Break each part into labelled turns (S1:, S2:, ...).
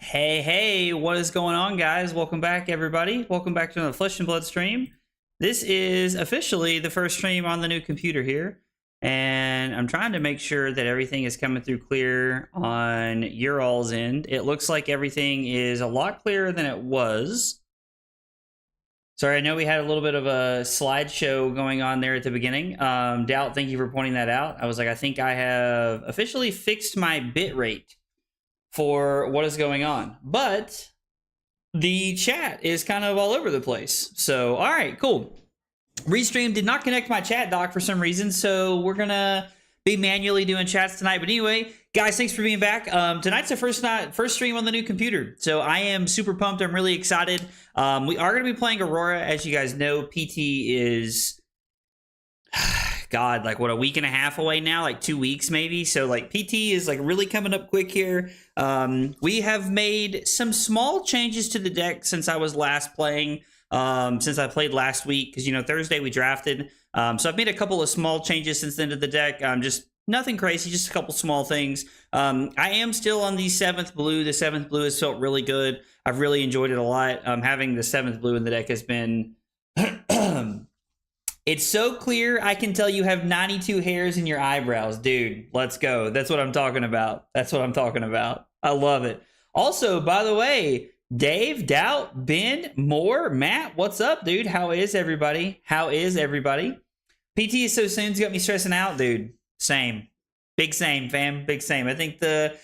S1: Hey, what is going on, guys? Welcome back, everybody. Welcome back to another Flesh and Blood stream. This is officially the first stream on the new computer here, and I'm trying to make sure that everything is coming through clear on your all's end. It looks like everything is a lot clearer than it was. Sorry, I know we had a little bit of a slideshow going on there at the beginning. Doubt, thank you for pointing that out. I was like, I think I have officially fixed my bitrate for what is going on, but the chat is kind of all over the place. So, all right, cool. Restream did not connect my chat dock for some reason, so we're gonna be manually doing chats tonight. But anyway, guys, thanks for being back. Tonight's the first stream on the new computer, so I am super pumped. I'm really excited. We are gonna be playing Aurora, as you guys know. PT is God, like what, a week and a half away now, like 2 weeks maybe. So like PT is like really coming up quick here. We have made some small changes to the deck since I was last playing, since I played last week, because, you know, Thursday we drafted. So I've made a couple of small changes since the end of the deck. Just nothing crazy, just a couple small things. I am still on the 7th blue. The 7th blue has felt really good. I've really enjoyed it a lot. Having the 7th blue in the deck has been it's so clear, I can tell you have 92 hairs in your eyebrows. Dude, let's go. That's what I'm talking about. That's what I'm talking about. I love it. Also, by the way, Dave, Doubt, Ben, Moore, Matt, what's up, dude? How is everybody? How is everybody? PT is so soon's got me stressing out, dude. Same. Big same, fam. Big same. I think the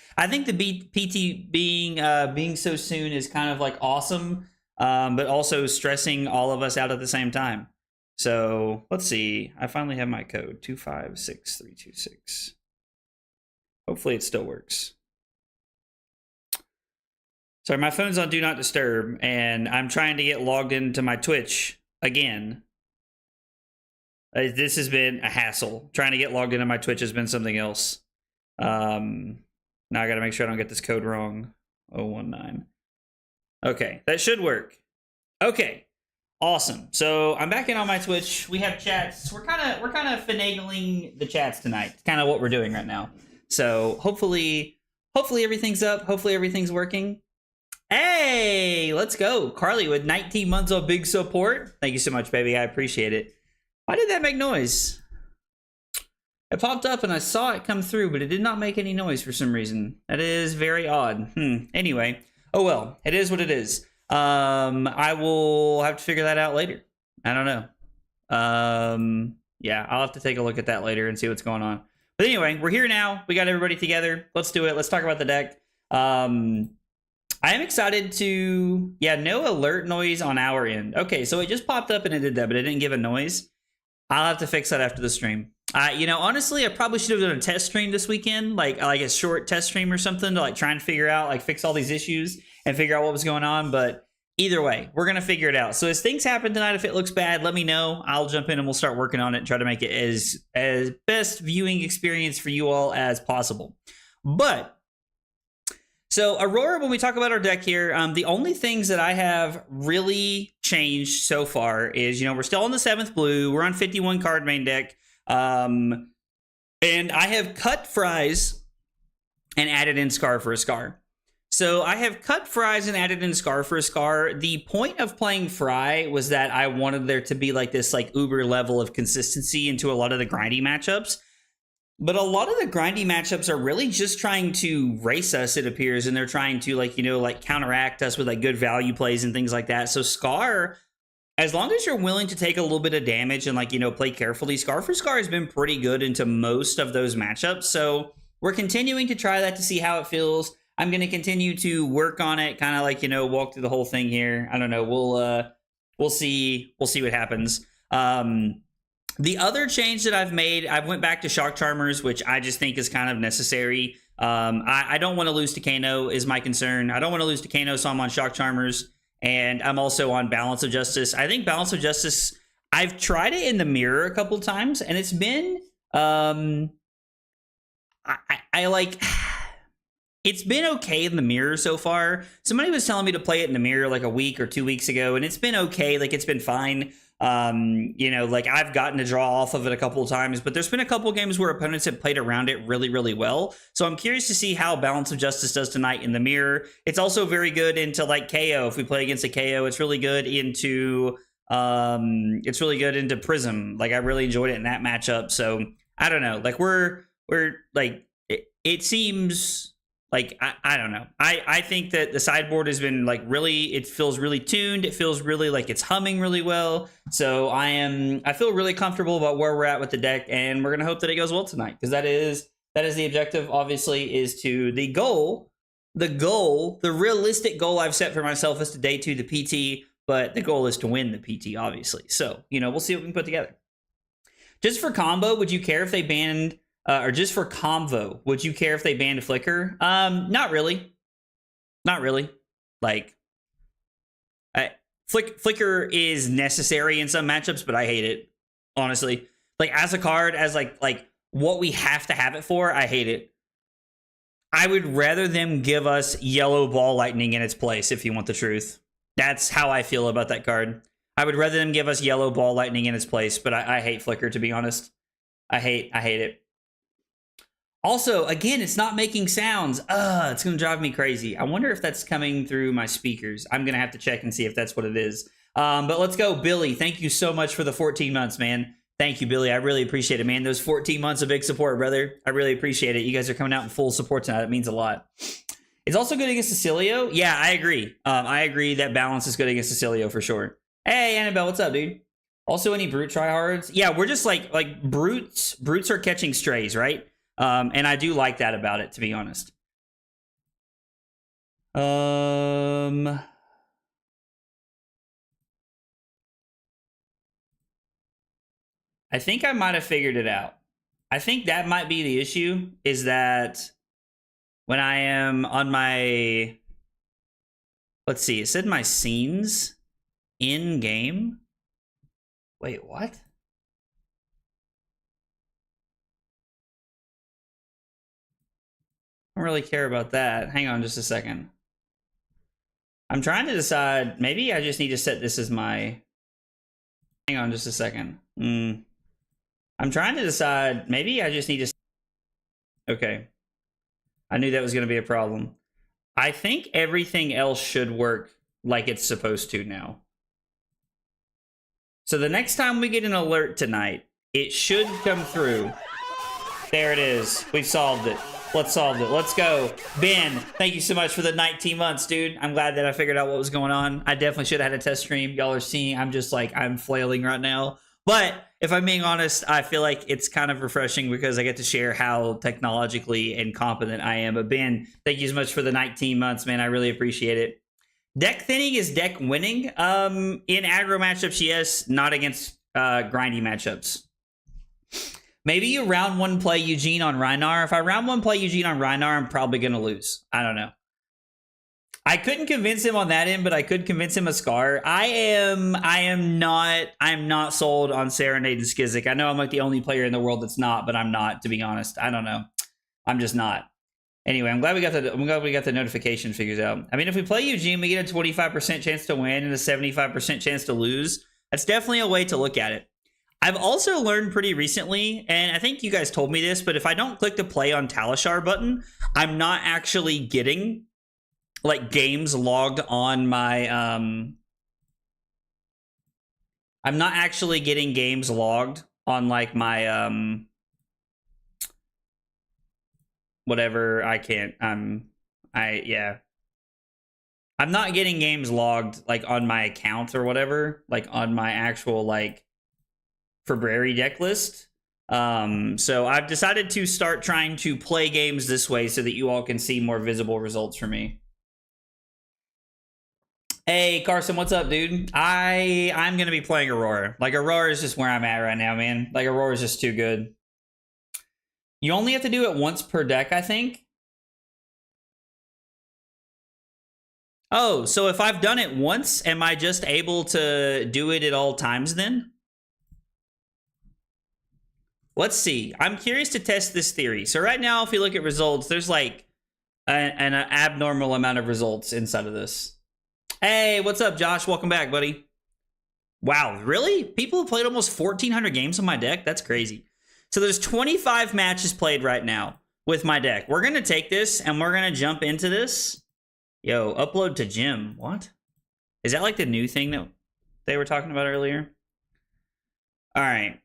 S1: PT being so soon is kind of like awesome, but also stressing all of us out at the same time. So let's see. I finally have my code 256326. Hopefully it still works. Sorry, my phone's on Do Not Disturb, and I'm trying to get logged into my Twitch again. This has been a hassle. Trying to get logged into my Twitch has been something else. Now I got to make sure I don't get this code wrong. 019. Okay, that should work. Okay. Awesome. So I'm back in on my Twitch. We have chats. We're kind of finagling the chats tonight. It's kind of what we're doing right now. So hopefully everything's up. Hopefully everything's working. Hey, let's go. Carly with 19 months of big support. Thank you so much, baby. I appreciate it. Why did that make noise? It popped up and I saw it come through, but it did not make any noise for some reason. That is very odd. Anyway, oh well. It is what it is. I will have to figure that out later. I don't know. Yeah, I'll have to take a look at that later and see what's going on. But anyway, we're here now. We got everybody together. Let's do it. Let's talk about the deck. I am excited to, no alert noise on our end. Okay, so it just popped up and it did that, but it didn't give a noise. I'll have to fix that after the stream. Honestly, I probably should have done a test stream this weekend, like a short test stream or something to like try and figure out, like fix all these issues and figure out what was going on. But either way, we're going to figure it out. So as things happen tonight, if it looks bad, let me know. I'll jump in and we'll start working on it and try to make it as best viewing experience for you all as possible. But so Aurora, when we talk about our deck here, the only things that I have really changed so far is, we're still on the 7th blue. We're on 51 card main deck. And I have cut Fries and added in Scar for a Scar. So I have cut Fries and added in Scar for a Scar. The point of playing Fry was that I wanted there to be like this like uber level of consistency into a lot of the grindy matchups. But a lot of the grindy matchups are really just trying to race us, it appears, and they're trying to like counteract us with like good value plays and things like that. So Scar, as long as you're willing to take a little bit of damage and like, play carefully, Scar for Scar has been pretty good into most of those matchups. So we're continuing to try that to see how it feels. I'm going to continue to work on it, kind of like, walk through the whole thing here. I don't know. We'll see what happens. The other change that I've made, I went back to Shock Charmers, which I just think is kind of necessary. I don't want to lose to Kano is my concern. I don't want to lose to Kano, so I'm on Shock Charmers. And I'm also on Balance of Justice. I think Balance of Justice, I've tried it in the mirror a couple times, and it's been, it's been okay in the mirror so far. Somebody was telling me to play it in the mirror like a week or 2 weeks ago, and it's been okay. Like, it's been fine. You know, like I've gotten to draw off of it a couple of times, but there's been a couple of games where opponents have played around it really, really well. So I'm curious to see how Balance of Justice does tonight in the mirror. It's also very good into like KO. If we play against a KO, it's really good into Prism. Like I really enjoyed it in that matchup. So I don't know. Like we're like it seems like I don't know. I think that the sideboard has been like really, it feels really tuned. It feels really like it's humming really well. So I feel really comfortable about where we're at with the deck, and we're gonna hope that it goes well tonight, because that is the objective. Obviously, is to the realistic goal I've set for myself is to day 2 the PT, but the goal is to win the PT, obviously. So you know, we'll see what we can put together. Just for combo, would you care if they banned? Or just for convo, would you care if they banned Flicker? Not really. Not really. Like, Flicker is necessary in some matchups, but I hate it, honestly. Like, as a card, as like what we have to have it for, I hate it. I would rather them give us Yellow Ball Lightning in its place, if you want the truth. That's how I feel about that card. I would rather them give us Yellow Ball Lightning in its place, but I hate Flicker, to be honest. I hate it. Also, again, it's not making sounds. It's going to drive me crazy. I wonder if that's coming through my speakers. I'm going to have to check and see if that's what it is. But let's go, Billy. Thank you so much for the 14 months, man. Thank you, Billy. I really appreciate it, man. Those 14 months of big support, brother. I really appreciate it. You guys are coming out in full support tonight. It means a lot. It's also good against Cecilio. Yeah, I agree. I agree that Balance is good against Cecilio for sure. Hey, Annabelle, what's up, dude? Also, any Brute tryhards? Yeah, we're just like Brutes. Brutes are catching strays, right? And I do like that about it, to be honest. I think I might have figured it out. I think that might be the issue, is that when I am on my, let's see, it said my scenes in game. Wait, what? I don't really care about that. Hang on just a second. I'm trying to decide. Maybe I just need to set this as my... Hang on just a second. I'm trying to decide. Maybe I just need to... Okay. I knew that was going to be a problem. I think everything else should work like it's supposed to now. So the next time we get an alert tonight, it should come through. There it is. We've solved it. Let's solve it. Let's go. Ben, thank you so much for the 19 months, dude. I'm glad that I figured out what was going on. I definitely should have had a test stream. Y'all are seeing I'm just like, I'm flailing right now. But if I'm being honest, I feel like it's kind of refreshing because I get to share how technologically incompetent I am. But Ben, thank you so much for the 19 months, man. I really appreciate it. Deck thinning is deck winning. In aggro matchups, yes. Not against grindy matchups. Maybe you round 1 play Eugene on Rhinar. If I round 1 play Eugene on Rhinar, I'm probably going to lose. I don't know. I couldn't convince him on that end, but I could convince him a Scar. I'm not sold on Serenade and Skizik. I know I'm like the only player in the world that's not, but I'm not, to be honest. I don't know. I'm just not. Anyway, I'm glad we got the notification figures out. I mean, if we play Eugene, we get a 25% chance to win and a 75% chance to lose. That's definitely a way to look at it. I've also learned pretty recently, and I think you guys told me this, but if I don't click the play on Talishar button, I'm not actually getting like games logged on my I'm not actually getting games logged on like my whatever. I can't I'm not getting games logged like on my account or whatever, like on my actual like February deck list. So I've decided to start trying to play games this way so that you all can see more visible results for me. Hey Carson, what's up, dude? I'm gonna be playing Aurora. Like Aurora is just where I'm at right now, man. Like Aurora is just too good. You only have to do it once per deck, I think. Oh, so if I've done it once, am I just able to do it at all times then? Let's see. I'm curious to test this theory. So right now, if you look at results, there's like an abnormal amount of results inside of this. Hey, what's up, Josh? Welcome back, buddy. Wow, really? People have played almost 1,400 games on my deck? That's crazy. So there's 25 matches played right now with my deck. We're going to take this and we're going to jump into this. Yo, upload to gym. What? Is that like the new thing that they were talking about earlier? All right.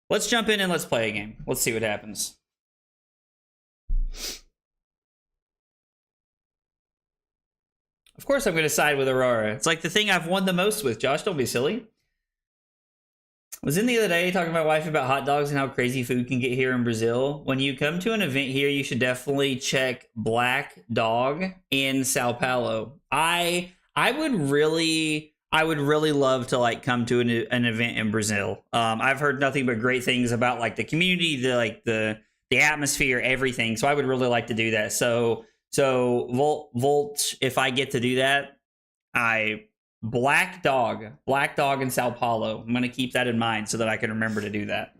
S1: Let's jump in and let's play a game. Let's see what happens. Of course I'm going to side with Aurora. It's like the thing I've won the most with. Josh, don't be silly. I was in the other day talking to my wife about hot dogs and how crazy food can get here in Brazil. When you come to an event here, you should definitely check Black Dog in Sao Paulo. I would really love to like come to an event in Brazil. I've heard nothing but great things about like the community, the atmosphere, everything. So I would really like to do that. So Volt, if I get to do that, Black Dog in Sao Paulo. I'm gonna keep that in mind so that I can remember to do that.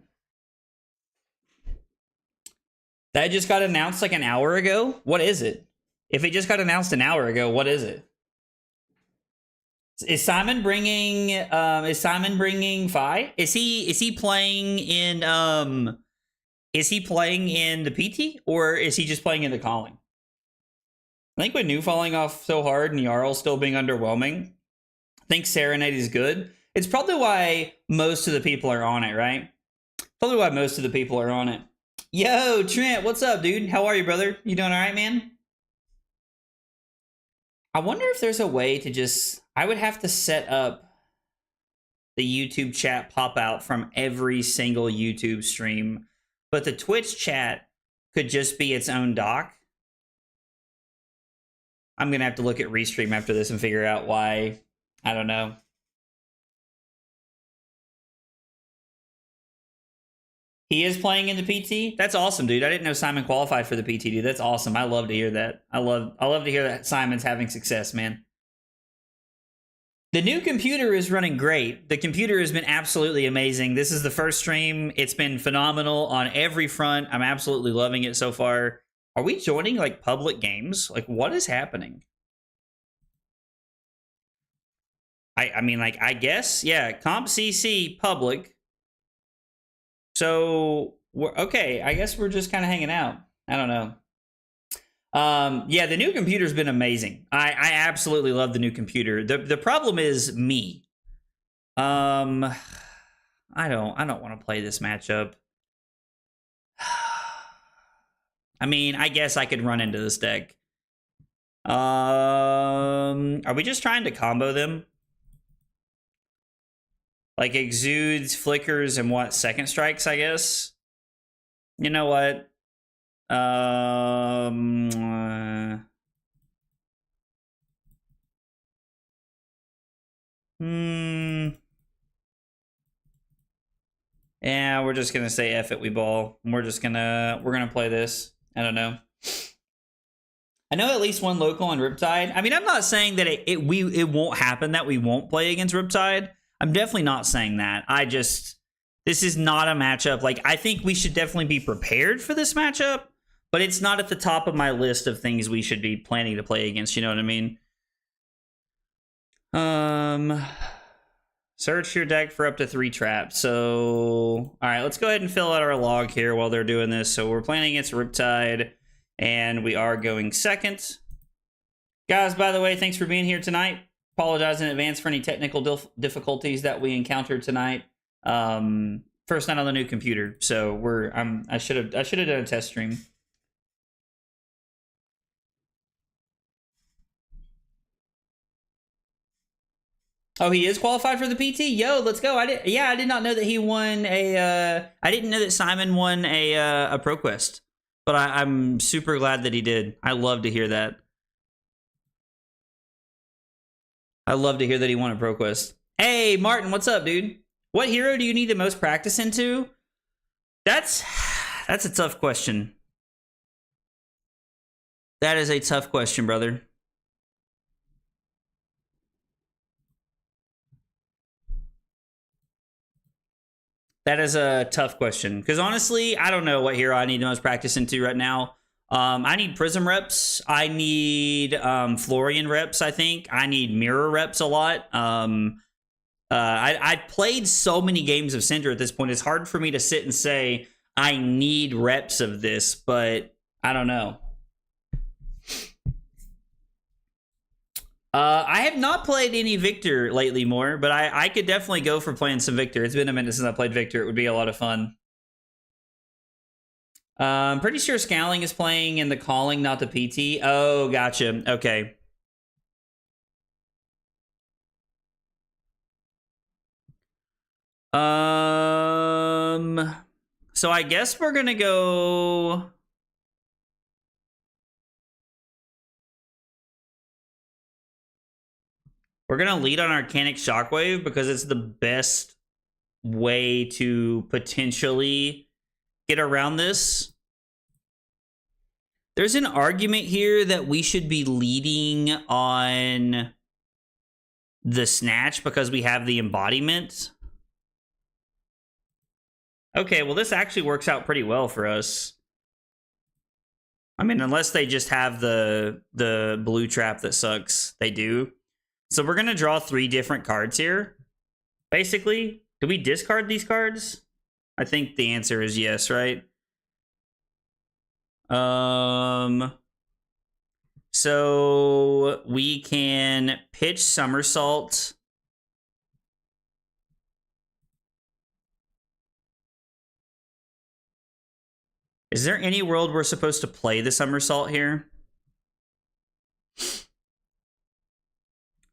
S1: That just got announced like an hour ago. What is it? If it just got announced an hour ago, what is it? Is Simon bringing Fi? Is he playing in is he playing in the PT or is he just playing in the calling? I think with New falling off so hard and Jarl still being underwhelming, I think Serenade is good. It's probably why most of the people are on it, right? Probably why most of the people are on it. Yo, Trent, what's up, dude? How are you, brother? You doing all right, man? I wonder if there's a way to just... I would have to set up the YouTube chat pop out from every single YouTube stream, but the Twitch chat could just be its own doc. I'm going to have to look at Restream after this and figure out why. I don't know. He is playing in the PT? That's awesome, dude. I didn't know Simon qualified for the PT, dude. That's awesome. I love to hear that. I love to hear that Simon's having success, man. The new computer is running great. The computer has been absolutely amazing. This is the first stream. It's been phenomenal on every front. I'm absolutely loving it so far. Are we joining like public games? Like what is happening? I mean, like, I guess, yeah, Comp CC public. So, okay, I guess we're just kind of hanging out. I don't know. Yeah, the new computer's been amazing. I absolutely love the new computer. The problem is me. I don't want to play this matchup. I mean, I guess I could run into this deck. Are we just trying to combo them? Like exudes, flickers, and what? Second strikes, I guess. You know what? Yeah, we're just gonna say F it, we ball. We're gonna play this. I don't know. I know at least one local on Riptide. I mean, I'm not saying that it won't happen that we won't play against Riptide. I'm definitely not saying that. This is not a matchup. Like, I think we should definitely be prepared for this matchup, but it's not at the top of my list of things we should be planning to play against. You know what I mean? Search your deck for up to 3 traps. So, all right, let's go ahead and fill out our log here while they're doing this. So we're playing against Riptide, and we are going second. Guys, by the way, thanks for being here tonight. Apologize in advance for any technical difficulties that we encountered tonight. First night on the new computer, so I should have done a test stream. Oh, he is qualified for the PT? Yo, let's go. I did not know that he won a I didn't know that Simon won a ProQuest. But I'm super glad that he did. I love to hear that. I love to hear that he won a ProQuest. Hey, Martin, what's up, dude? What hero do you need the most practice into? That's a tough question. That is a tough question, brother. That is a tough question. Because honestly, I don't know what hero I need the most practice into right now. I need Prism reps. I need Florian reps, I think. I need Mirror reps a lot. I played so many games of Cinder at this point. It's hard for me to sit and say I need reps of this, but I don't know. I have not played any Victor lately more, but I could definitely go for playing some Victor. It's been a minute since I played Victor. It would be a lot of fun. I'm pretty sure Scowling is playing in the Calling, not the PT. Oh, gotcha. Okay. So I guess we're gonna go. We're gonna lead on Arcanic Shockwave because it's the best way to potentially get around this. There's an argument here that we should be leading on the Snatch because we have the embodiment. Okay, well, this actually works out pretty well for us. I mean, unless they just have the blue trap that sucks. They do. So we're going to draw 3 different cards here. Basically, do we discard these cards? I think the answer is yes, right? So we can pitch Somersault. Is there any world we're supposed to play the Somersault here?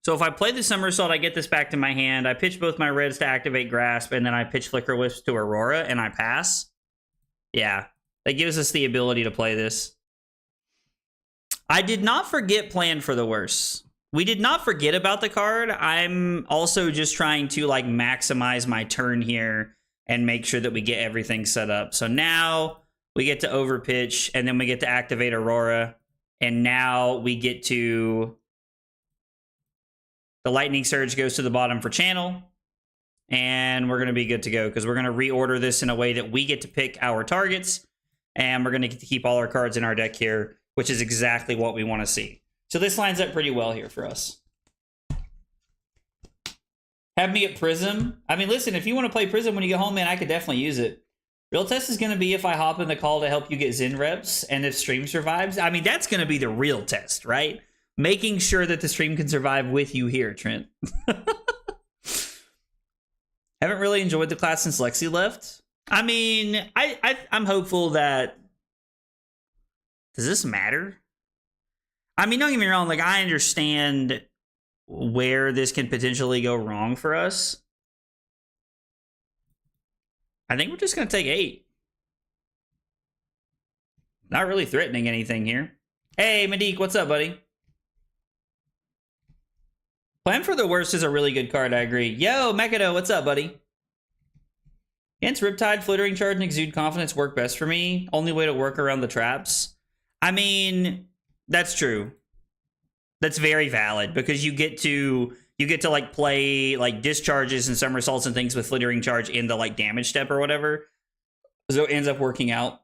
S1: So if I play the Somersault, I get this back to my hand. I pitch both my reds to activate Grasp, and then I pitch Flicker Wisp to Aurora, and I pass. Yeah, that gives us the ability to play this. I did not forget Plan for the Worst. We did not forget about the card. I'm also just trying to like maximize my turn here and make sure that we get everything set up. So now we get to overpitch, and then we get to activate Aurora, and now we get to... The Lightning Surge goes to the bottom for Channel, and we're going to be good to go because we're going to reorder this in a way that we get to pick our targets, and we're going to get to keep all our cards in our deck here, which is exactly what we want to see. So this lines up pretty well here for us. Have me at Prism. I mean, listen, if you want to play Prism when you get home, man, I could definitely use it. Real test is going to be if I hop in the call to help you get Zen reps, and if stream survives. I mean, that's going to be the real test, right? Making sure that the stream can survive with you here, Trent. Haven't really enjoyed the class since Lexi left. I mean, I'm hopeful that... Does this matter? I mean, don't get me wrong. Like, I understand where this can potentially go wrong for us. I think we're just going to take 8. Not really threatening anything here. Hey, Madik, what's up, buddy? Plan for the Worst is a really good card, I agree. Yo, Mekado, what's up, buddy? Against Riptide, Flittering Charge and Exude Confidence work best for me. Only way to work around the traps. I mean, that's true. That's very valid because you get to like play like discharges and somersaults and things with Flittering Charge in the like damage step or whatever. So it ends up working out.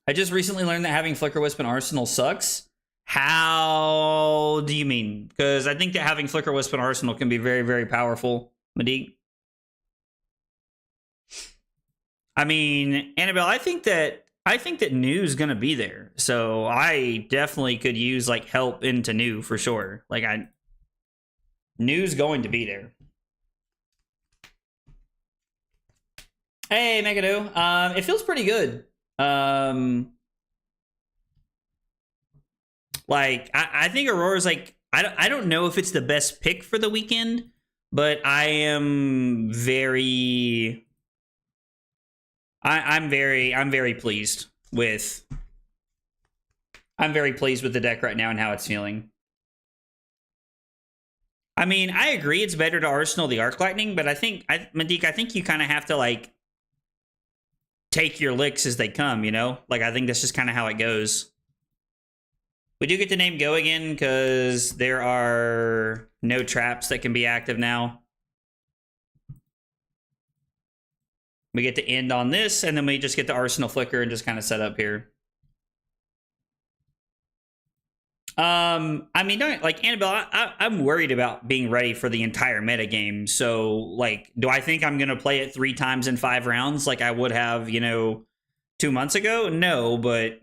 S1: I just recently learned that having Flicker Wisp in Arsenal sucks. How do you mean? Because I think that having Flicker Wisp in Arsenal can be very, very powerful, Madik. I mean, Annabelle, I think that New's gonna be there. So I definitely could use like help into New for sure. Like New's going to be there. Hey, Megado. It feels pretty good. Like, I think Aurora's like, I don't know if it's the best pick for the weekend, but I am very, I'm very pleased with the deck right now and how it's feeling. I mean, I agree it's better to Arsenal the Arc Lightning, but Madik, I think you kind of have to like take your licks as they come, you know? Like, I think that's just kind of how it goes. We do get to name Go again because there are no traps that can be active now. We get to end on this, and then we just get to Arsenal Flicker and just kind of set up here. I mean, don't like Annabelle. I'm worried about being ready for the entire metagame. So, like, do I think I'm gonna play it 3 times in 5 rounds like I would have, 2 months ago? No, but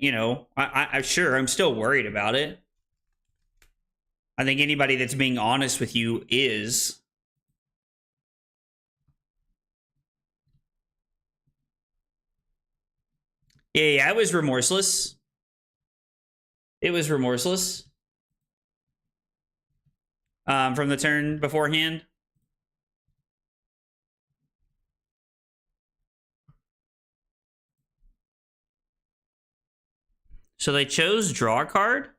S1: I sure I'm still worried about it. I think anybody that's being honest with you is. Yeah, it was remorseless. It was remorseless. From the turn beforehand. So they chose draw a card.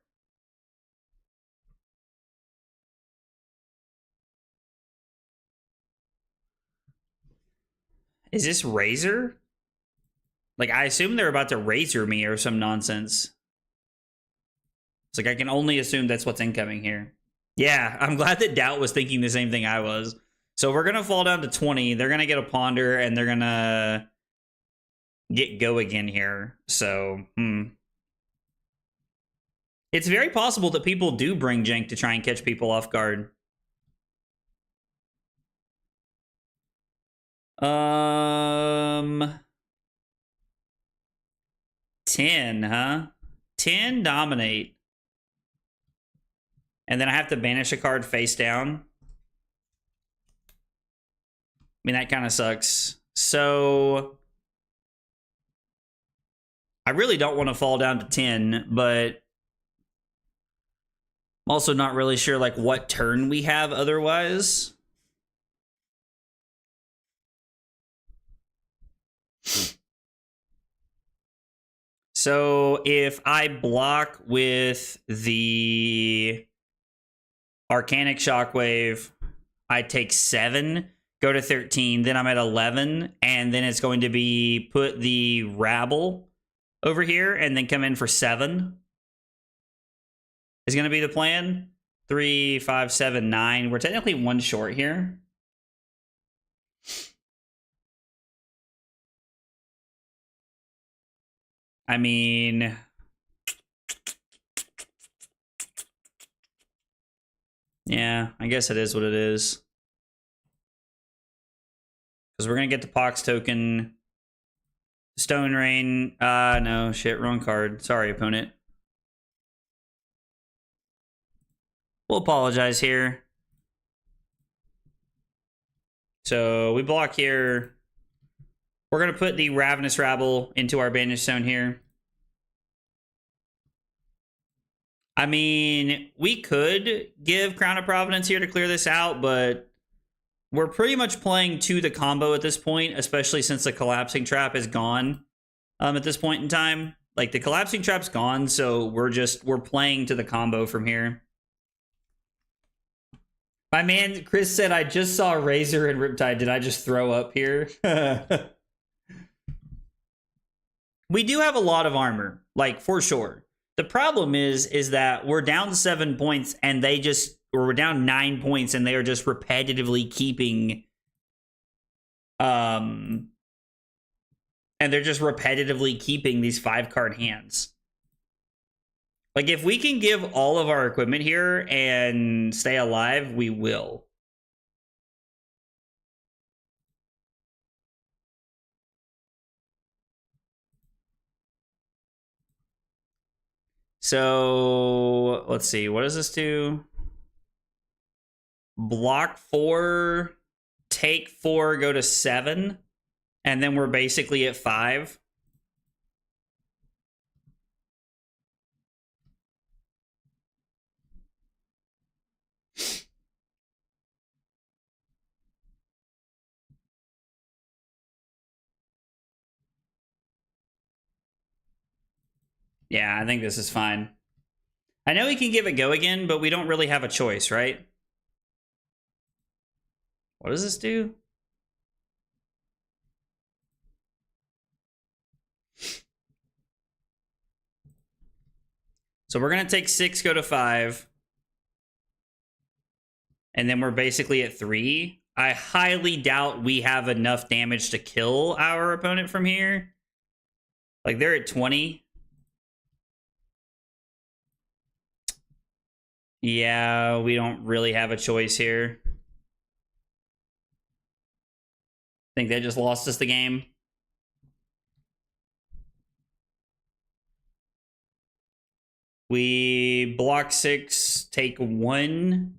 S1: Is this Razor? Like, I assume they're about to Razor me or some nonsense. It's like, I can only assume that's what's incoming here. Yeah, I'm glad that Doubt was thinking the same thing I was. So we're going to fall down to 20. They're going to get a Ponder, and they're going to get Go again here. So, It's very possible that people do bring Jank to try and catch people off guard. 10, huh? 10 dominate. And then I have to banish a card face down. I mean, that kind of sucks. So I really don't want to fall down to 10, but I'm also not really sure like what turn we have otherwise. So if I block with the Arcanic Shockwave, I take 7, go to 13, then I'm at 11, and then it's going to be put the Rabble over here and then come in for 7. Is going to be the plan. 3, 5, 7, 9. We're technically 1 short here. I mean, yeah, I guess it is what it is. Because we're going to get the Pox token. Stone Rain. No, shit, wrong card. Sorry, opponent. We'll apologize here. So we block here. We're going to put the Ravenous Rabble into our Banish Zone here. I mean, we could give Crown of Providence here to clear this out, but we're pretty much playing to the combo at this point, especially since the Collapsing Trap is gone at this point in time. Like, the Collapsing Trap's gone, so we're playing to the combo from here. My man Chris said, I just saw Razor and Riptide. Did I just throw up here? We do have a lot of armor, like, for sure. The problem is that we're down 7 points and we're down 9 points and they are just repetitively keeping and they're just repetitively keeping these 5-card hands. Like, if we can give all of our equipment here and stay alive, we will. So, let's see. What does this do? Block 4, take 4, go to 7, and then we're basically at 5. Yeah, I think this is fine. I know he can give it go again, but we don't really have a choice, right? What does this do? So we're going to take 6, go to 5. And then we're basically at 3. I highly doubt we have enough damage to kill our opponent from here. Like, they're at 20. Yeah, we don't really have a choice here. I think they just lost us the game. We block 6, take 1.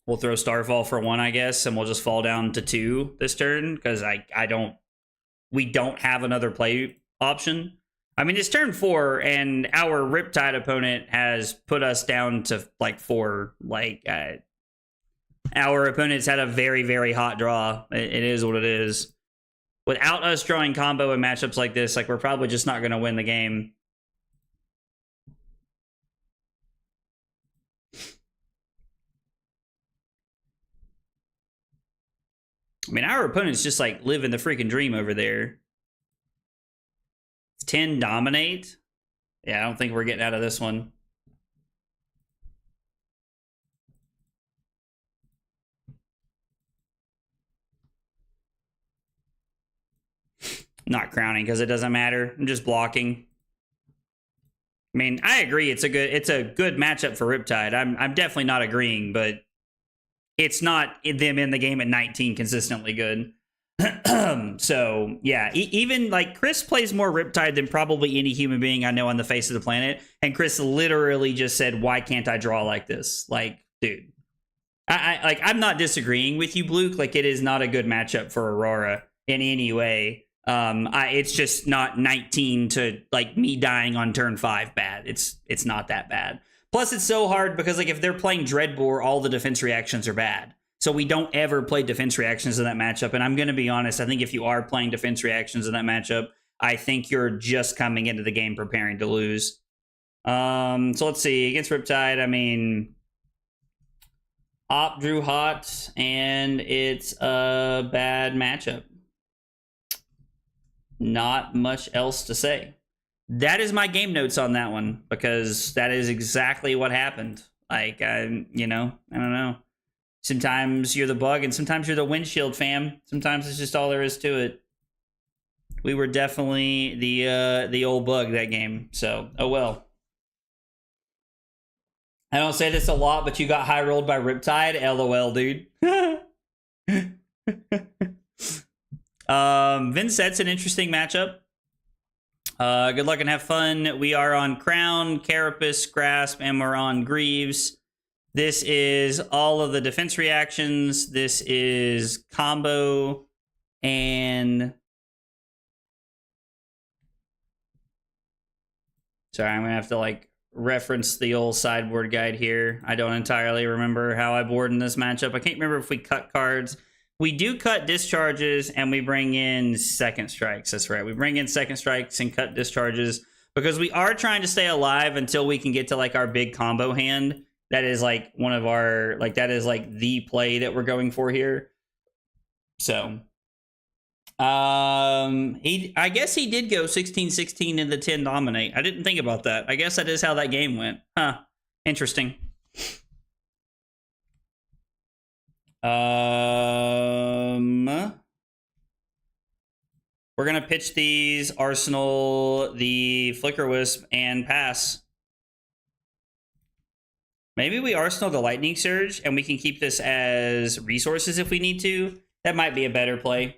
S1: We'll throw Starfall for 1, I guess, and we'll just fall down to 2 this turn because we don't have another play option. I mean, it's turn 4, and our Riptide opponent has put us down to like 4. Like, our opponent's had a very, very hot draw. It is what it is. Without us drawing combo in matchups like this, like, we're probably just not going to win the game. I mean, our opponent's just like living the freaking dream over there. 10 dominate. Yeah, I don't think we're getting out of this one. Not crowning because it doesn't matter. I'm just blocking. I mean, I agree. It's a good matchup for Riptide. I'm definitely not agreeing, but it's not them in the game at 19 consistently good. So yeah, even like Chris plays more Riptide than probably any human being I know on the face of the planet, and Chris literally just said, "Why can't I draw like this?" Like, dude, I'm not disagreeing with you, Bluke. Like, it is not a good matchup for Aurora in any way. It's just not 19 to like me dying on turn 5 bad. It's not that bad. Plus, it's so hard because like if they're playing Dreadbore, all the defense reactions are bad. So we don't ever play defense reactions in that matchup. And I'm going to be honest, I think if you are playing defense reactions in that matchup, I think you're just coming into the game preparing to lose. So let's see. Against Riptide, I mean, Op drew hot, and it's a bad matchup. Not much else to say. That is my game notes on that one, because that is exactly what happened. Like, I don't know. Sometimes you're the bug, and sometimes you're the windshield, fam. Sometimes it's just all there is to it. We were definitely the old bug that game, so oh well. I don't say this a lot, but you got high rolled by Riptide. LOL, dude. Vynnset's an interesting matchup. Good luck and have fun. We are on Crown, Carapace, Grasp, and we're on Greaves. This is all of the defense reactions. This is combo and... Sorry, I'm going to have to like reference the old sideboard guide here. I don't entirely remember how I board in this matchup. I can't remember if we cut cards. We do cut discharges, and we bring in second strikes. That's right. We bring in second strikes and cut discharges because we are trying to stay alive until we can get to like our big combo hand. That is like one of our, like, that is like the play that we're going for here. So, I guess he did go 16-16 in the 10 dominate. I didn't think about that. I guess that is how that game went. Huh. Interesting. We're gonna pitch these Arsenal, the Flicker Wisp, and pass. Maybe we Arsenal the Lightning Surge, and we can keep this as resources if we need to. That might be a better play.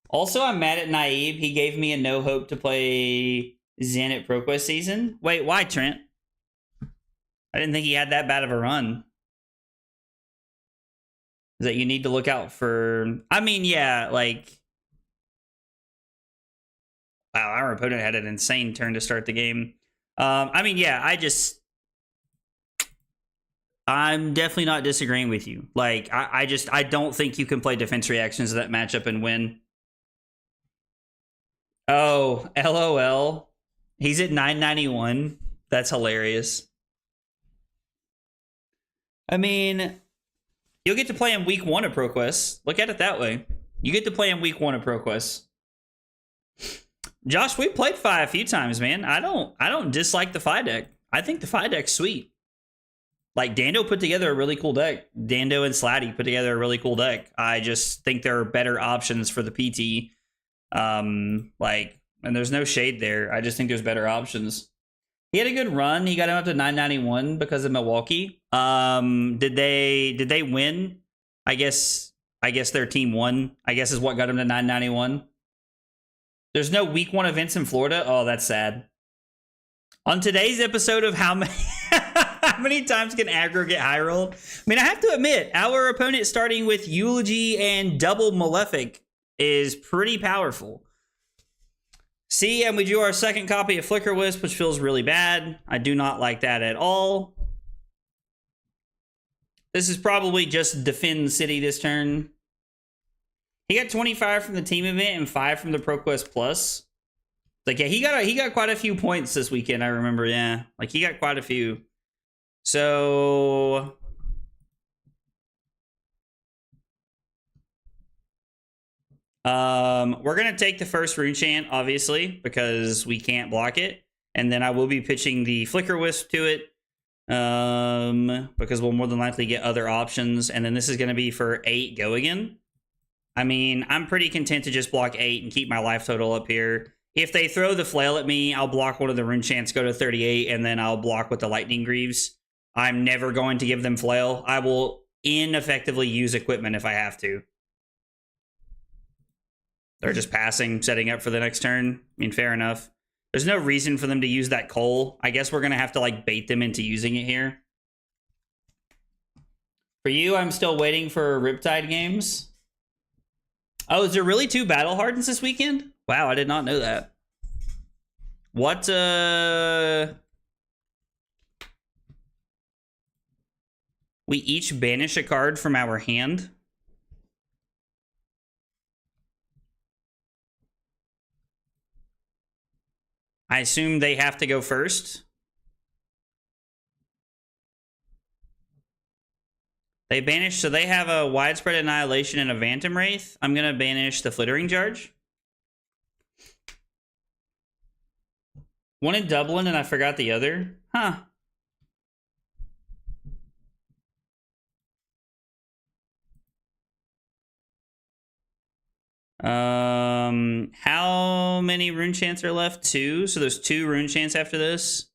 S1: Also, I'm mad at Naive. He gave me a no hope to play Zen at ProQuest season. Wait, why, Trent? I didn't think he had that bad of a run. Is that you need to look out for... I mean, yeah, like... Wow, our opponent had an insane turn to start the game. I mean, yeah, I'm definitely not disagreeing with you. Like, I don't think you can play defense reactions of that matchup and win. Oh, LOL. He's at 991. That's hilarious. I mean, you'll get to play in week 1 of ProQuest. Look at it that way. You get to play in week 1 of ProQuest. Josh, we played Fi a few times, man. I don't dislike the Fi deck. I think the Fi deck's sweet. Like, Dando put together a really cool deck. Dando and Slatty put together a really cool deck. I just think there are better options for the PT. And there's no shade there. I just think there's better options. He had a good run. He got him up to 991 because of Milwaukee. Did they win? I guess their team won. I guess is what got him to 991. There's no week 1 events in Florida. Oh, that's sad. On today's episode of How Many Times Can Aggro Get High Rolled? I mean, I have to admit, our opponent starting with Eulogy and double Malefic is pretty powerful. See, and we drew our second copy of Flicker Wisp, which feels really bad. I do not like that at all. This is probably just defend City this turn. He got 25 from the team event and 5 from the ProQuest Plus. Like, yeah, he got quite a few points this weekend, I remember, yeah. Like, he got quite a few. So... we're going to take the first Rune Chant, obviously, because we can't block it. And then I will be pitching the Flicker Wisp to it. Because we'll more than likely get other options. And then this is going to be for 8 go again. I mean, I'm pretty content to just block 8 and keep my life total up here. If they throw the Flail at me, I'll block one of the Rune Chants, go to 38, and then I'll block with the Lightning Greaves. I'm never going to give them Flail. I will ineffectively use equipment if I have to. They're just passing, setting up for the next turn. I mean, fair enough. There's no reason for them to use that coal. I guess we're going to have to, like, bait them into using it here. For you, I'm still waiting for Riptide games. Oh, is there really 2 Battle Hardens this weekend? Wow, I did not know that. What, we each banish a card from our hand. I assume they have to go first. They banish, so they have a Widespread Annihilation and a Phantom Wraith. I'm going to banish the Flittering Charge. One in Dublin, and I forgot the other. Huh. How many Rune Chants are left? 2. So there's 2 Rune Chants after this.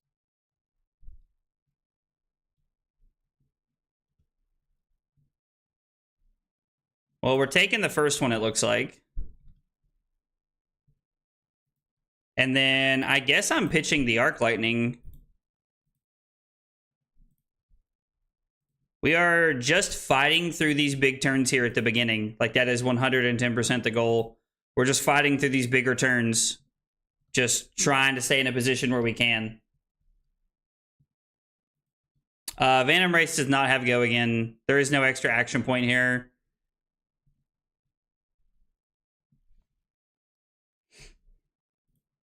S1: Well, we're taking the first one, it looks like. And then I guess I'm pitching the Arc Lightning. We are just fighting through these big turns here at the beginning. Like, that is 110% the goal. We're just fighting through these bigger turns. Just trying to stay in a position where we can. Phantom Race does not have go again. There is no extra action point here.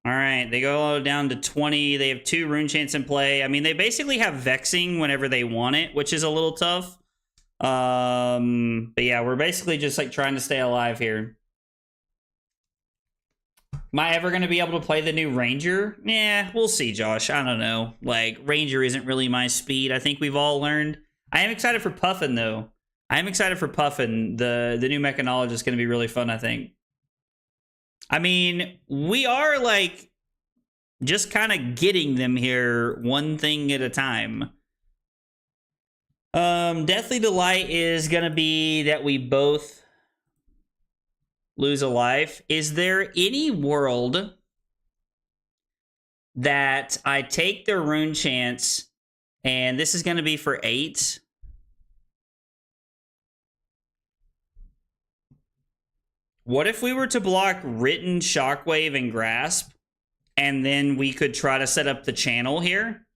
S1: All right, they go down to 20. They have 2 Rune Chants in play. I mean, they basically have Vexing whenever they want it, which is a little tough. But yeah, we're basically just like trying to stay alive here. Am I ever going to be able to play the new Ranger? Yeah, we'll see, Josh. I don't know. Like, Ranger isn't really my speed. I think we've all learned. I am excited for Puffin, though. I am excited for Puffin. The new Mechanologist is going to be really fun, I think. I mean, we are, like, just kind of getting them here one thing at a time. Deathly Delight is going to be that we both lose a life. Is there any world that I take the Rune Chance, and this is going to be for 8? What if we were to block Written, Shockwave, and Grasp, and then we could try to set up the channel here?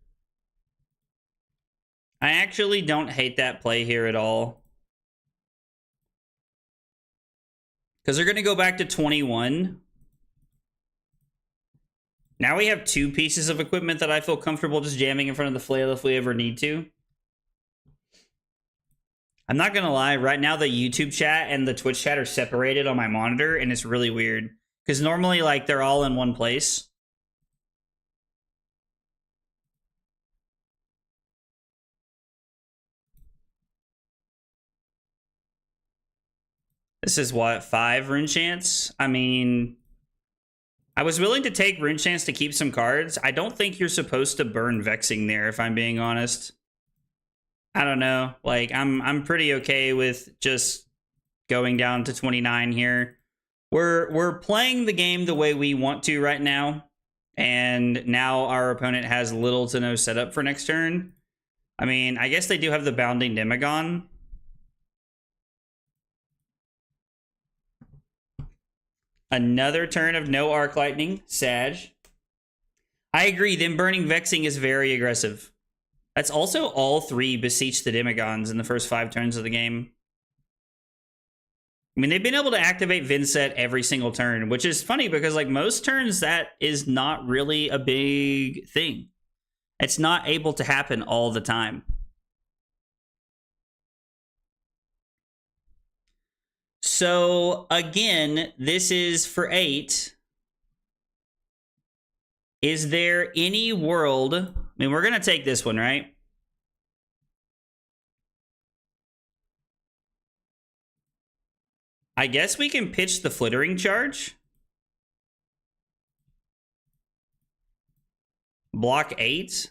S1: I actually don't hate that play here at all. Because they're going to go back to 21. Now we have 2 pieces of equipment that I feel comfortable just jamming in front of the flail if we ever need to. I'm not gonna lie, right now the YouTube chat and the Twitch chat are separated on my monitor, and it's really weird. Because normally, like, they're all in one place. This is what, 5 rune chance? I mean, I was willing to take rune chance to keep some cards. I don't think you're supposed to burn Vexing there, if I'm being honest. I don't know. Like, I'm pretty okay with just going down to 29 here. We're playing the game the way we want to right now, and now our opponent has little to no setup for next turn. I mean, I guess they do have the Bounding Demagon. Another turn of no Arc Lightning. Sag. I agree, them burning Vexing is very aggressive. That's also all 3 Beseech the Demigons in the first 5 turns of the game. I mean, they've been able to activate Vynnset every single turn, which is funny because, like, most turns that is not really a big thing. It's not able to happen all the time. So, again, this is for 8. Is there any world... I mean, we're going to take this one, right? I guess we can pitch the Flittering Charge. Block 8.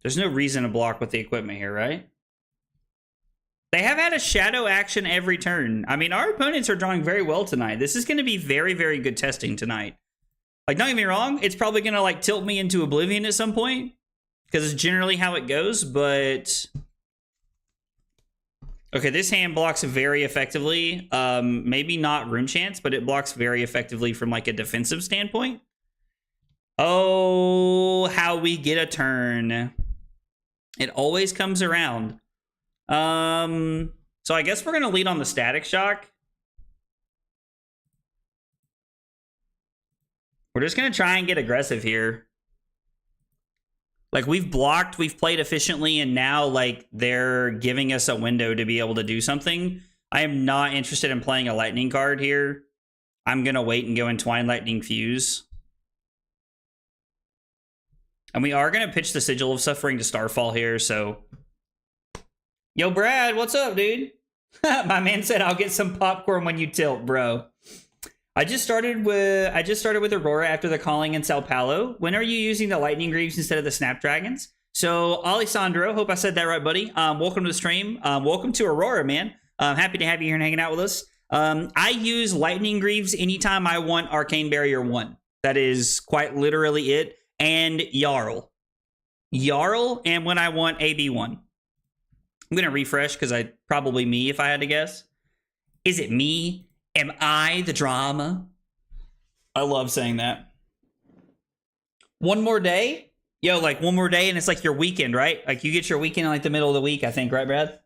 S1: There's no reason to block with the equipment here, right? They have had a shadow action every turn. I mean, our opponents are drawing very well tonight. This is going to be very, very good testing tonight. Like, don't get me wrong, it's probably going to, like, tilt me into oblivion at some point, because it's generally how it goes, but... Okay, this hand blocks very effectively. Maybe not Rune Chance, but it blocks very effectively from, like, a defensive standpoint. Oh, how we get a turn. It always comes around. So I guess we're going to lead on the Static Shock. We're just going to try and get aggressive here. Like, we've blocked, we've played efficiently, and now, like, they're giving us a window to be able to do something. I am not interested in playing a lightning card here. I'm going to wait and go Entwine Lightning Fuse. And we are going to pitch the Sigil of Suffering to Starfall here, so... Yo, Brad, what's up, dude? My man said I'll get some popcorn when you tilt, bro. I just started with Aurora after the calling in Sao Paulo. When are you using the Lightning Greaves instead of the Snapdragons? So, Alessandro, hope I said that right, buddy. Welcome to the stream. Welcome to Aurora, man. Happy to have you here and hanging out with us. I use Lightning Greaves anytime I want Arcane Barrier 1. That is quite literally it. And Jarl. Jarl, and when I want AB1. I'm going to refresh because probably me if I had to guess. Is it me? Am I the drama? I love saying that. One more day? Yo, like one more day and it's like your weekend, right? Like you get your weekend in like the middle of the week, I think, right, Brad?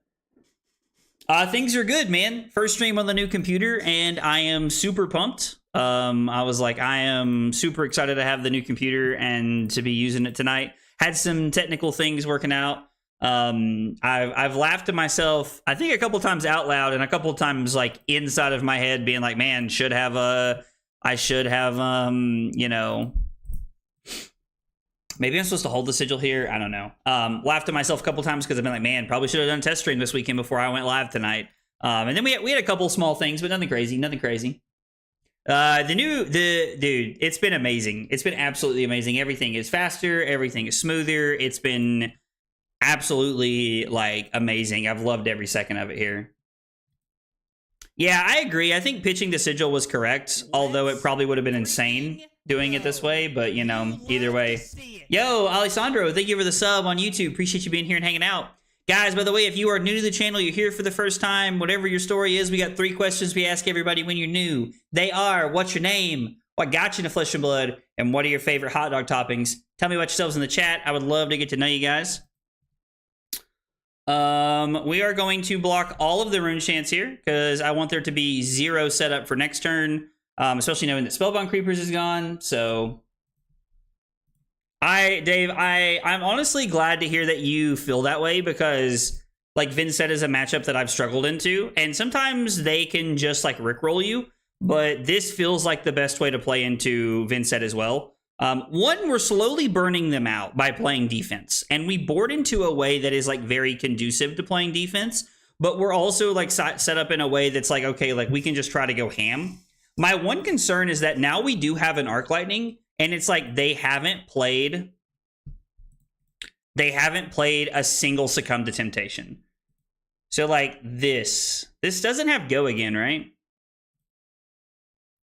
S1: Things are good, man. First stream on the new computer and I am super pumped. I was like, I am super excited to have the new computer and to be using it tonight. Had some technical things working out. I've laughed to myself, I think a couple times out loud and a couple times like inside of my head being like, man, I should have, you know, maybe I'm supposed to hold the sigil here. I don't know. Laughed to myself a couple times because I've been like, man, probably should have done test stream this weekend before I went live tonight. And then we had a couple small things, but nothing crazy. Dude, it's been amazing. It's been absolutely amazing. Everything is faster. Everything is smoother. It's been absolutely like amazing. I've loved every second of it here. Yeah, I agree. I think pitching the sigil was correct, although it probably would have been insane doing it this way, but you know, either way. Yo, Alessandro, thank you for the sub on YouTube. Appreciate you being here and hanging out. Guys, by the way, if you are new to the channel, you're here for the first time, whatever your story is, we got 3 questions we ask everybody when you're new. They are, what's your name? What got you into Flesh and Blood? And what are your favorite hot dog toppings? Tell me about yourselves in the chat. I would love to get to know you guys. We are going to block all of the rune chants here because I want there to be 0 setup for next turn, especially knowing that Spellbound Creepers is gone. So, Dave, I'm honestly glad to hear that you feel that way because, like, Vynnset is a matchup that I've struggled into, and sometimes they can just like rickroll you. But this feels like the best way to play into Vynnset as well. One, we're slowly burning them out by playing defense, and we board into a way that is like very conducive to playing defense, but we're also like set up in a way that's like, okay, like we can just try to go ham. My one concern is that now we do have an Arc Lightning, and it's like they haven't played a single Succumb to Temptation. So like this doesn't have Go Again, right?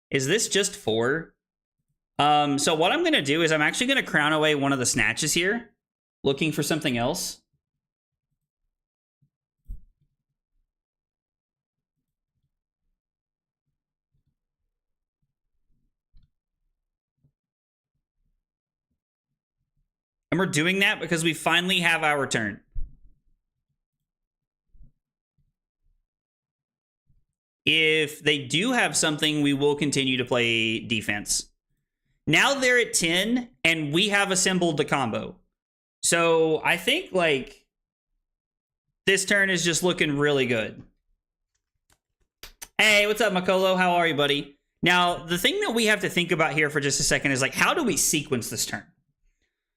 S1: Is this just 4? So what I'm going to do is I'm actually going to crown away one of the snatches here, looking for something else. And we're doing that because we finally have our turn. If they do have something, we will continue to play defense. Now they're at 10, and we have assembled the combo. So I think, like, this turn is just looking really good. Hey, what's up, Makolo? How are you, buddy? Now, the thing that we have to think about here for just a second is, like, how do we sequence this turn?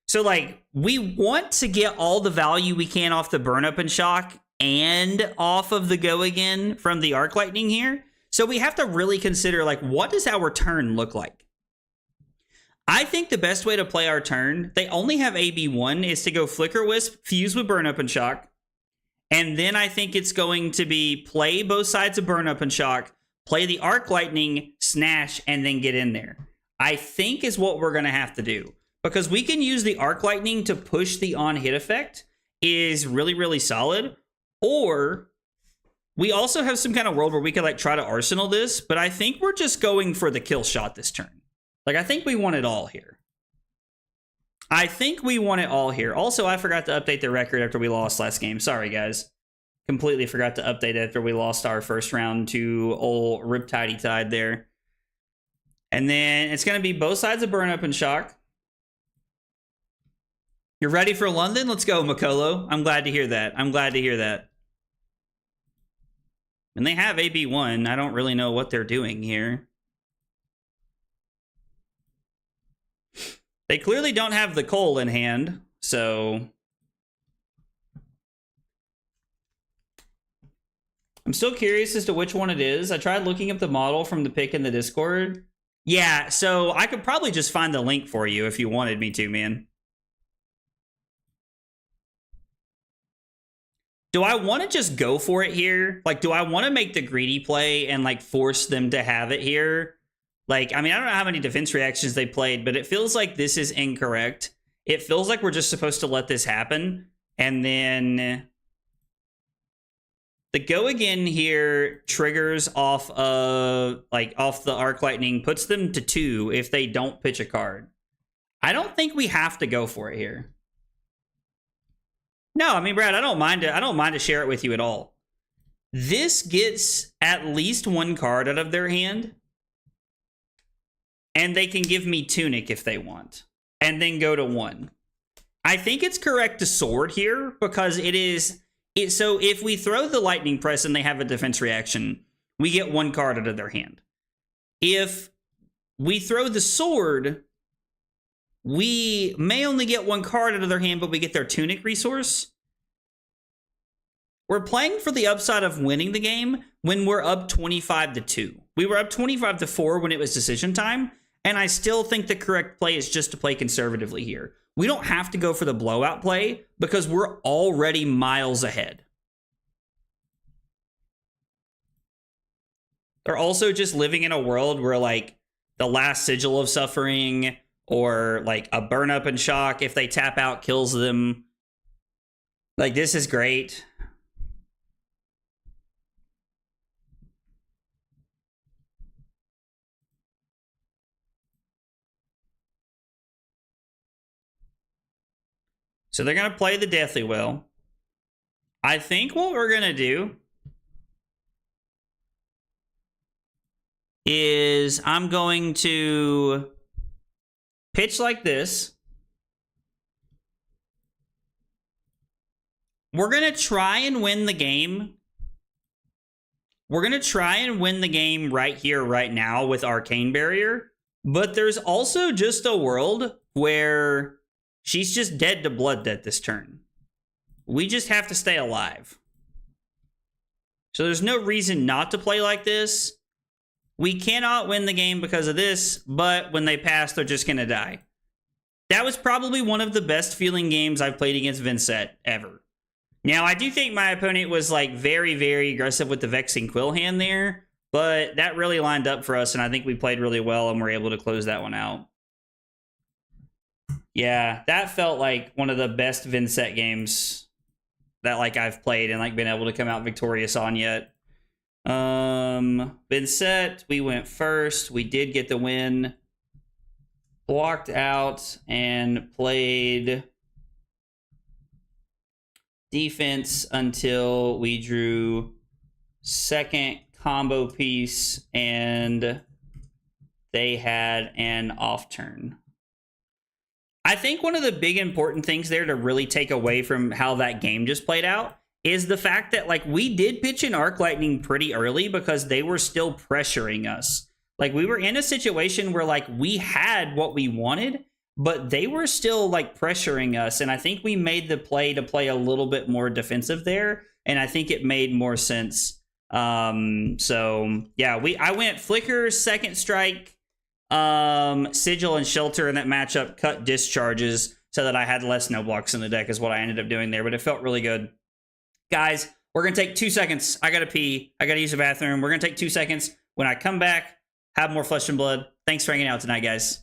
S1: So, like, we want to get all the value we can off the Burn Up and Shock and off of the Go Again from the Arc Lightning here. So we have to really consider, like, what does our turn look like? I think the best way to play our turn, they only have AB1, is to go Flicker Wisp, fuse with Burn Up and Shock. And then I think it's going to be play both sides of Burn Up and Shock, play the Arc Lightning, Snash, and then get in there. I think is what we're going to have to do. Because we can use the Arc Lightning to push the on-hit effect is really, really solid. Or we also have some kind of world where we could like try to Arsenal this, but I think we're just going for the kill shot this turn. Like, I think we want it all here. I think we want it all here. Also, I forgot to update the record after we lost last game. Sorry, guys. Completely forgot to update after we lost our first round to old Riptide there. And then it's going to be both sides of Burn Up and Shock. You're ready for London? Let's go, Makolo. I'm glad to hear that. I'm glad to hear that. And they have AB1. I don't really know what they're doing here. They clearly don't have the coal in hand, so I'm still curious as to which one it is. I tried looking up the model from the pic in the Discord. Yeah, so I could probably just find the link for you if you wanted me to, man. Do I want to just go for it here? Like, do I want to make the greedy play and, like, force them to have it here? Like, I mean, I don't know how many defense reactions they played, but it feels like this is incorrect. It feels like we're just supposed to let this happen. And then the Go Again here triggers off of, like, off the Arc Lightning, puts them to 2 if they don't pitch a card. I don't think we have to go for it here. No, I mean, Brad, I don't mind to share it with you at all. This gets at least 1 card out of their hand. And they can give me Tunic if they want. And then go to 1. I think it's correct to sword here because it is... So if we throw the Lightning Press and they have a defense reaction, we get 1 card out of their hand. If we throw the sword, we may only get 1 card out of their hand, but we get their Tunic resource. We're playing for the upside of winning the game when we're up 25-2. We were up 25-4 when it was decision time. And I still think the correct play is just to play conservatively here. We don't have to go for the blowout play because we're already miles ahead. They're also just living in a world where, like, the last Sigil of Suffering or, like, a Burn Up and Shock, if they tap out, kills them. Like, this is great. So they're going to play the Deathly Will. I think what we're going to do is I'm going to pitch like this. We're going to try and win the game. We're going to try and win the game right here, right now with Arcane Barrier. But there's also just a world where she's just dead to blood debt this turn. We just have to stay alive. So there's no reason not to play like this. We cannot win the game because of this, but when they pass, they're just going to die. That was probably one of the best feeling games I've played against Vynnset ever. Now, I do think my opponent was like very, very aggressive with the Vexing Quill hand there, but that really lined up for us, and I think we played really well and were able to close that one out. Yeah, that felt like one of the best Vynnset games that like I've played and like been able to come out victorious on yet. Vynnset, we went first. We did get the win. Blocked out and played defense until we drew second combo piece and they had an off turn. I think one of the big important things there to really take away from how that game just played out is the fact that like we did pitch an Arc Lightning pretty early because they were still pressuring us. Like we were in a situation where like we had what we wanted, but they were still like pressuring us. And I think we made the play to play a little bit more defensive there. And I think it made more sense. So yeah, I went Flicker, Second Strike, Sigil and Shelter in that matchup, cut discharges so that I had less no blocks in the deck is what I ended up doing there, but it felt really good. Guys, we're going to take 2 seconds. I got to pee. I got to use the bathroom. We're going to take 2 seconds. When I come back, have more Flesh and Blood. Thanks for hanging out tonight, guys.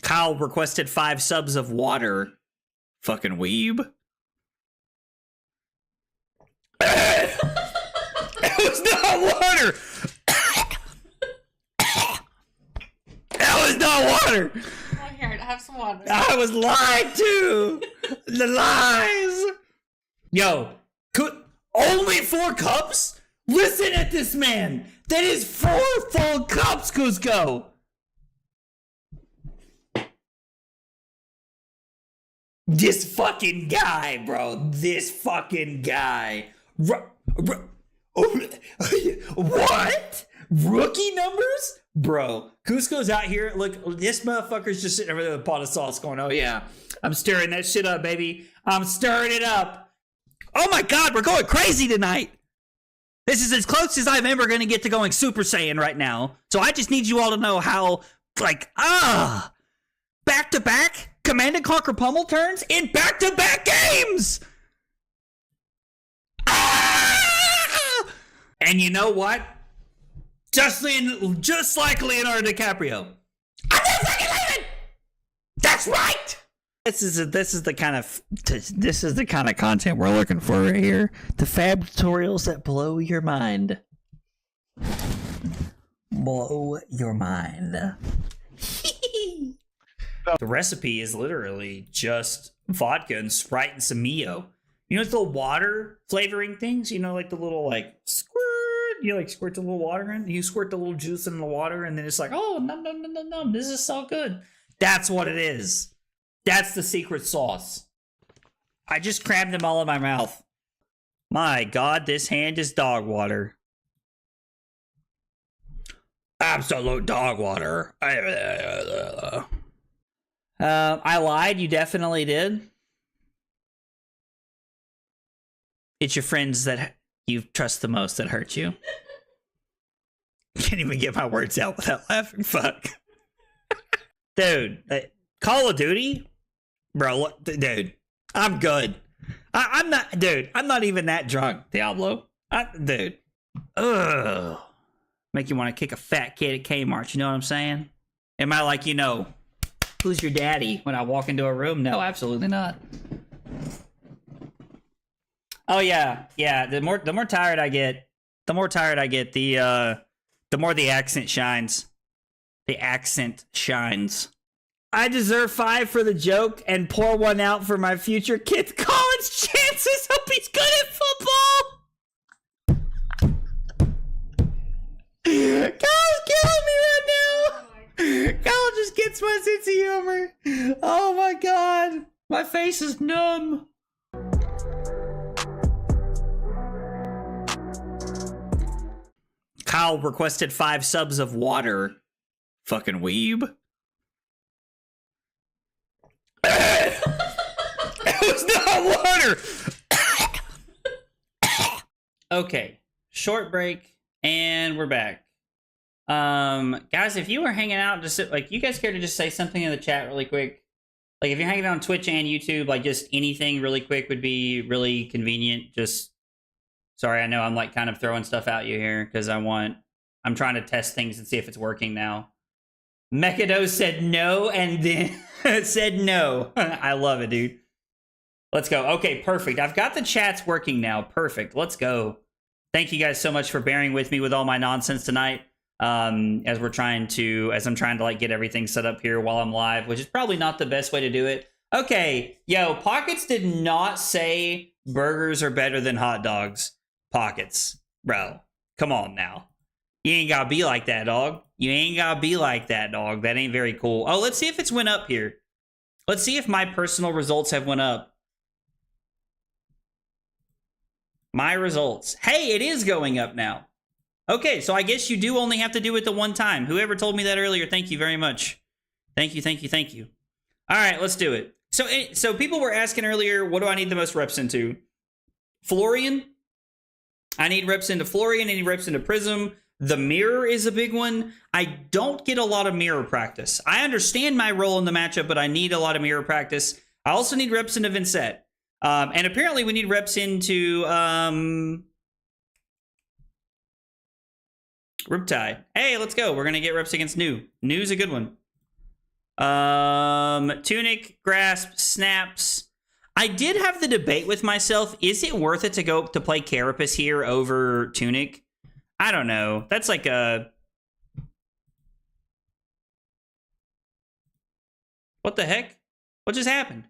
S1: Kyle requested 5 subs of water. Fucking weeb. It was not water. That was not water.
S2: Here, have some water.
S1: I was lied to. The lies. Yo, only 4 cups? Listen at this man. That is 4 full cups, Cusco. This fucking guy, bro. This fucking guy. What? Rookie numbers? Bro, Cusco's out here. Look, this motherfucker's just sitting over there with a pot of sauce going, oh yeah, I'm stirring that shit up, baby. I'm stirring it up. Oh my God, we're going crazy tonight. This is as close as I'm ever going to get to going Super Saiyan right now. So I just need you all to know how, like, back-to-back Command and Conquer Pummel turns in back-to-back games. And you know what? Just like Leonardo DiCaprio. I'm not fucking leaving. That's right. This is the kind of content we're looking for right here. The fab tutorials that blow your mind. Blow your mind. The recipe is literally just vodka and Sprite and some Mio. You know, it's the water flavoring things. You know, like the little like squirt. You like squirt the little water in. You squirt the little juice in the water, and then it's like, oh, num num num num num. This is so good. That's what it is. That's the secret sauce. I just crammed them all in my mouth. My God, this hand is dog water. Absolute dog water. I lied. You definitely did. It's your friends that you trust the most that hurt you. Can't even get my words out without laughing. Fuck. Dude, Call of Duty? Bro, dude, I'm good. I'm not even that drunk, Diablo. Dude. Ugh. Make you want to kick a fat kid at Kmart, you know what I'm saying? Am I like, you know, who's your daddy when I walk into a room? No, absolutely not. Oh yeah, yeah. The more tired I get, the more the accent shines. The accent shines. I deserve 5 for the joke and pour 1 out for my future kid's college chances. Hope he's good at football. Kyle's killing me right now. Kyle just gets my sense of humor. Oh my God, my face is numb. Kyle requested 5 subs of water. Fucking weeb. It was not water. Okay, short break, and we're back. Guys, if you were hanging out, just like, you guys care to just say something in the chat really quick? Like, if you're hanging out on Twitch and YouTube, like, just anything really quick would be really convenient. Just, sorry, I know I'm like kind of throwing stuff at you here because I'm trying to test things and see if it's working now. Mekado said no and then said no. I love it, dude. Let's go. Okay, perfect. I've got the chats working now. Perfect. Let's go. Thank you guys so much for bearing with me with all my nonsense tonight. As I'm trying to like get everything set up here while I'm live, which is probably not the best way to do it. Okay, yo, Pockets did not say burgers are better than hot dogs. Pockets, bro, come on now. You ain't gotta be like that, dog. You ain't gotta be like that, dog. That ain't very cool. Oh, let's see if it's went up here. Let's see if my personal results have went up. My results. Hey, it is going up now. Okay, so I guess you do only have to do it the one time. Whoever told me that earlier, thank you very much. Thank you, thank you, thank you. All right, let's do it. So people were asking earlier, what do I need the most reps into? Florian. I need reps into Florian. I need reps into Prism. The mirror is a big one. I don't get a lot of mirror practice. I understand my role in the matchup, but I need a lot of mirror practice. I also need reps into Vynnset. And apparently we need reps into Riptide. Hey, let's go. We're going to get reps against New. New's a good one. Tunic, Grasp, Snaps. I did have the debate with myself. Is it worth it to go to play Carapace here over Tunic? I don't know. That's like a... What the heck? What just happened?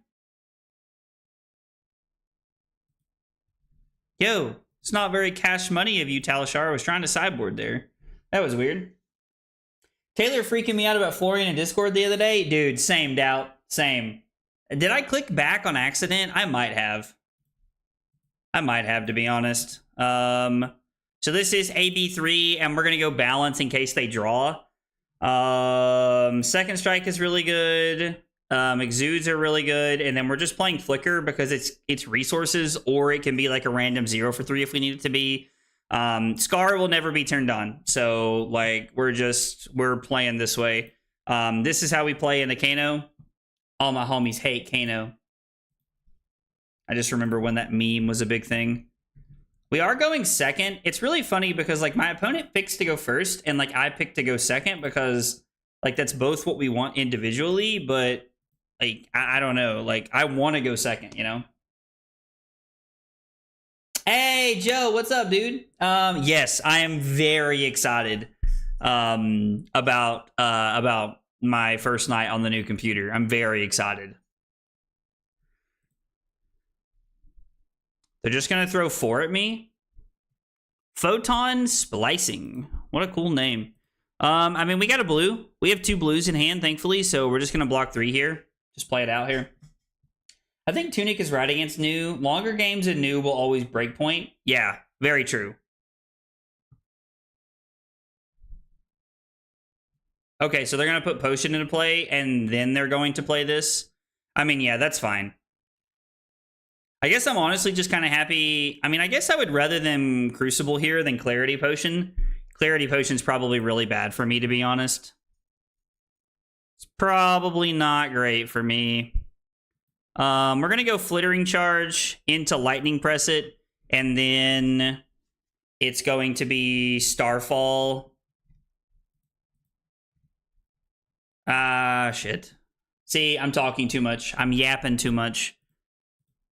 S1: Yo, it's not very cash money of you, Talishar. I was trying to sideboard there. That was weird. Taylor freaking me out about Florian in Discord the other day. Dude, same, doubt. Same. Did I click back on accident? I might have. I might have, to be honest. So this is AB3, and we're going to go balance in case they draw. Second Strike is really good. Exudes are really good. And then we're just playing Flicker because it's resources, or it can be like a random 0 for 3 if we need it to be. Scar will never be turned on. So, like, we're playing this way. This is how we play in the Kano. All my homies hate Kano. I just remember when that meme was a big thing. We are going second. It's really funny because, like, my opponent picks to go first, and, like, I pick to go second because, like, that's both what we want individually, but, like, I don't know. Like, I want to go second, you know? Hey, Joe, what's up, dude? Yes, I am very excited about my first night on the new computer. I'm very excited. They're just going to throw 4 at me. Photon Splicing. What a cool name. I mean, we got a blue. We have 2 blues in hand, thankfully, so we're just going to block 3 here. Just play it out here. I think Tunic is right against New. Longer games in New will always break point. Yeah, very true. Okay, so they're going to put Potion into play, and then they're going to play this. I mean, yeah, that's fine. I guess I'm honestly just kind of happy. I mean, I guess I would rather them Crucible here than Clarity Potion. Clarity Potion's probably really bad for me, to be honest. It's probably not great for me. We're going to go Flittering Charge into Lightning Press it, and then it's going to be Starfall. Shit. See, I'm talking too much. I'm yapping too much.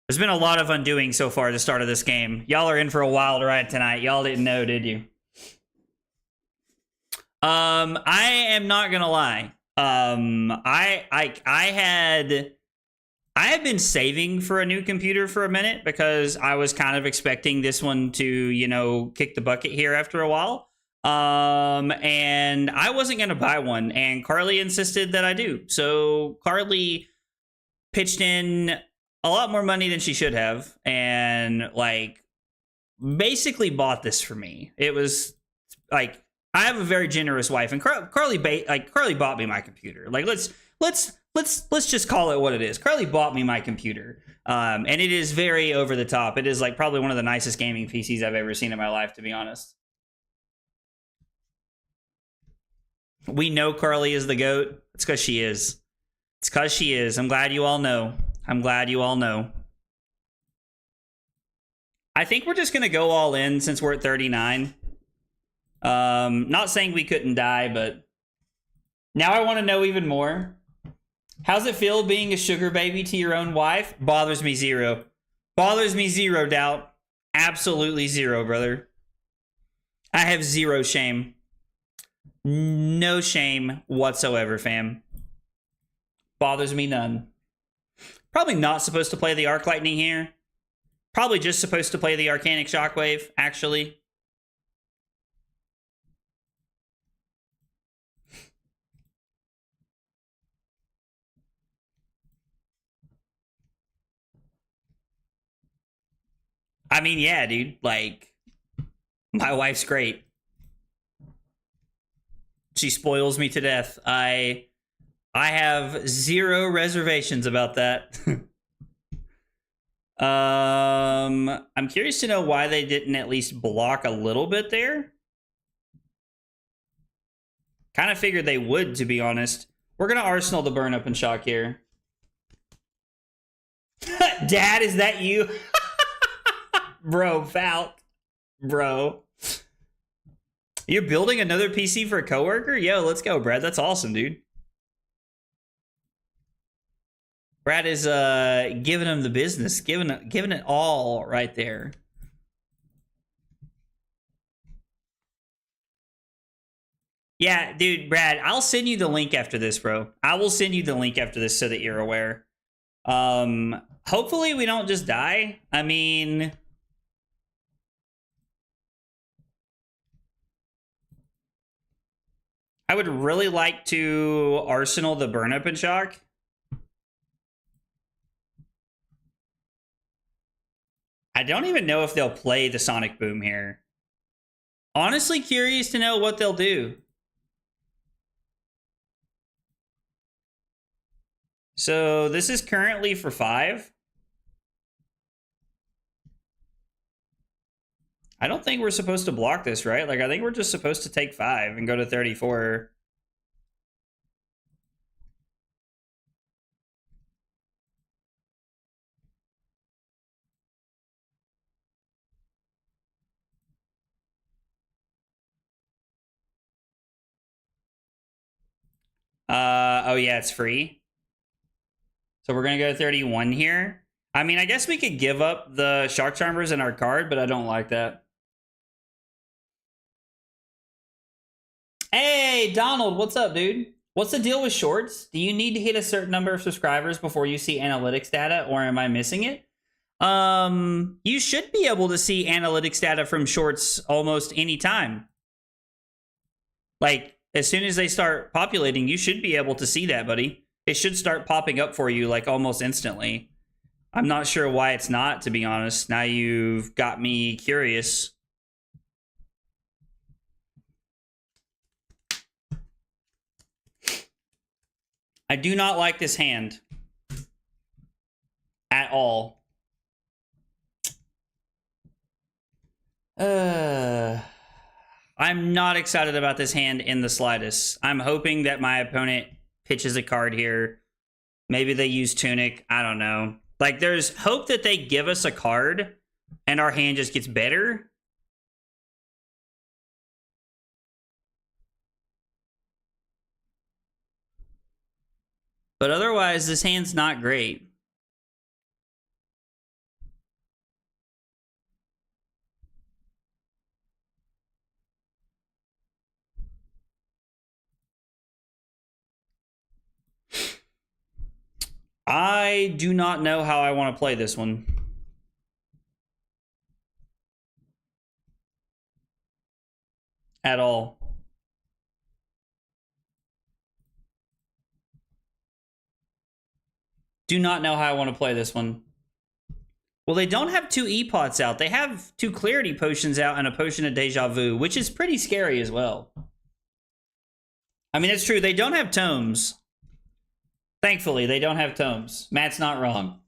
S1: There's been a lot of undoing so far at the start of this game. Y'all are in for a wild ride tonight. Y'all didn't know, did you? I am not gonna lie. I had been saving for a new computer for a minute because I was kind of expecting this one to, you know, kick the bucket here after a while. And I wasn't gonna buy one, and Carly insisted that I do. So Carly pitched in a lot more money than she should have, and like basically bought this for me. It was like I have a very generous wife, and Carly bought me my computer. Like let's just call it what it is. Carly bought me my computer, and it is very over the top. It is like probably one of the nicest gaming PCs I've ever seen in my life, to be honest. We know Carly is the GOAT. It's because she is. It's because she is. I'm glad you all know. I'm glad you all know. I think we're just going to go all in since we're at 39. Not saying we couldn't die, but now I want to know even more. How's it feel being a sugar baby to your own wife? Bothers me zero. Bothers me zero, doubt. Absolutely zero, brother. I have zero shame. No shame whatsoever, fam. Bothers me none. Probably not supposed to play the Arc Lightning here. Probably just supposed to play the Arcanic Shockwave, actually. I mean, yeah, dude. Like, my wife's great. She spoils me to death. I have zero reservations about that. I'm curious to know why they didn't at least block a little bit there. Kind of figured they would, to be honest. We're gonna Arsenal the Burn Up and Shock here. Dad, is that you? Bro, Falk. Bro. You're building another PC for a coworker? Yo, let's go, Brad. That's awesome, dude. Brad is giving him the business, giving it all right there. Yeah, dude, Brad, I'll send you the link after this, bro. I will send you the link after this so that you're aware. Hopefully we don't just die. I mean, I would really like to Arsenal the Burn Up and Shock. I don't even know if they'll play the Sonic Boom here. Honestly curious to know what they'll do. So this is currently for 5. I don't think we're supposed to block this, right? Like, I think we're just supposed to take 5 and go to 34. Oh yeah, it's free. So we're gonna go to 31 here. I mean, I guess we could give up the Shark Charmers in our card, but I don't like that. Hey, Donald, what's up, dude? What's the deal with shorts? Do you need to hit a certain number of subscribers before you see analytics data, or am I missing it? You should be able to see analytics data from shorts almost any time. Like, as soon as they start populating, you should be able to see that, buddy. It should start popping up for you, like, almost instantly. I'm not sure why it's not, to be honest. Now you've got me curious. I do not like this hand. At all. I'm not excited about this hand in the slightest. I'm hoping that my opponent pitches a card here. Maybe they use Tunic. I don't know. Like, there's hope that they give us a card and our hand just gets better. But otherwise, this hand's not great. I do not know how I want to play this one. At all. Do not know how I want to play this one. Well, they don't have 2 E-Pots out. They have 2 Clarity Potions out and a Potion of Deja Vu, which is pretty scary as well. I mean, it's true. They don't have tomes. Thankfully, they don't have tomes. Matt's not wrong.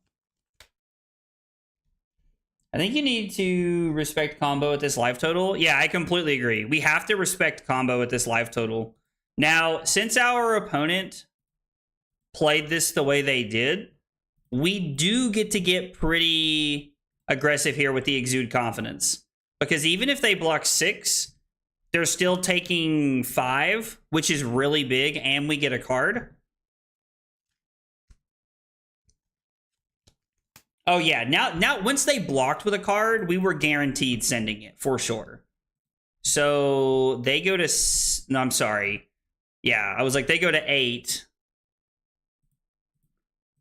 S1: I think you need to respect combo at this life total. Yeah, I completely agree. We have to respect combo at this life total. Now, since our opponent played this the way they did, we do get to get pretty aggressive here with the Exude Confidence. Because even if they block 6, they're still taking 5, which is really big, and we get a card. Oh, yeah. Now, once they blocked with a card, we were guaranteed sending it, for sure. So, they go to... No, I'm sorry. Yeah, I was like, they go to 8.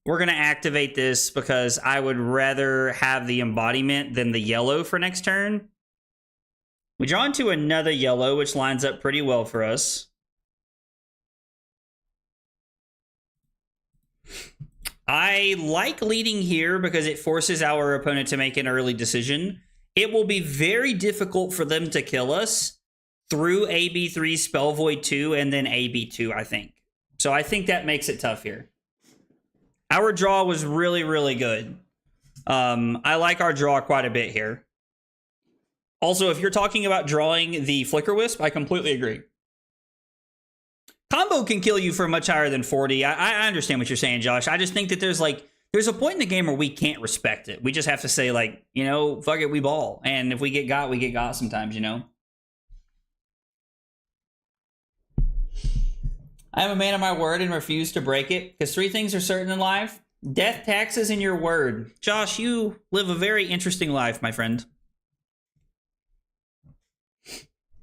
S1: We're going to activate this because I would rather have the embodiment than the yellow for next turn. We draw into another yellow, which lines up pretty well for us. I like leading here because it forces our opponent to make an early decision. It will be very difficult for them to kill us through AB3, Spell Void 2, and then AB2, I think. So I think that makes it tough here. Our draw was really, really good. I like our draw quite a bit here. Also, if you're talking about drawing the Flicker Wisp, I completely agree. Combo can kill you for much higher than 40. I understand what you're saying, Josh. I just think that there's a point in the game where we can't respect it. We just have to say, like, you know, fuck it, we ball. And if we get got, we get got sometimes, you know? I am a man of my word and refuse to break it, because 3 things are certain in life. Death, taxes, and your word. Josh, you live a very interesting life, my friend.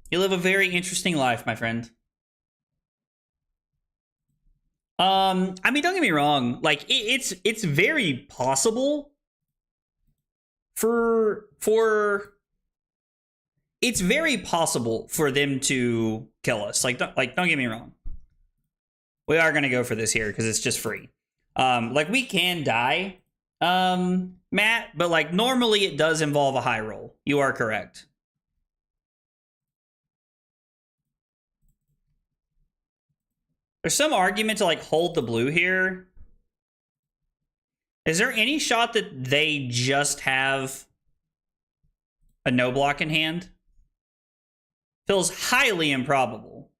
S1: You live a very interesting life, my friend. I mean, don't get me wrong. Like, it's very possible it's very possible for them to kill us. Like, don't get me wrong. We are gonna go for this here because it's just free. Like, we can die, Matt, but like normally it does involve a high roll. You are correct. There's some argument to like hold the blue here. Is there any shot that they just have a no block in hand? Feels highly improbable.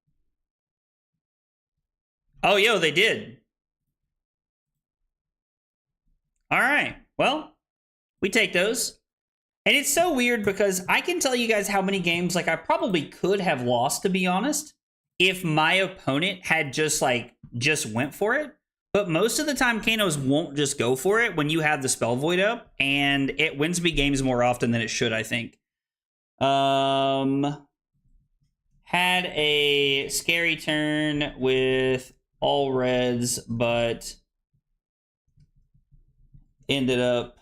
S1: Oh, yo, they did. All right. Well, we take those. And it's so weird because I can tell you guys how many games like I probably could have lost, to be honest, if my opponent had just went for it. But most of the time, Kanos won't just go for it when you have the Spell Void up, and it wins me games more often than it should, I think. Had a scary turn with all reds, but ended up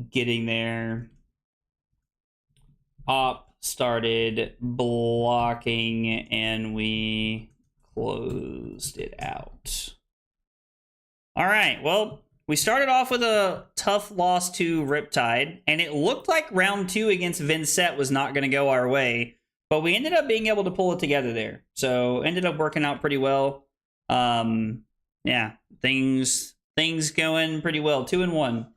S1: getting there. Op started blocking, and we closed it out. All right, well, we started off with a tough loss to Riptide, and it looked like round 2 against Vynnset was not going to go our way, but we ended up being able to pull it together there. So ended up working out pretty well. Yeah, things going pretty well. 2-1.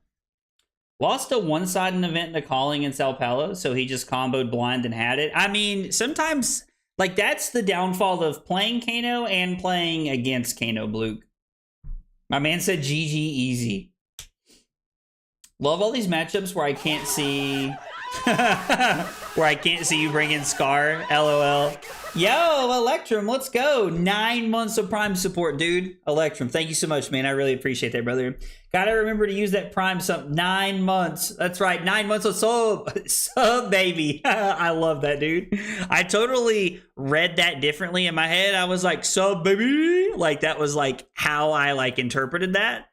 S1: Lost a one-sided event to Calling in Sao Paulo, so he just comboed blind and had it. I mean, sometimes, like, that's the downfall of playing Kano and playing against Kano Bluke. My man said GG easy. Love all these matchups where I can't see... where I can't see you bring in Scar. LOL. Yo, Electrum, let's go. 9 months of Prime support, dude. Electrum, thank you so much, man. I really appreciate that, brother. Gotta remember to use that Prime sub. 9 months. That's right. 9 months of sub, baby. I love that, dude. I totally read that differently in my head. I was like, sub, baby. Like, that was like how I like interpreted that.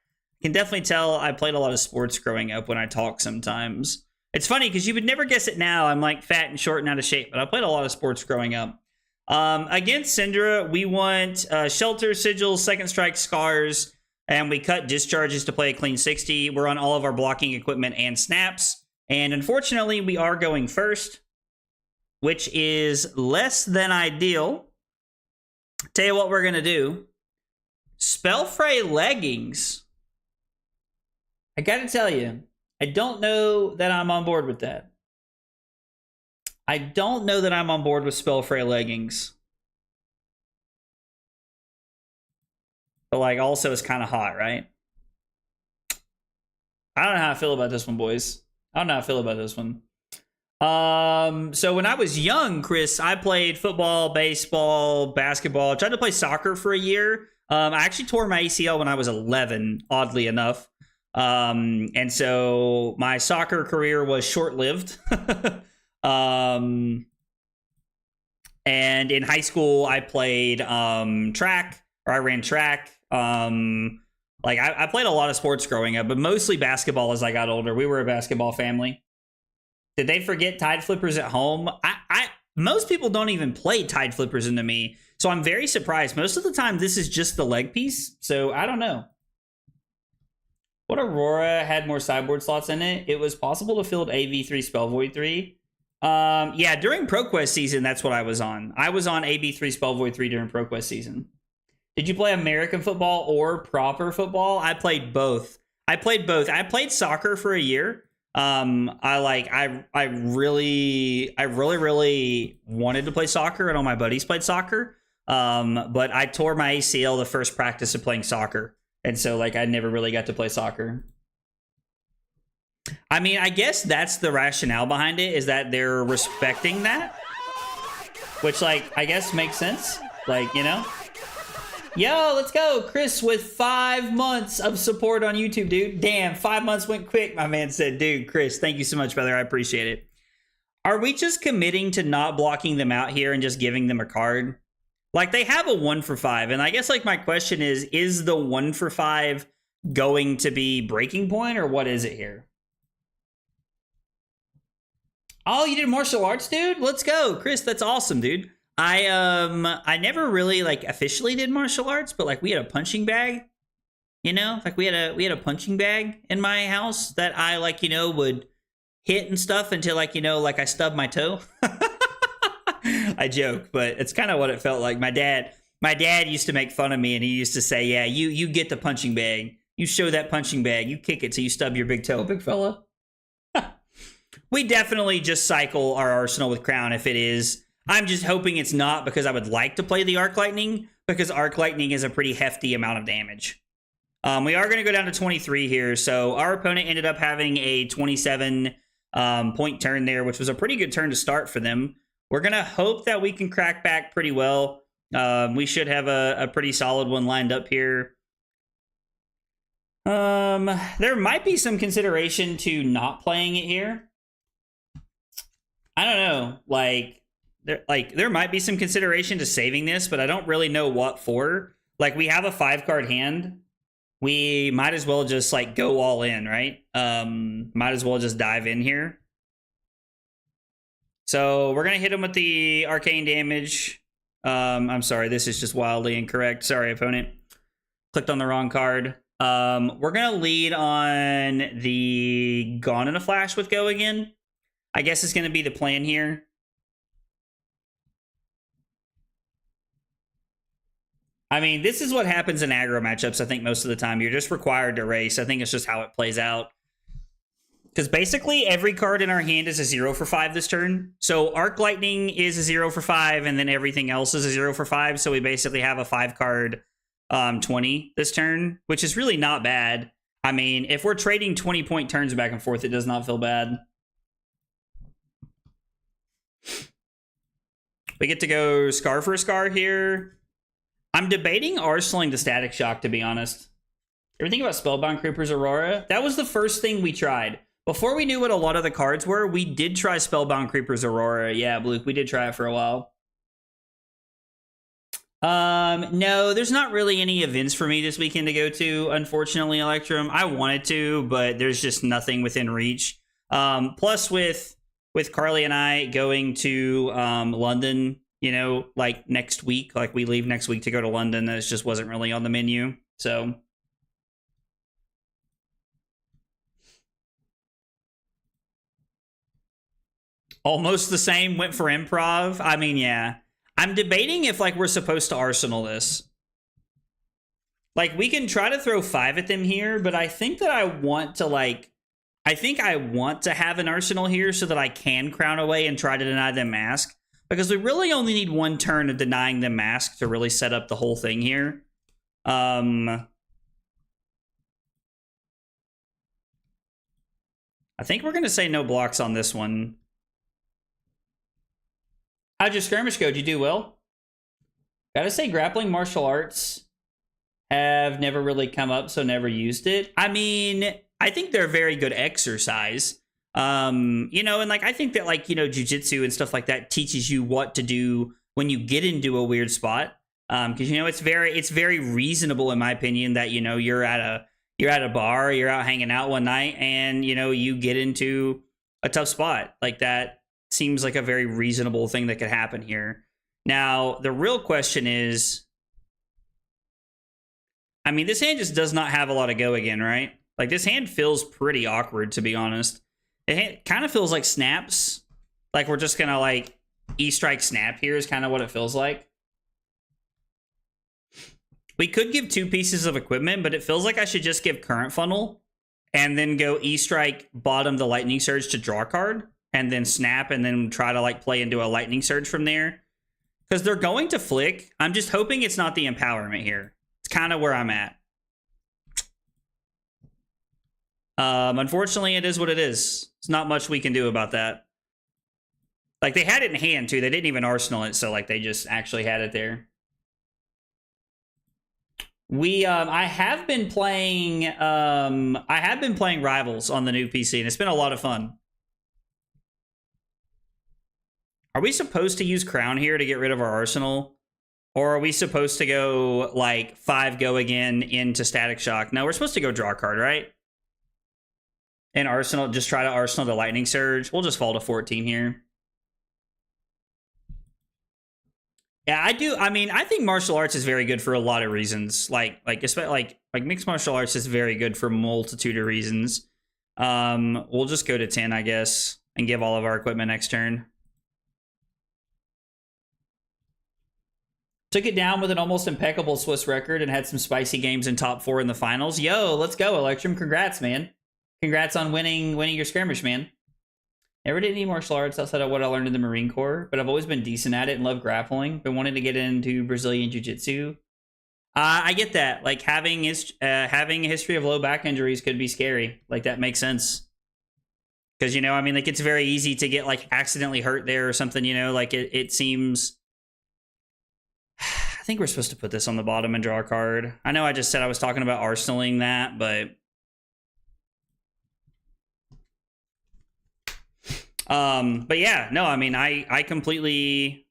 S1: Can definitely tell I played a lot of sports growing up when I talk sometimes. It's funny because you would never guess it now. I'm like fat and short and out of shape, but I played a lot of sports growing up. Against Syndra, we want Shelter, Sigils, Second Strike, Scars. and we cut discharges to play a clean 60. We're on all of our blocking equipment and snaps. And unfortunately, we are going first, which is less than ideal. Tell you what we're going to do. Spellfray leggings. I got to tell you, I don't know that I'm on board with that. I don't know that I'm on board with Spellfray leggings. But, like, also it's kind of hot, right? I don't know how I feel about this one, boys. I don't know how I feel about this one. So when I was young, Chris, I played football, baseball, basketball. I tried to play soccer for a year. I actually tore my ACL when I was 11, oddly enough. And so my soccer career was short-lived. And in high school, I played track, or I ran track. Like I played a lot of sports growing up, but mostly basketball as I got older. We were a basketball family. Did they forget Tide Flippers at home? Most people don't even play Tide Flippers into me, so I'm very surprised. Most of the time, this is just the leg piece, so I don't know. What Aurora had more sideboard slots in it? It was possible to field AV3 Spell Void 3. Yeah, during ProQuest season, that's what I was on. I was on AB3 Spell Void 3 during ProQuest season. Did you play American football or proper football? I played both. I played soccer for a year. I really wanted to play soccer, and all my buddies played soccer. But I tore my ACL the first practice of playing soccer, and so like I never really got to play soccer. I mean, I guess that's the rationale behind it, is that they're respecting that, which, like, I guess makes sense. Like, you know. Yo, let's go. Chris with 5 months of support on YouTube, dude. Damn, 5 months went quick, my man said. Dude, Chris, thank you so much, brother. I appreciate it. Are we just committing to not blocking them out here and just giving them a card? Like, they have a 1 for 5. And I guess, like, my question is the 1 for 5 going to be breaking point, or what is it here? Oh, you did martial arts, dude? Let's go. Chris, that's awesome, dude. I never really like officially did martial arts, but like we had a punching bag, you know, like we had a punching bag in my house that I, like, you know, would hit and stuff until, like, you know, like I stubbed my toe. I joke, but it's kind of what it felt like. My dad used to make fun of me, and he used to say, yeah, you get the punching bag, you show that punching bag, you kick it till you stub your big toe, big fella. We definitely just cycle our arsenal with Crown if it is. I'm just hoping it's not, because I would like to play the Arc Lightning, because Arc Lightning is a pretty hefty amount of damage. We are going to go down to 23 here, so our opponent ended up having a 27 point turn there, which was a pretty good turn to start for them. We're going to hope that we can crack back pretty well. We should have a pretty solid one lined up here. There might be some consideration to not playing it here. I don't know, there might be some consideration to saving this, but I don't really know what for. Like, we have a 5-card hand. We might as well just, like, go all in, right? Might as well just dive in here. So we're going to hit him with the arcane damage. I'm sorry, this is just wildly incorrect. Sorry, opponent. Clicked on the wrong card. We're going to lead on the Gone in a Flash with Go again. I guess it's going to be the plan here. I mean, this is what happens in aggro matchups, I think, most of the time. You're just required to race. I think it's just how it plays out. Because basically, every card in our hand is a 0 for 5 this turn. So Arc Lightning is a 0 for 5, and then everything else is a 0 for 5. So we basically have a 5-card 20 this turn, which is really not bad. I mean, if we're trading 20-point turns back and forth, it does not feel bad. We get to go Scar for a Scar here. I'm debating arsenaling to Static Shock, to be honest. Ever think about Spellbound Creepers Aurora? That was the first thing we tried. Before we knew what a lot of the cards were, we did try Spellbound Creepers Aurora. Yeah, Luke, we did try it for a while. No, there's not really any events for me this weekend to go to, unfortunately, Electrum. I wanted to, but there's just nothing within reach. Plus, with Carly and I going to London, you know, like next week, like we leave next week to go to London, that just wasn't really on the menu. So almost the same, went for improv. I mean, yeah. I'm debating if, like, we're supposed to arsenal this. Like, we can try to throw 5 at them here, but I think that I want to, like... I think I want to have an arsenal here so that I can crown away and try to deny them mask. Because we really only need 1 turn of denying them mask to really set up the whole thing here. I think we're going to say no blocks on this one. How'd your skirmish go? Did you do well? Gotta say, grappling martial arts have never really come up, so never used it. I mean, I think they're a very good exercise. You know, and like, I think that, like, you know, jujitsu and stuff like that teaches you what to do when you get into a weird spot. Because, you know, it's very reasonable, in my opinion, that, you know, you're at a bar, you're out hanging out one night, and, you know, you get into a tough spot. Like, that seems like a very reasonable thing that could happen here. Now, the real question is, I mean, this hand just does not have a lot of go again, right? Like, this hand feels pretty awkward, to be honest. It kind of feels like snaps. Like, we're just gonna, like, E-strike snap here is kind of what it feels like. We could give 2 pieces of equipment, but it feels like I should just give current funnel and then go E-strike bottom the lightning surge to draw a card and then snap and then try to, like, play into a lightning surge from there. Because they're going to flick. I'm just hoping it's not the empowerment here. It's kind of where I'm at. Unfortunately, it is what it is. There's not much we can do about that. Like, they had it in hand, too. They didn't even arsenal it, so, like, they just actually had it there. I have been playing Rivals on the new PC, and it's been a lot of fun. Are we supposed to use Crown here to get rid of our arsenal? Or are we supposed to go, like, 5 go again into Static Shock? No, we're supposed to go draw a card, right? And Arsenal, just try to Arsenal the Lightning Surge. We'll just fall to 14 here. Yeah, I do. I mean, I think martial arts is very good for a lot of reasons. Like mixed martial arts is very good for a multitude of reasons. We'll just go to 10, I guess, and give all of our equipment next turn. Took it down with an almost impeccable Swiss record and had some spicy games in top 4 in the finals. Yo, let's go, Electrum. Congrats, man. Congrats on winning your skirmish, man. Never did any martial arts outside of what I learned in the Marine Corps, but I've always been decent at it and love grappling. Been wanting to get into Brazilian Jiu-Jitsu. I get that. Like, having a history of low back injuries could be scary. Like, that makes sense. Because, you know, I mean, like, it's very easy to get, like, accidentally hurt there or something, you know? Like, it seems... I think we're supposed to put this on the bottom and draw a card. I know I just said I was talking about arsenaling that, but... But yeah, no, I mean, I completely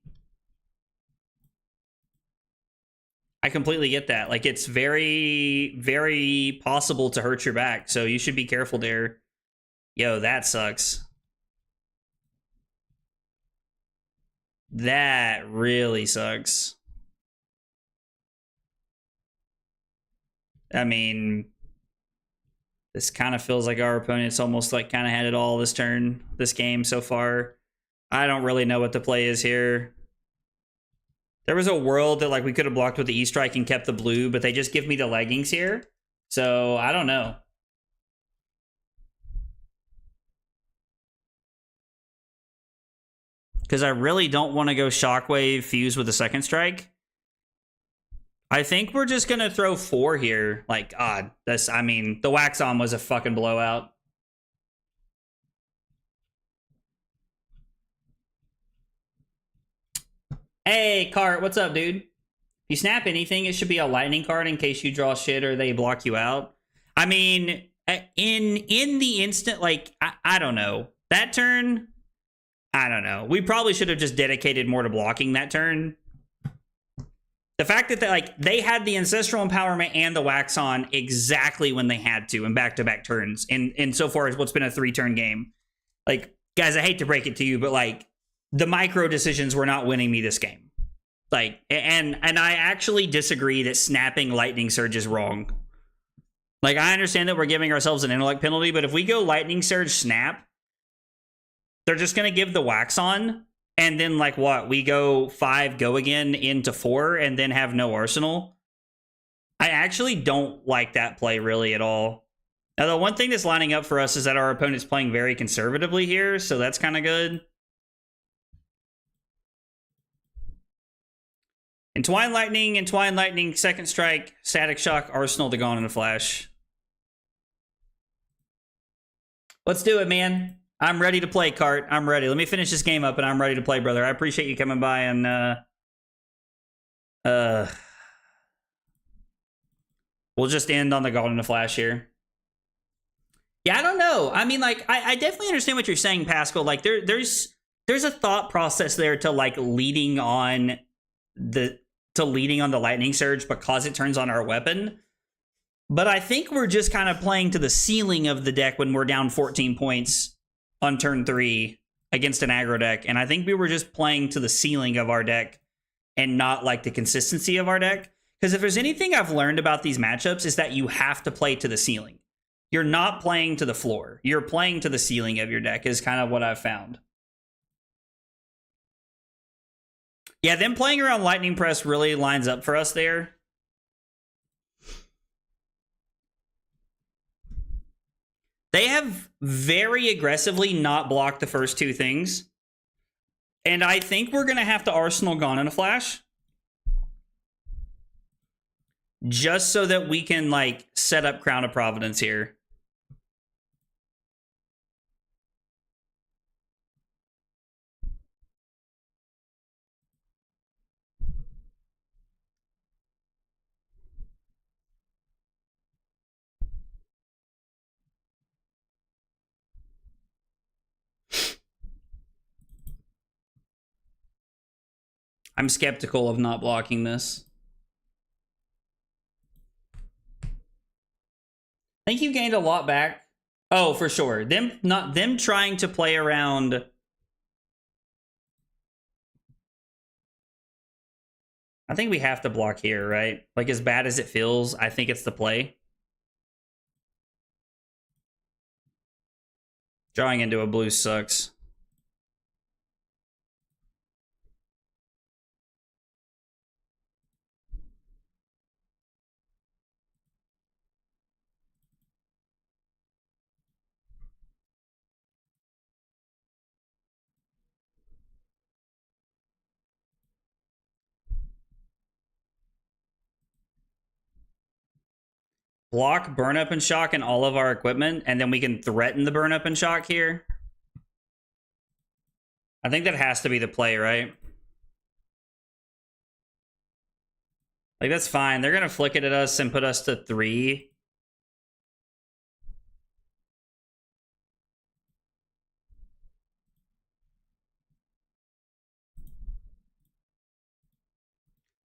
S1: get that. Like, it's very, very possible to hurt your back, so you should be careful there. Yo, that sucks. That really sucks. I mean... This kind of feels like our opponent's almost like kind of had it all this turn, this game so far. I don't really know what the play is here. There was a world that like we could have blocked with the E-strike and kept the blue, but they just give me the leggings here. So I don't know. Because I really don't want to go Shockwave fuse with a second strike. I think we're just going to throw 4 here. Like, God, I mean, the Wax On was a fucking blowout. Hey, Cart, what's up, dude? If you snap anything, it should be a lightning card in case you draw shit or they block you out. I mean, in the instant, like, I don't know. That turn, I don't know. We probably should have just dedicated more to blocking that turn. The fact that they had the Ancestral Empowerment and the Wax On exactly when they had to in back-to-back turns, and so far as what's been a 3-turn game. Like, guys, I hate to break it to you, but like the micro decisions were not winning me this game. Like, and I actually disagree that snapping Lightning Surge is wrong. Like, I understand that we're giving ourselves an intellect penalty, but if we go Lightning Surge snap, they're just going to give the wax on, and then like what? We go 5, go again into 4, and then have no arsenal. I actually don't like that play really at all. Now, the one thing that's lining up for us is that our opponent's playing very conservatively here, so that's kind of good. Entwine Lightning, Second Strike, Static Shock, Arsenal to Gone in a Flash. Let's do it, man. I'm ready to play, Cart. I'm ready. Let me finish this game up, and I'm ready to play, brother. I appreciate you coming by and, we'll just end on the Gone in a Flash here. Yeah, I don't know. I mean, like, I definitely understand what you're saying, Pascal. Like, there's a thought process there to, like, leading on the Lightning Surge because it turns on our weapon. But I think we're just kind of playing to the ceiling of the deck when we're down 14 points on turn 3 against an aggro deck. And I think we were just playing to the ceiling of our deck and not like the consistency of our deck. Because if there's anything I've learned about these matchups is that you have to play to the ceiling. You're not playing to the floor. You're playing to the ceiling of your deck is kind of what I've found. Yeah, them playing around Lightning Press really lines up for us there. They have very aggressively not blocked the first 2 things. And I think we're going to have to Arsenal Gone in a Flash. Just so that we can, like, set up Crown of Providence here. I'm skeptical of not blocking this. I think you gained a lot back. Oh, for sure. Them trying to play around. I think we have to block here, right? Like, as bad as it feels, I think it's the play. Drawing into a blue sucks. Block Burn Up and Shock in all of our equipment, and then we can threaten the Burn Up and Shock here. I think that has to be the play, right? Like, that's fine. They're going to flick it at us and put us to 3.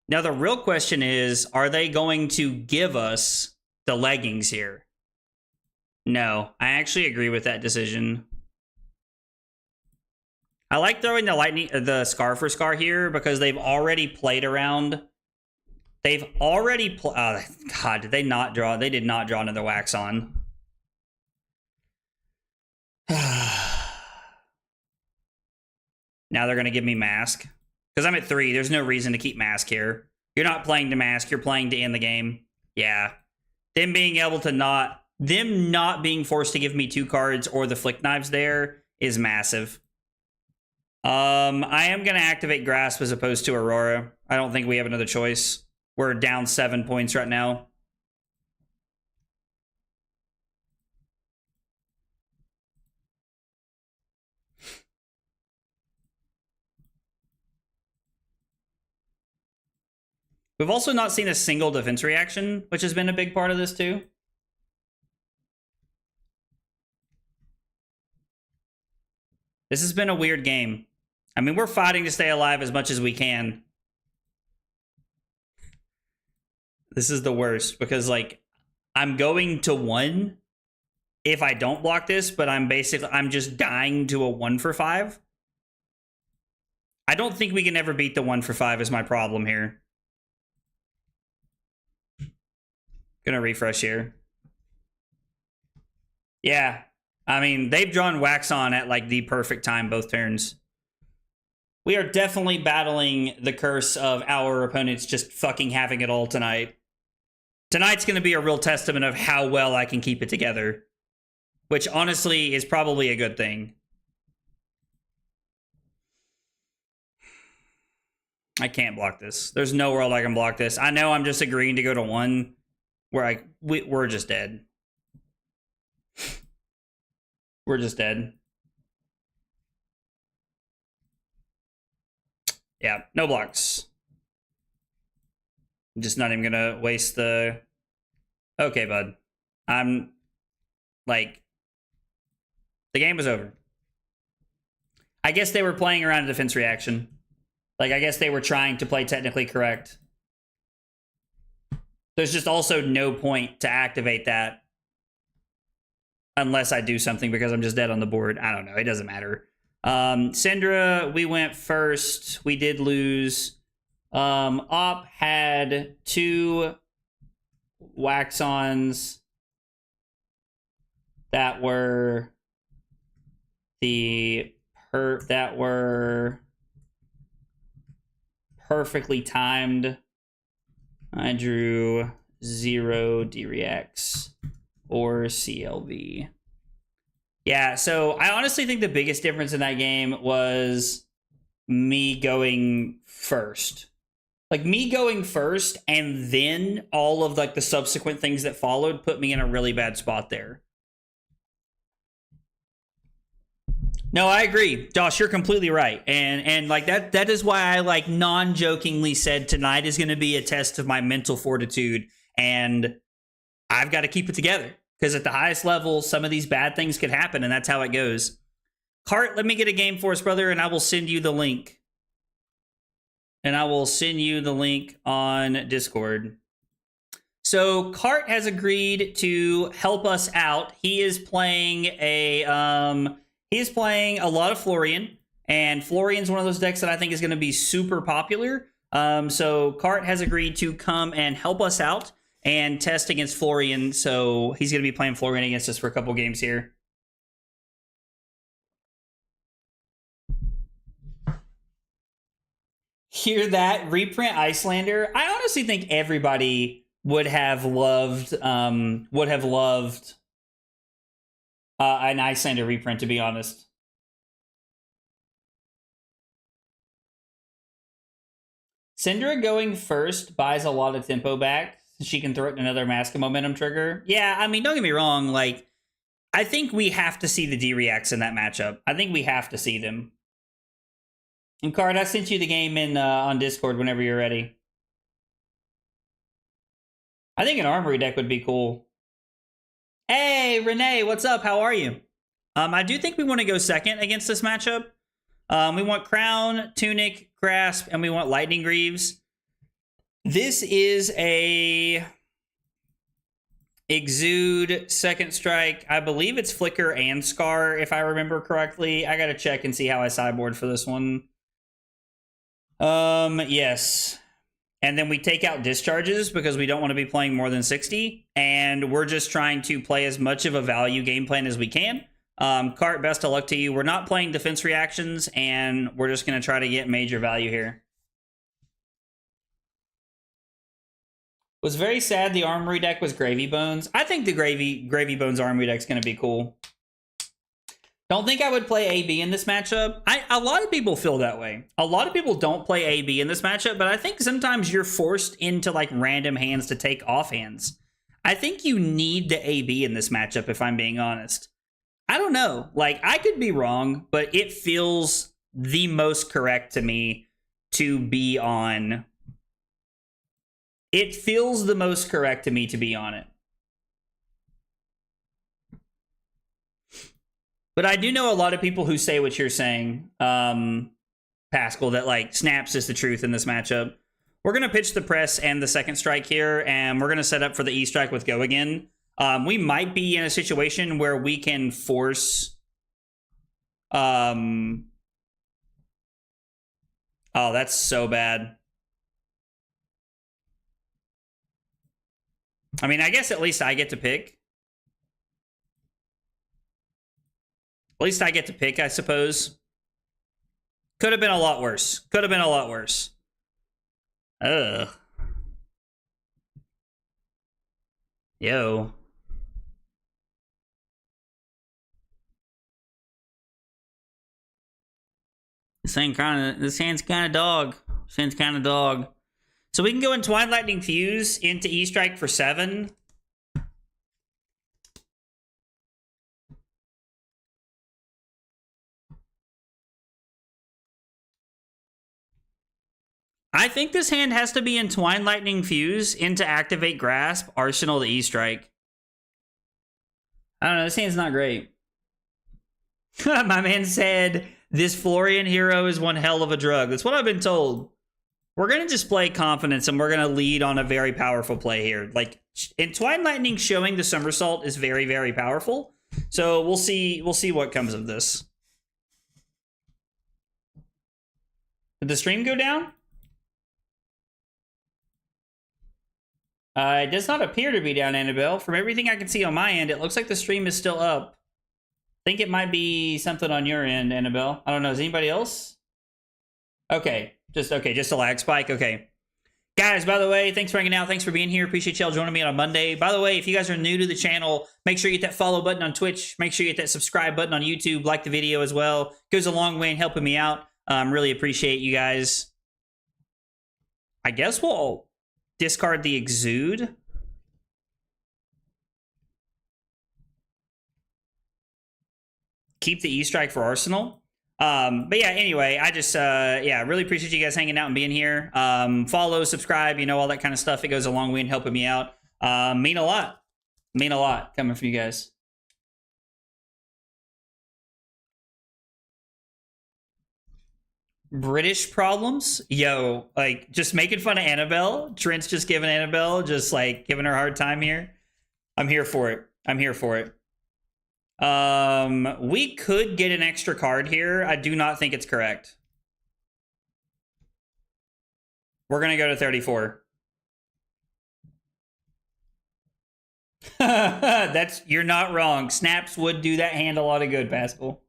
S1: Now, the real question is, are they going to give us the leggings here? No, I actually agree with that decision. I like throwing the Scar for Scar here because they've already played around. They've already God, did they not draw? They did not draw another wax on. Now they're going to give me Mask. Because I'm at 3. There's no reason to keep Mask here. You're not playing to Mask. You're playing to end the game. Yeah. Them being able to not... Them not being forced to give me 2 cards or the Flick Knives there is massive. I am going to activate Grasp as opposed to Aurora. I don't think we have another choice. We're down 7 points right now. We've also not seen a single defense reaction, which has been a big part of this too. This has been a weird game. I mean, we're fighting to stay alive as much as we can. This is the worst because, like, I'm going to 1 if I don't block this, but I'm just dying to a 1 for 5. I don't think we can ever beat the 1 for 5 is my problem here. Gonna refresh here. Yeah. I mean, they've drawn Wax On at like the perfect time both turns. We are definitely battling the curse of our opponents just fucking having it all tonight. Tonight's going to be a real testament of how well I can keep it together, which honestly is probably a good thing. I can't block this. There's no world I can block this. I know I'm just agreeing to go to 1 where we're just dead. We're just dead. Yeah, no blocks. I'm just not even gonna waste the... Okay, bud. I'm... Like... The game was over. I guess they were playing around a defense reaction. Like, I guess they were trying to play technically correct. There's just also no point to activate that unless I do something because I'm just dead on the board. I don't know. It doesn't matter. Syndra, we went first. We did lose. Op had 2 Wax-Ons that were perfectly timed. I drew 0 D-Reacts or CLV. Yeah, so I honestly think the biggest difference in that game was me going first. Like, me going first and then all of like the subsequent things that followed put me in a really bad spot there. No, I agree. Josh, you're completely right. And like that is why I like non-jokingly said tonight is going to be a test of my mental fortitude, and I've got to keep it together because at the highest level some of these bad things could happen, and that's how it goes. Cart, let me get a game for us, brother, and I will send you the link. And I will send you the link on Discord. So Cart has agreed to help us out. He is playing a lot of Florian, and Florian's one of those decks that I think is going to be super popular. So Cart has agreed to come and help us out and test against Florian. So he's going to be playing Florian against us for a couple games here. Hear that? Reprint Icelander. I honestly think everybody would have loved an Icelander reprint, to be honest. Syndra going first buys a lot of tempo back. She can throw it in another Mask of Momentum trigger. Yeah, I mean, don't get me wrong. Like, I think we have to see the D-Reacts in that matchup. I think we have to see them. And Card, I sent you the game in on Discord whenever you're ready. I think an Armory deck would be cool. Hey, Renee, what's up? How are you? I do think we want to go second against this matchup. We want Crown, Tunic, Grasp, and we want Lightning Greaves. This is a Exude, Second Strike. I believe it's Flicker and Scar, if I remember correctly. I gotta check and see how I sideboard for this one. Yes. And then we take out discharges because we don't want to be playing more than 60. And we're just trying to play as much of a value game plan as we can. Cart, best of luck to you. We're not playing defense reactions, and we're just going to try to get major value here. Was very sad the Armory deck was Gravy Bones. I think the Gravy Bones Armory deck's going to be cool. Don't think I would play AB in this matchup. A lot of people feel that way. A lot of people don't play AB in this matchup, but I think sometimes you're forced into like random hands to take off hands. I think you need the AB in this matchup, if I'm being honest. I don't know. Like, I could be wrong, but it feels the most correct to me to be on. It feels the most correct to me to be on it. But I do know a lot of people who say what you're saying, Pascal, that like Snaps is the truth in this matchup. We're going to pitch the press and the second strike here, and we're going to set up for the E-strike with Go again. We might be in a situation where we can force... Oh, that's so bad. I mean, I guess at least I get to pick. At least I get to pick, I suppose. Could have been a lot worse. Could have been a lot worse. Ugh. Yo. This hand's kind of dog. This hand's kind of dog. So we can go in Twine Lightning Fuse into E-Strike for 7. I think this hand has to be in Twine Lightning Fuse into Activate Grasp, Arsenal to E-Strike. I don't know, this hand's not great. My man said, this Florian hero is one hell of a drug. That's what I've been told. We're going to display confidence, and we're going to lead on a very powerful play here. Like, in Twine Lightning, showing the Somersault is very, very powerful. So we'll see what comes of this. Did the stream go down? It does not appear to be down, Annabelle. From everything I can see on my end, it looks like the stream is still up. I think it might be something on your end, Annabelle. I don't know. Is anybody else? Okay. Just a lag spike. Okay. Guys, by the way, thanks for hanging out. Thanks for being here. Appreciate y'all joining me on a Monday. By the way, if you guys are new to the channel, make sure you hit that follow button on Twitch. Make sure you hit that subscribe button on YouTube. Like the video as well. Goes a long way in helping me out. Really appreciate you guys. I guess we'll discard the Exude. Keep the E-Strike for Arsenal. But yeah, anyway, I just, yeah, really appreciate you guys hanging out and being here. Follow, subscribe, you know, all that kind of stuff. It goes a long way in helping me out. Mean a lot. Mean a lot coming from you guys. British problems? Yo, like, just making fun of Annabelle. Trent's just giving Annabelle, just, like, giving her a hard time here. I'm here for it. I'm here for it. We could get an extra card here. I do not think it's correct. We're gonna go to 34. You're not wrong. Snaps would do that hand a lot of good, Pascal.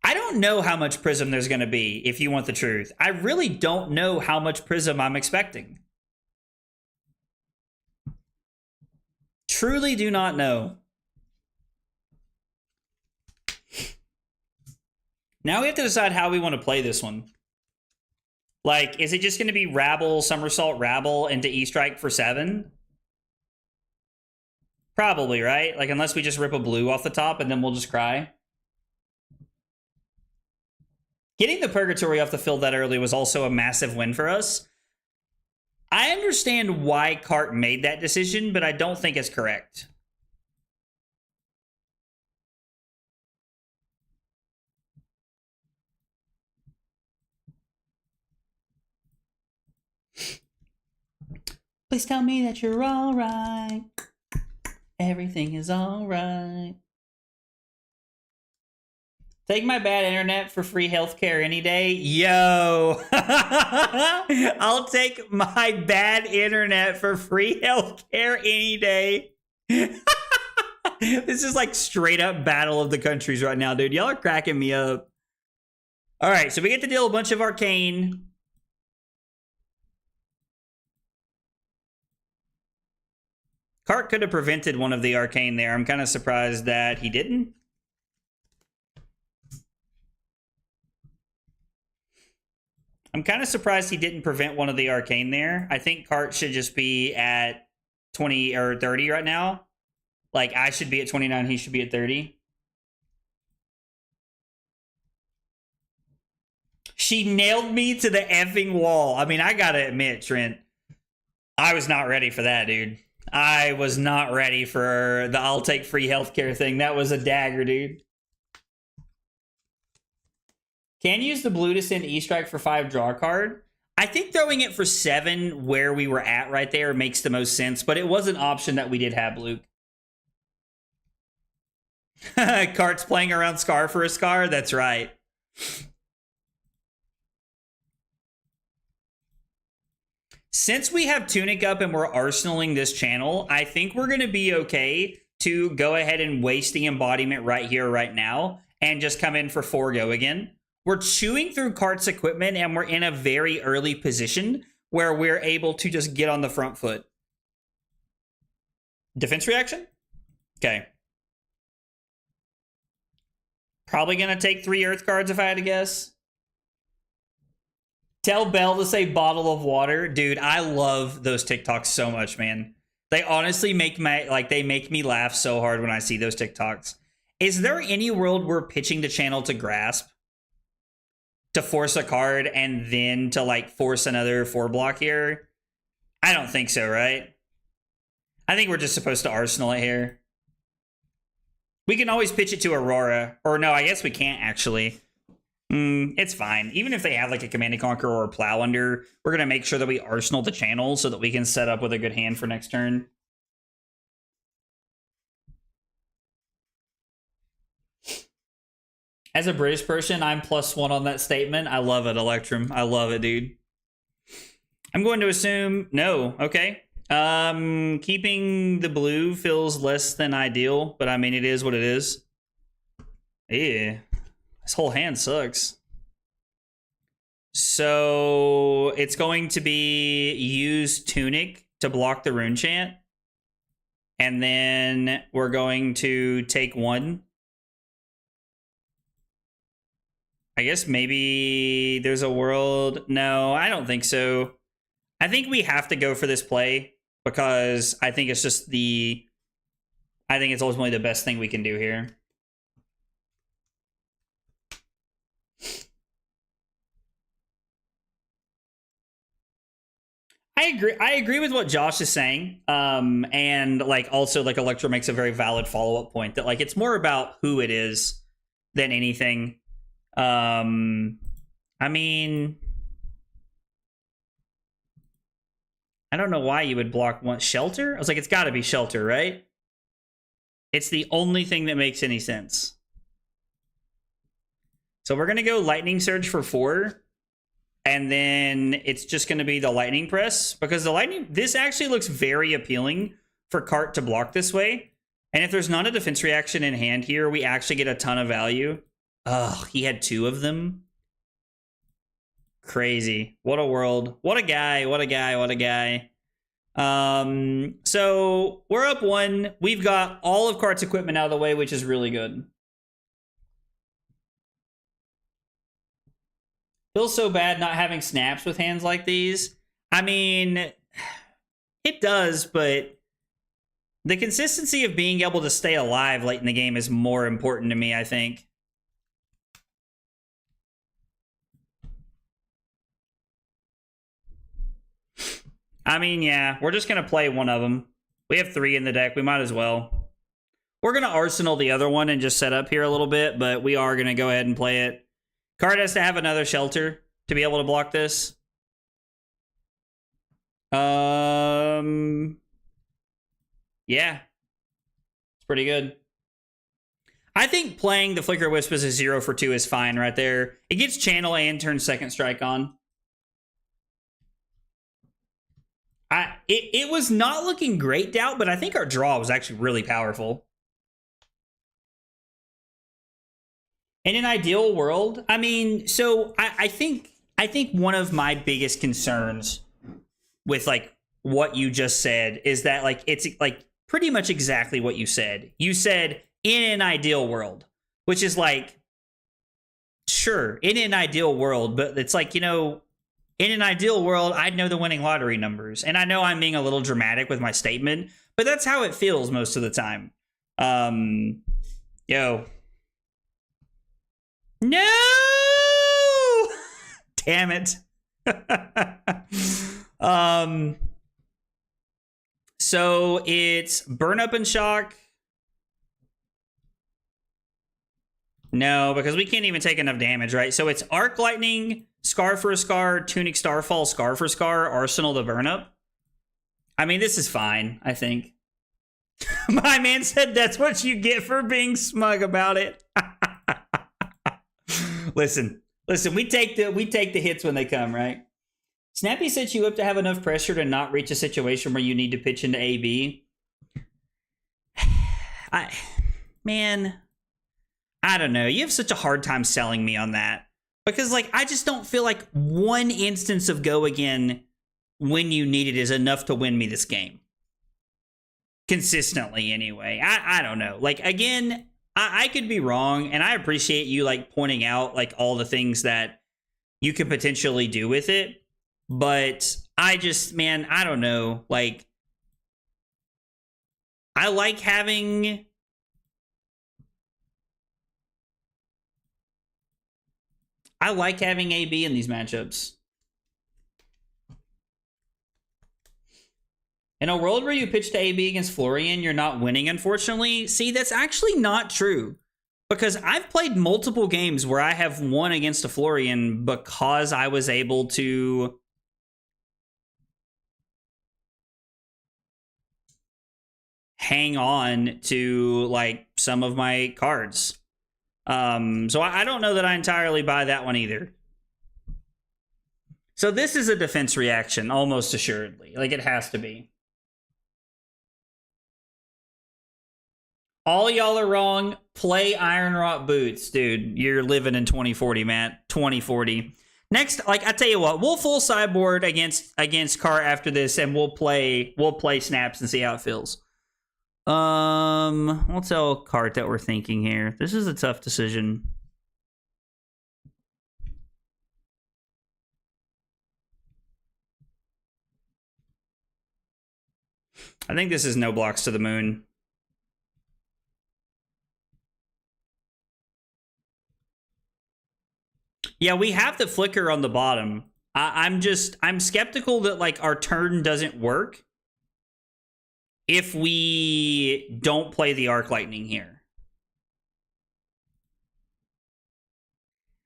S1: I don't know how much Prism there's gonna be, if you want the truth. I really don't know how much Prism I'm expecting. Truly do not know. Now we have to decide how we want to play this one. Like, is it just going to be Rabble, Somersault, Rabble into E-Strike for 7? Probably, right? Like, unless we just rip a blue off the top and then we'll just cry. Getting the Purgatory off the field that early was also a massive win for us. I understand why Cart made that decision, but I don't think it's correct. Please tell me that you're all right. Everything is all right. Take my bad internet for free healthcare any day. Yo. I'll take my bad internet for free healthcare any day. This is like straight up battle of the countries right now, dude. Y'all are cracking me up. All right, so we get to deal a bunch of arcane. Cart could have prevented one of the arcane there. I'm kind of surprised that he didn't. I'm kind of surprised he didn't prevent one of the arcane there. I think Cart should just be at 20 or 30 right now. Like, I should be at 29, he should be at 30. She nailed me to the effing wall. I mean, I gotta admit, Trent, I was not ready for that, dude. I was not ready for the I'll take free healthcare thing. That was a dagger, dude. Can use the blue to send E-Strike for 5 draw card. I think throwing it for 7 where we were at right there makes the most sense, but it was an option that we did have, Luke. Cart's playing around Scar for a Scar? That's right. Since we have Tunic up and we're arsenaling this channel, I think we're going to be okay to go ahead and waste the embodiment right here, right now, and just come in for 4 go again. We're chewing through Kart's equipment, and we're in a very early position where we're able to just get on the front foot. Defense reaction? Okay. Probably going to take 3 Earth cards if I had to guess. Tell Belle to say bottle of water. Dude, I love those TikToks so much, man. They honestly make they make me laugh so hard when I see those TikToks. Is there any world we're pitching the channel to grasp? To force a card and then to like force another 4 block here? I don't think so, right? I think we're just supposed to arsenal it here. We can always pitch it to Aurora. Or no, I guess we can't actually. It's fine. Even if they have like a Command and Conquer or a Plow Under, we're going to make sure that we arsenal the channel so that we can set up with a good hand for next turn. As a British person, I'm +1 on that statement. I love it, Electrum. I love it, dude. I'm going to assume no. Okay. Keeping the blue feels less than ideal, but I mean, it is what it is. Yeah. This whole hand sucks. So it's going to be use Tunic to block the Rune Chant. And then we're going to take 1. I guess maybe there's a world. No, I don't think so. I think we have to go for this play because I think it's just I think it's ultimately the best thing we can do here. I agree with what Josh is saying. And like also like Electro makes a very valid follow-up point that like it's more about who it is than anything. I mean, I don't know why you would block one shelter. I was like, it's got to be shelter, right? It's the only thing that makes any sense. So we're going to go Lightning Surge for 4. And then it's just going to be the Lightning Press. Because the Lightning... This actually looks very appealing for Kart to block this way. And if there's not a defense reaction in hand here, we actually get a ton of value. Ugh, he had 2 of them. Crazy. What a world. What a guy. What a guy. What a guy. So we're up 1. We've got all of Kart's equipment out of the way, which is really good. Feels so bad not having snaps with hands like these. I mean, it does, but the consistency of being able to stay alive late in the game is more important to me, I think. I mean, yeah, we're just going to play one of them. We have 3 in the deck. We might as well. We're going to arsenal the other one and just set up here a little bit, but we are going to go ahead and play it. Card has to have another shelter to be able to block this. Yeah. It's pretty good. I think playing the Flicker Wisp as a 0 for 2 is fine right there. It gets channel and turn second strike on. It was not looking great, Doubt, but I think our draw was actually really powerful. In an ideal world, I mean, so I think one of my biggest concerns with like what you just said is that like it's like pretty much exactly what you said. You said in an ideal world, which is like, sure, in an ideal world, but it's like, you know, in an ideal world, I'd know the winning lottery numbers. And I know I'm being a little dramatic with my statement, but that's how it feels most of the time. Yo. No! Damn it. So it's Burn Up and Shock. No, because we can't even take enough damage, right? So it's Arc Lightning, Scar for a Scar, Tunic Starfall, Scar for Scar, Arsenal to Burn Up. I mean, this is fine, I think. My man said that's what you get for being smug about it. Listen, we take the hits when they come, right? Snappy sets you up to have enough pressure to not reach a situation where you need to pitch into AB. Man, I don't know. You have such a hard time selling me on that. Because, like, I just don't feel like one instance of go again when you need it is enough to win me this game. Consistently, anyway. I don't know. Like, again, I could be wrong, and I appreciate you, like, pointing out, like, all the things that you could potentially do with it. But I just, man, I don't know. Like, I like having... AB in these matchups. In a world where you pitch to AB against Florian, you're not winning, unfortunately. See, that's actually not true. Because I've played multiple games where I have won against a Florian because I was able to... hang on to, like, some of my cards. So I don't know that I entirely buy that one either. So this is a defense reaction, almost assuredly. Like, it has to be. All y'all are wrong. Play Iron Rot Boots, dude. You're living in 2040, Matt. 2040. Next, like, I tell you what, we'll full sideboard against Car after this, and we'll play snaps and see how it feels. We'll tell Cart that we're thinking here. This is a tough decision. I think this is no blocks to the moon. Yeah, we have the flicker on the bottom. I'm skeptical that, like, our turn doesn't work if we don't play the Arc Lightning here.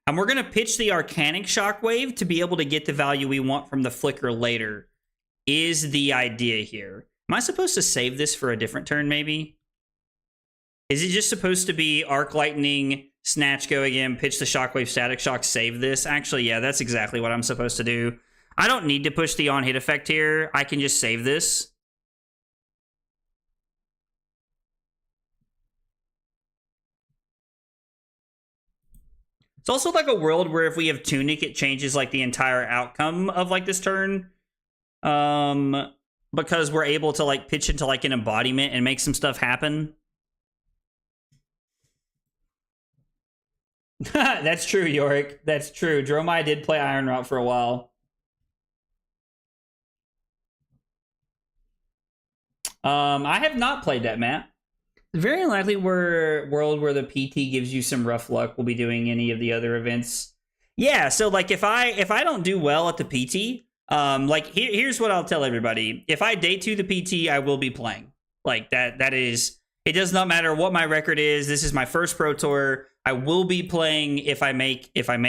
S1: And we're going to pitch the Arcanic Shockwave to be able to get the value we want from the flicker later, is the idea here. Am I supposed to save this for a different turn, maybe? Is it just supposed to be Arc Lightning, Snatch, go again, pitch the Shockwave, Static Shock, save this? Actually, yeah, that's exactly what I'm supposed to do. I don't need to push the on-hit effect here. I can just save this. It's also like a world where if we have Tunic, it changes, like, the entire outcome of, like, this turn. Because we're able to, like, pitch into, like, an embodiment and make some stuff happen. That's true, Yorick. That's true. Dromai did play Iron Rot for a while. I have not played that, Matt. Very unlikely world where the PT gives you some rough luck will be doing any of the other events. Yeah, so, like, if I don't do well at the PT, like, here's what I'll tell everybody. If I day 2 the PT, I will be playing. Like, that is, it does not matter what my record is. This is my first Pro Tour. I will be playing if I make it. If I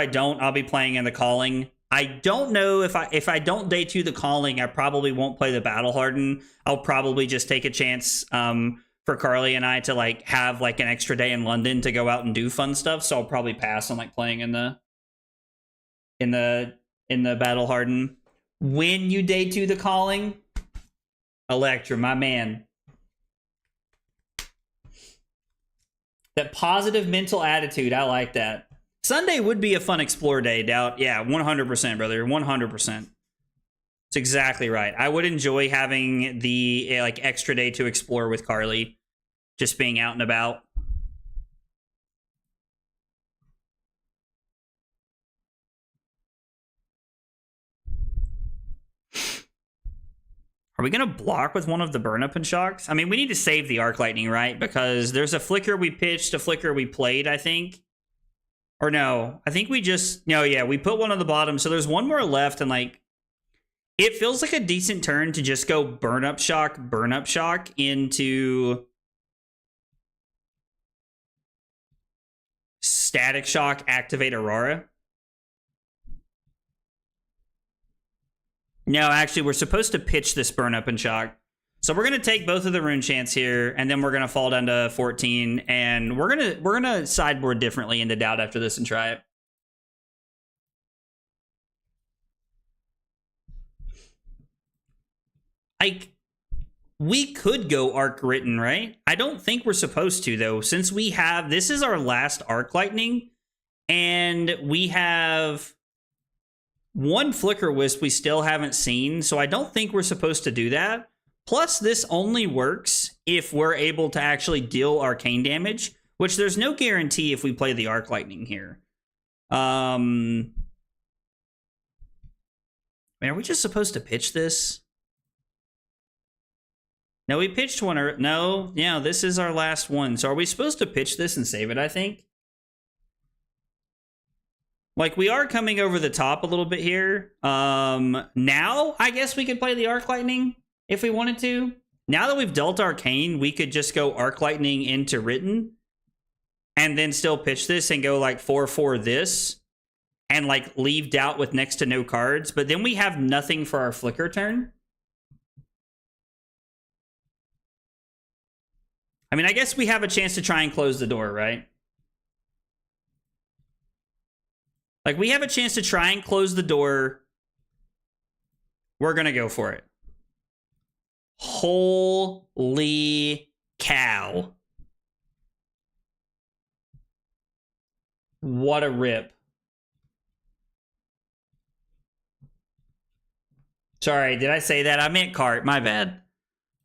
S1: don't, I'll be playing in the Calling. I don't know if I don't day 2 the Calling, I probably won't play the Battle Harden. I'll probably just take a chance for Carly and I to, like, have, like, an extra day in London to go out and do fun stuff. So I'll probably pass on, like, playing in the Battle Harden. When you day 2 the Calling, Electra, my man. That positive mental attitude, I like that. Sunday would be a fun explore day, Doubt. Yeah, 100%, brother. 100%. It's exactly right. I would enjoy having the, like, extra day to explore with Carly. Just being out and about. Are we going to block with one of the burn up and shocks? I mean, we need to save the Arc Lightning, right? Because there's a flicker we pitched, a flicker we played, I think. Or no, I think we just... No, yeah, we put one on the bottom. So there's one more left, and, like, it feels like a decent turn to just go burn up shock into Static Shock, activate Aurora. No, actually, we're supposed to pitch this burn up and shock. So we're gonna take both of the rune chants here, and then we're gonna fall down to 14, and we're gonna sideboard differently into Doubt after this and try it. like, we could go Arc Written, right? I don't think we're supposed to, though, since we have... This is our last Arc Lightning, and we have one Flicker Wisp we still haven't seen, so I don't think we're supposed to do that. Plus, this only works if we're able to actually deal arcane damage, which there's no guarantee if we play the Arc Lightning here. Man, are we just supposed to pitch this? No, we pitched one. No, yeah, this is our last one. So are we supposed to pitch this and save it, I think? Like, we are coming over the top a little bit here. Now, I guess we could play the Arc Lightning if we wanted to. Now that we've dealt Arcane, we could just go Arc Lightning into Written and then still pitch this and go like 4-4 this and like leave Doubt with next to no cards. But then we have nothing for our Flicker turn. I mean, I guess we have a chance to try and close the door, right? Like, we have a chance to try and close the door. We're going to go for it. Holy cow. What a rip. Sorry, did I say that? I meant cart. My bad.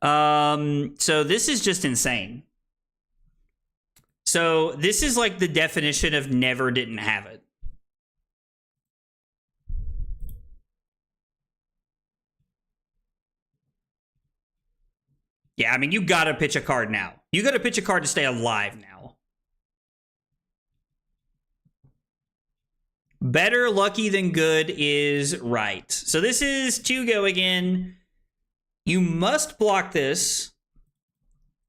S1: So this is just insane. So this is like the definition of never didn't have it. Yeah, I mean, you gotta pitch a card now. You gotta pitch a card to stay alive now. Better lucky than good is right. So this is to go again. You must block this.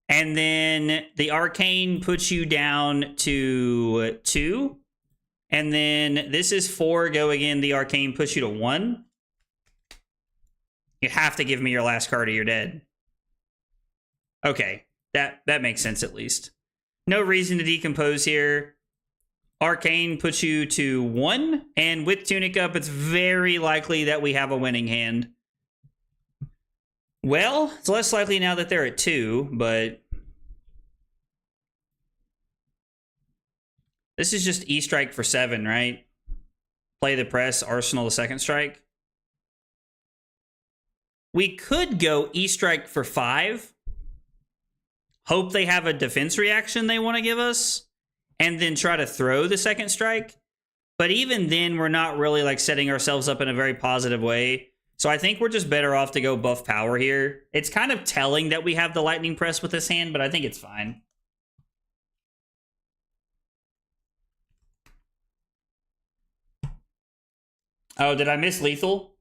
S1: And then the Arcane puts you down to 2. And then this is 4. Go again. The Arcane puts you to 1. You have to give me your last card or you're dead. Okay. That makes sense at least. No reason to decompose here. Arcane puts you to 1. And with Tunic up, it's very likely that we have a winning hand. Well, it's less likely now that they're at 2, but this is just E-Strike for 7, right? Play the press, Arsenal the second strike. We could go E-Strike for 5. Hope they have a defense reaction they want to give us, and then try to throw the second strike. But even then, we're not really like setting ourselves up in a very positive way. So I think we're just better off to go buff power here. It's kind of telling that we have the lightning press with this hand, but I think it's fine. Oh, did I miss lethal?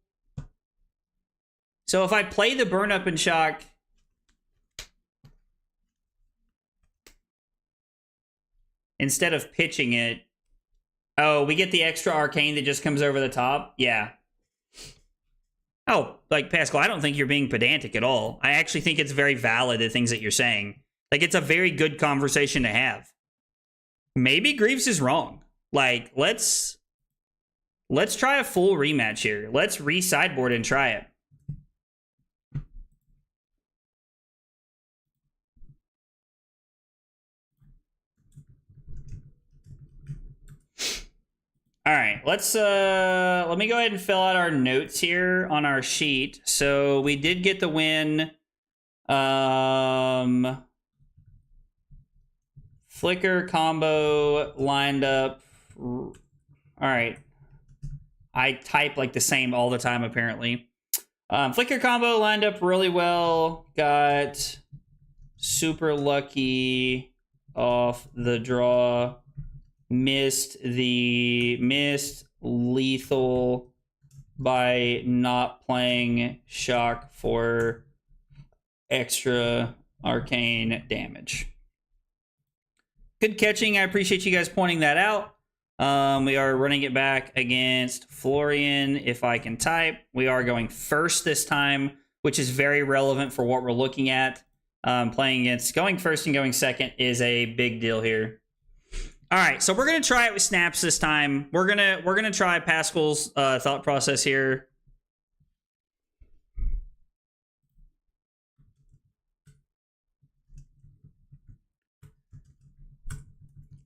S1: So if I play the burn up and shock, instead of pitching it, oh, we get the extra arcane that just comes over the top? Yeah. Oh, like, Pascal, I don't think you're being pedantic at all. I actually think it's very valid, the things that you're saying. Like, it's a very good conversation to have. Maybe Greaves is wrong. Like, let's try a full rematch here. Let's re-sideboard and try it. All right, let me go ahead and fill out our notes here on our sheet. So we did get the win. Flicker combo lined up. All right. I type like the same all the time, apparently. Flicker combo lined up really well. Got super lucky off the draw. Missed lethal by not playing shock for extra arcane damage. Good catching. I appreciate you guys pointing that out. We are running it back against Florian. If I can type, we are going first this time, which is very relevant for what we're looking at. Playing against going first and going second is a big deal here. All right, so we're gonna try it with snaps this time. We're gonna try Pascal's thought process here.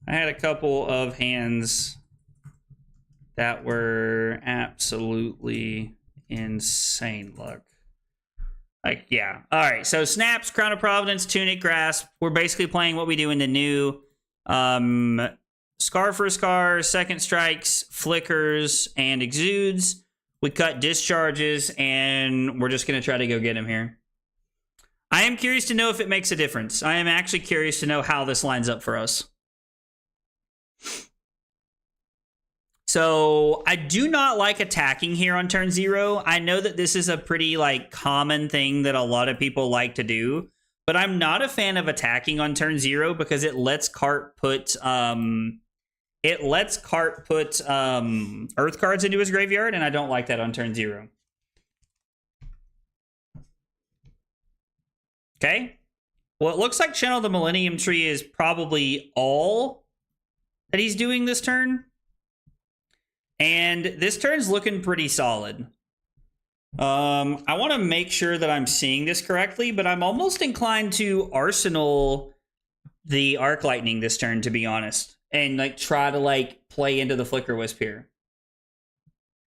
S1: I had a couple of hands that were absolutely insane luck. Like, yeah. All right, so Snaps, Crown of Providence, Tunic, Grasp. We're basically playing what we do in the new Scar for Scar, Second Strikes, Flickers, and Exudes. We cut Discharges, and we're just going to try to go get him here. I am curious to know if it makes a difference. I am actually curious to know how this lines up for us. So I do not like attacking here on turn 0. I know that this is a pretty like common thing that a lot of people like to do, but I'm not a fan of attacking on turn 0 because it lets Cart put Earth cards into his graveyard, and I don't like that on turn 0. Okay. Well, it looks like Channel the Millennium Tree is probably all that he's doing this turn. And this turn's looking pretty solid. I want to make sure that I'm seeing this correctly, but I'm almost inclined to Arsenal the Arc Lightning this turn, to be honest. And like try to like play into the Flicker Wisp here.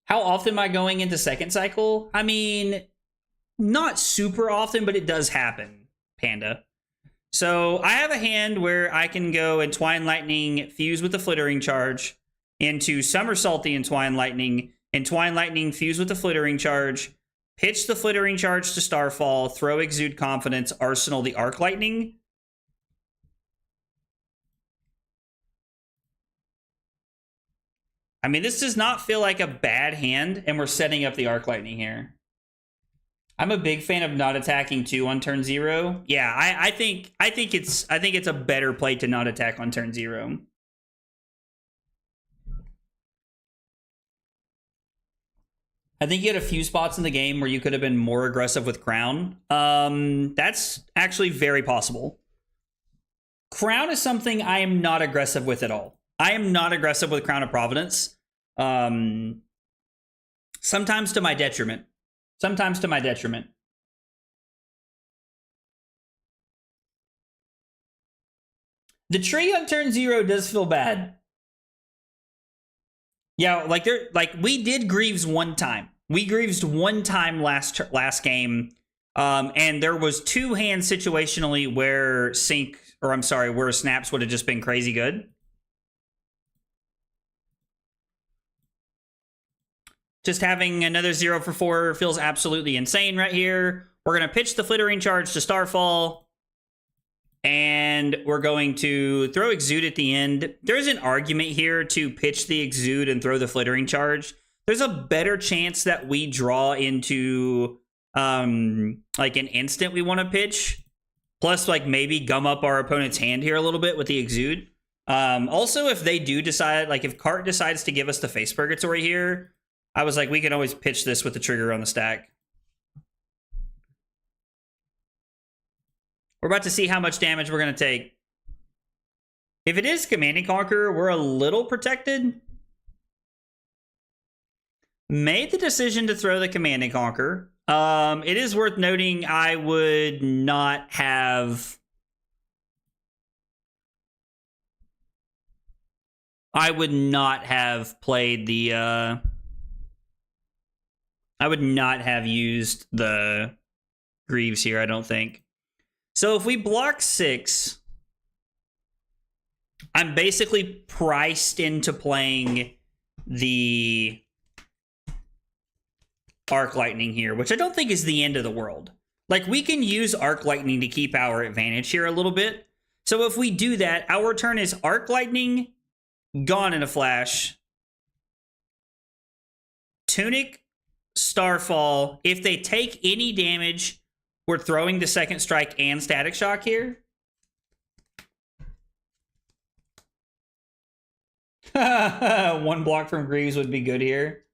S1: How often am I going into second cycle? I mean, not super often, but it does happen, Panda. So I have a hand where I can go Entwine Lightning, fuse with the Flittering Charge, into Somersault the Entwine Lightning, fuse with the Flittering Charge, pitch the Flittering Charge to Starfall, throw Exude Confidence, Arsenal the Arc Lightning. I mean, this does not feel like a bad hand, and we're setting up the Arc Lightning here. I'm a big fan of not attacking 2 on turn 0. Yeah, I think it's a better play to not attack on turn 0. I think you had a few spots in the game where you could have been more aggressive with Crown. That's actually very possible. Crown is something I am not aggressive with at all. I am not aggressive with Crown of Providence. Sometimes to my detriment. Sometimes to my detriment. The tree on turn 0 does feel bad. Yeah, like we did Greaves one time. We Greaves one time last game, and there was 2 hands situationally where where Snaps would have just been crazy good. Just having another 0 for 4 feels absolutely insane right here. We're gonna pitch the Flittering Charge to Starfall. And we're going to throw Exude at the end. There's an argument here to pitch the Exude and throw the Flittering Charge. There's a better chance that we draw into like an instant we want to pitch. Plus, like maybe gum up our opponent's hand here a little bit with the Exude. Also, if they do decide, like if Cart decides to give us the Face Purgatory here, I was like, we can always pitch this with the trigger on the stack. We're about to see how much damage we're going to take. If it is Command and Conquer, we're a little protected. Made the decision to throw the Command and Conquer. It is worth noting I would not have... I would not have played the... I would not have used the Greaves here, I don't think. So if we block 6, I'm basically priced into playing the Arc Lightning here, which I don't think is the end of the world. Like, we can use Arc Lightning to keep our advantage here a little bit. So if we do that, our turn is Arc Lightning, gone in a flash. Tunic, Starfall. If they take any damage... We're throwing the Second Strike and Static Shock here. One block from Greaves would be good here.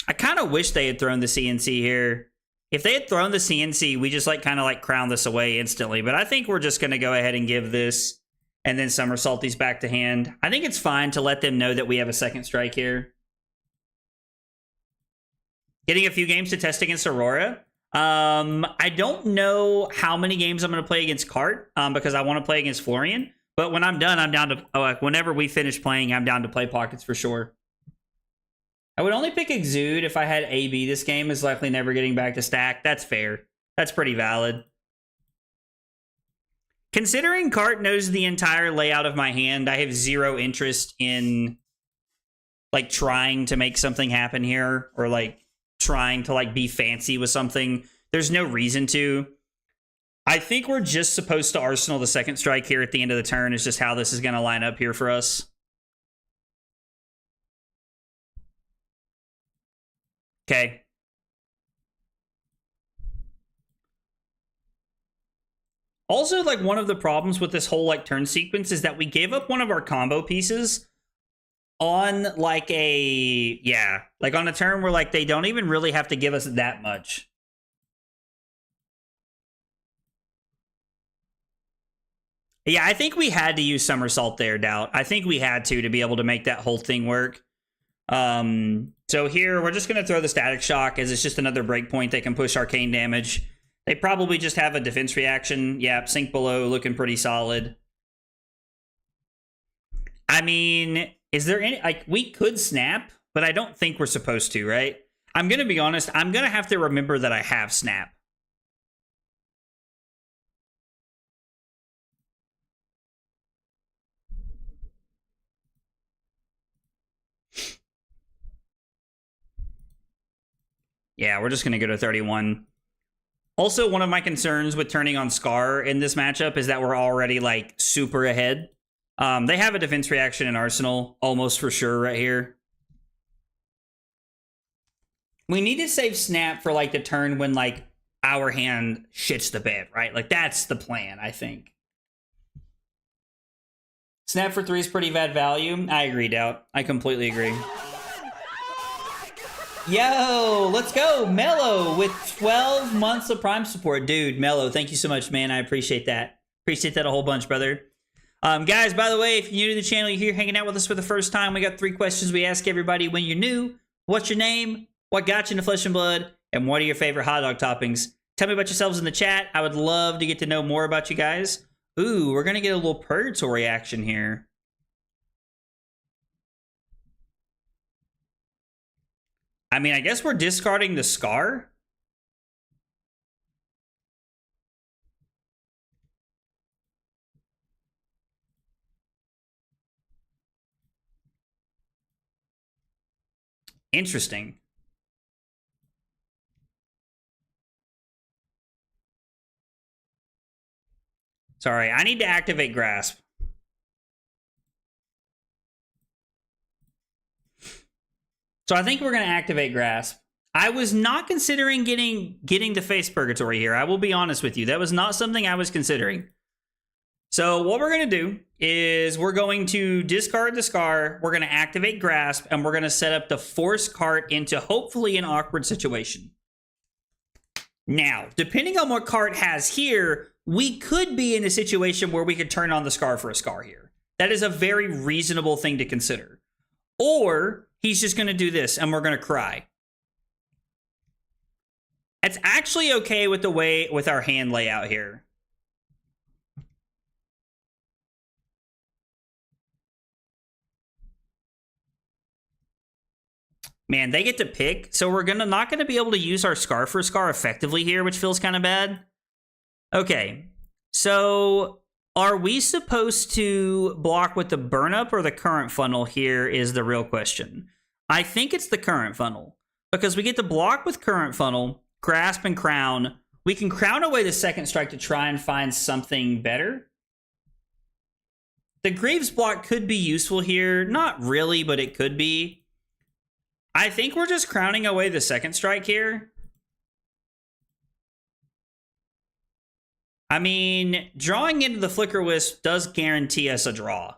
S1: I kind of wish they had thrown the CNC here. If they had thrown the CNC, we just like kind of like crown this away instantly. But I think we're just going to go ahead and give this and then Somersault these back to hand. I think it's fine to let them know that we have a Second Strike here. Getting a few games to test against Aurora. I don't know how many games I'm going to play against Cart because I want to play against Florian. But when I'm done, I'm down to, whenever we finish playing, I'm down to play pockets for sure. I would only pick Exude if I had AB. This game is likely never getting back to stack. That's fair. That's pretty valid. Considering Cart knows the entire layout of my hand, I have zero interest in like trying to make something happen here or like trying to like be fancy with something. There's no reason to. I think we're just supposed to arsenal the second strike here at the end of the turn. Is just how this is going to line up here for us. Okay. Also, like, one of the problems with this whole, like, turn sequence is that we gave up one of our combo pieces on, like, like, on a turn where, like, they don't even really have to give us that much. Yeah, I think we had to use Somersault there, Doubt. I think we had to be able to make that whole thing work. So here, we're just going to throw the Static Shock as it's just another breakpoint that can push arcane damage. They probably just have a defense reaction. Yeah, Sink Below looking pretty solid. I mean, is there any... like, we could snap, but I don't think we're supposed to, right? I'm going to be honest. I'm going to have to remember that I have snap. Yeah, we're just going to go to 31. Also, one of my concerns with turning on Scar in this matchup is that we're already, like, super ahead. They have a defense reaction in Arsenal, almost for sure right here. We need to save Snap for, like, the turn when, like, our hand shits the bed, right? Like, that's the plan, I think. Snap for 3 is pretty bad value. I agree, Doubt. I completely agree. Yo, let's go, Mello, with 12 months of Prime support. Dude, Mello, thank you so much, man. I appreciate that. Appreciate that a whole bunch, brother. Guys, by the way, if you're new to the channel, you're here hanging out with us for the first time, we got 3 questions we ask everybody when you're new. What's your name? What got you into Flesh and Blood? And what are your favorite hot dog toppings? Tell me about yourselves in the chat. I would love to get to know more about you guys. Ooh, we're going to get a little purgatory action here. I mean, I guess we're discarding the Scar. Interesting. Sorry, I need to activate Grasp. So I think we're going to activate Grasp. I was not considering getting to face Purgatory here. I will be honest with you. That was not something I was considering. So what we're going to do is we're going to discard the Scar. We're going to activate Grasp. And we're going to set up the Force Cart into hopefully an awkward situation. Now, depending on what Cart has here, we could be in a situation where we could turn on the Scar for a Scar here. That is a very reasonable thing to consider. Or he's just going to do this and we're going to cry. It's actually okay with the way with our hand layout here. Man, they get to pick, so we're not going to be able to use our Scar for Scar effectively here, which feels kind of bad. Okay, so are we supposed to block with the Burn Up or the Current Funnel here is the real question. I think it's the Current Funnel, because we get to block with Current Funnel, Grasp and Crown. We can Crown away the second strike to try and find something better. The Greaves block could be useful here. Not really, but it could be. I think we're just crowning away the second strike here. I mean, drawing into the Flicker Wisp does guarantee us a draw.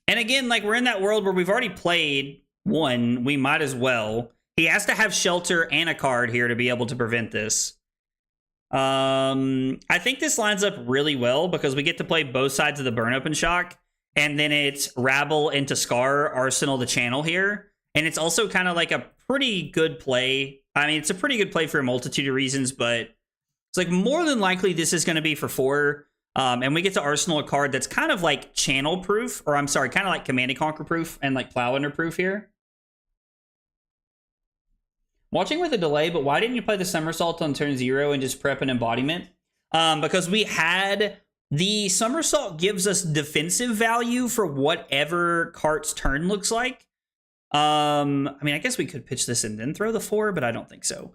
S1: And again, like, we're in that world where we've already played one. We might as well. He has to have Shelter and a card here to be able to prevent this. I think this lines up really well because we get to play both sides of the Burn Up and Shock. And then it's Rabble into Scar, Arsenal the channel here. And it's also kind of like a pretty good play I mean, it's a pretty good play for a multitude of reasons, but it's like more than likely this is going to be for 4. And we get to Arsenal a card that's kind of like channel proof, or I'm sorry, kind of like Command and Conquer proof and like Plow Under proof here. Watching with a delay, but why didn't you play the Somersault on turn 0 and just prep an embodiment? Because we had the Somersault gives us defensive value for whatever cart's turn looks like. I mean, I guess we could pitch this and then throw the 4, but I don't think so.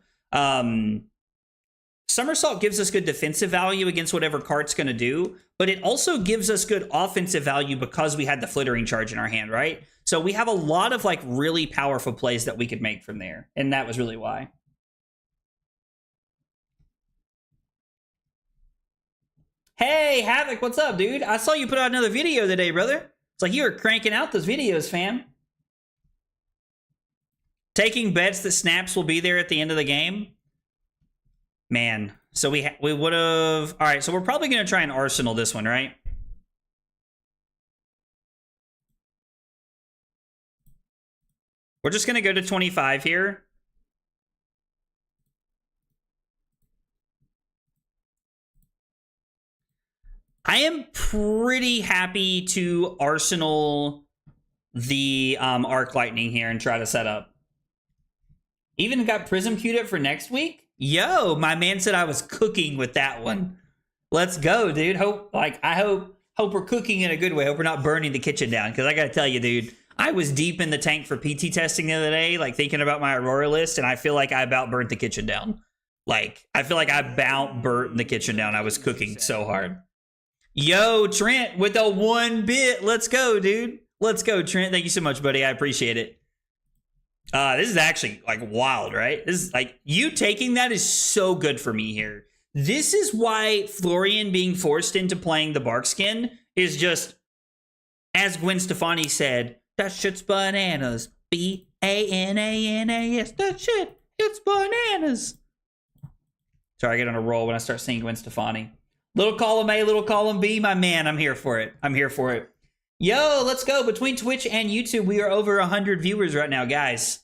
S1: Somersault gives us good defensive value against whatever cart's going to do, but it also gives us good offensive value because we had the Flittering Charge in our hand, right? So we have a lot of like really powerful plays that we could make from there, and that was really why. Hey, Havoc, what's up, dude? I saw you put out another video today, brother. It's like you were cranking out those videos, fam. Taking bets that snaps will be there at the end of the game. Man, so we would have... All right, so we're probably going to try and Arsenal this one, right? We're just going to go to 25 here. I am pretty happy to Arsenal the Arc Lightning here and try to set up. Even got Prism queued up for next week? Yo, my man said I was cooking with that one. Let's go, dude. I hope we're cooking in a good way. Hope we're not burning the kitchen down. Because I gotta tell you, dude, I was deep in the tank for PT testing the other day, like thinking about my Aurora list, and I feel like I about burnt the kitchen down. Like, I feel like I about burnt the kitchen down. I was cooking so hard. Yo, Trent, with the 1 bit. Let's go, dude. Let's go, Trent. Thank you so much, buddy. I appreciate it. This is actually like wild, right? This is like you taking that is so good for me here. This is why Florian being forced into playing the Barkskin is just, as Gwen Stefani said, that shit's bananas. B-A-N-A-N-A-S. That shit, it's bananas. Sorry, I get on a roll when I start singing Gwen Stefani. Little column A, little column B, my man, I'm here for it. I'm here for it. Yo, let's go. Between Twitch and YouTube, we are over 100 viewers right now, guys.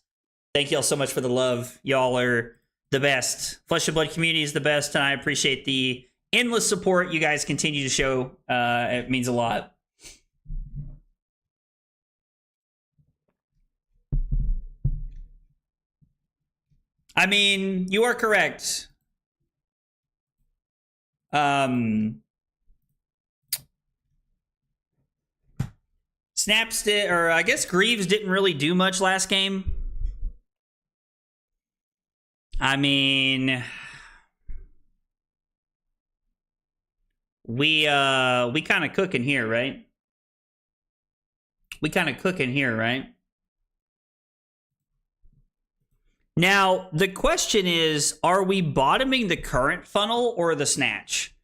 S1: Thank y'all so much for the love. Y'all are the best. Flesh and Blood community is the best, and I appreciate the endless support you guys continue to show. It means a lot. I mean, you are correct. Snaps did, or I guess Greaves didn't really do much last game. I mean, we kind of cooking here, right? We kind of cooking here, right? Now, the question is, are we bottoming the current funnel or the snatch?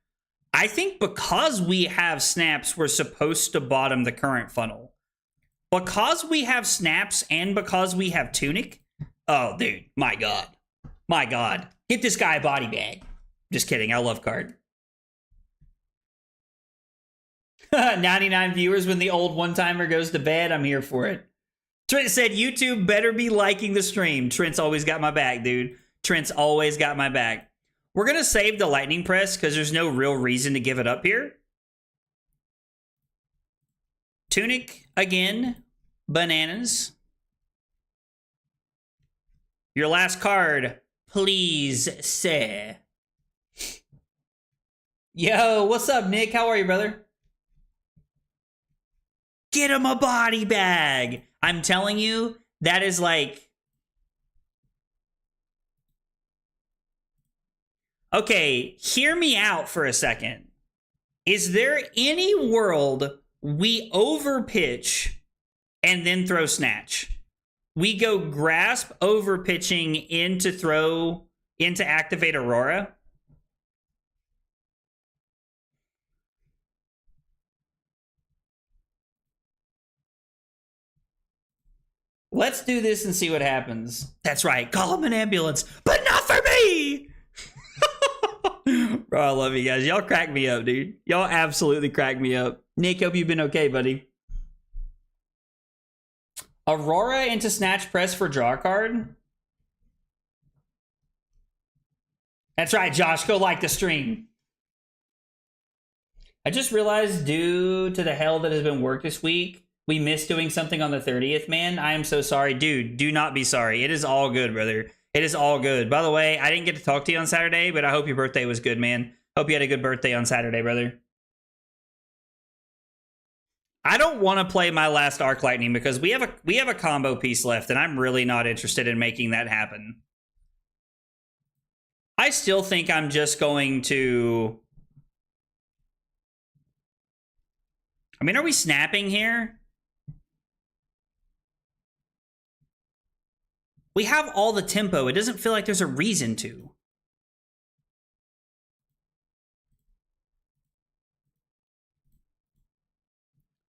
S1: I think because we have snaps, we're supposed to bottom the current funnel. Because we have snaps and because we have tunic, oh, dude, my God. My God. Get this guy a body bag. Just kidding, I love card. 99 viewers when the old one-timer goes to bed, I'm here for it. Trent said, YouTube better be liking the stream. Trent's always got my back, dude. Trent's always got my back. We're going to save the lightning press because there's no real reason to give it up here. Tunic again. Bananas. Your last card, please, say. Yo, what's up, Nick? How are you, brother? Get him a body bag. I'm telling you, that is like... Okay, hear me out for a second. Is there any world we overpitch and then throw snatch? We go grasp overpitching into throw into activate Aurora? Let's do this and see what happens. That's right, call him an ambulance, but not for me! Bro, I love you guys. Y'all crack me up, dude. Y'all absolutely crack me up. Nick, hope you've been okay, buddy. Aurora into Snatch Press for draw card? That's right, Josh. Go like the stream. I just realized, due to the hell that has been work this week, we missed doing something on the 30th, man. I am so sorry. Dude, do not be sorry. It is all good, brother. It is all good. By the way, I didn't get to talk to you on Saturday, but I hope your birthday was good, man. Hope you had a good birthday on Saturday, brother. I don't want to play my last Arc Lightning because we have a combo piece left, and I'm really not interested in making that happen. I still think I'm just going to... I mean, are we snapping here? We have all the tempo. It doesn't feel like there's a reason to.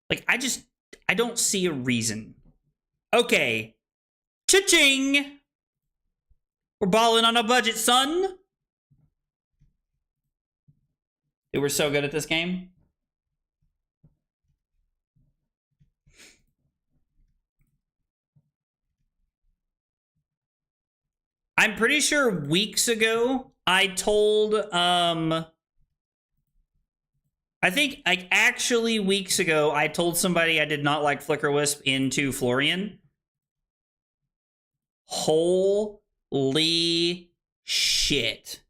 S1: Like, I don't see a reason. Okay. Cha-ching! We're balling on a budget, son. Dude, we're so good at this game. I'm pretty sure weeks ago, I told, I think, like, actually weeks ago, I told somebody I did not like Flicker Wisp into Florian. Holy shit.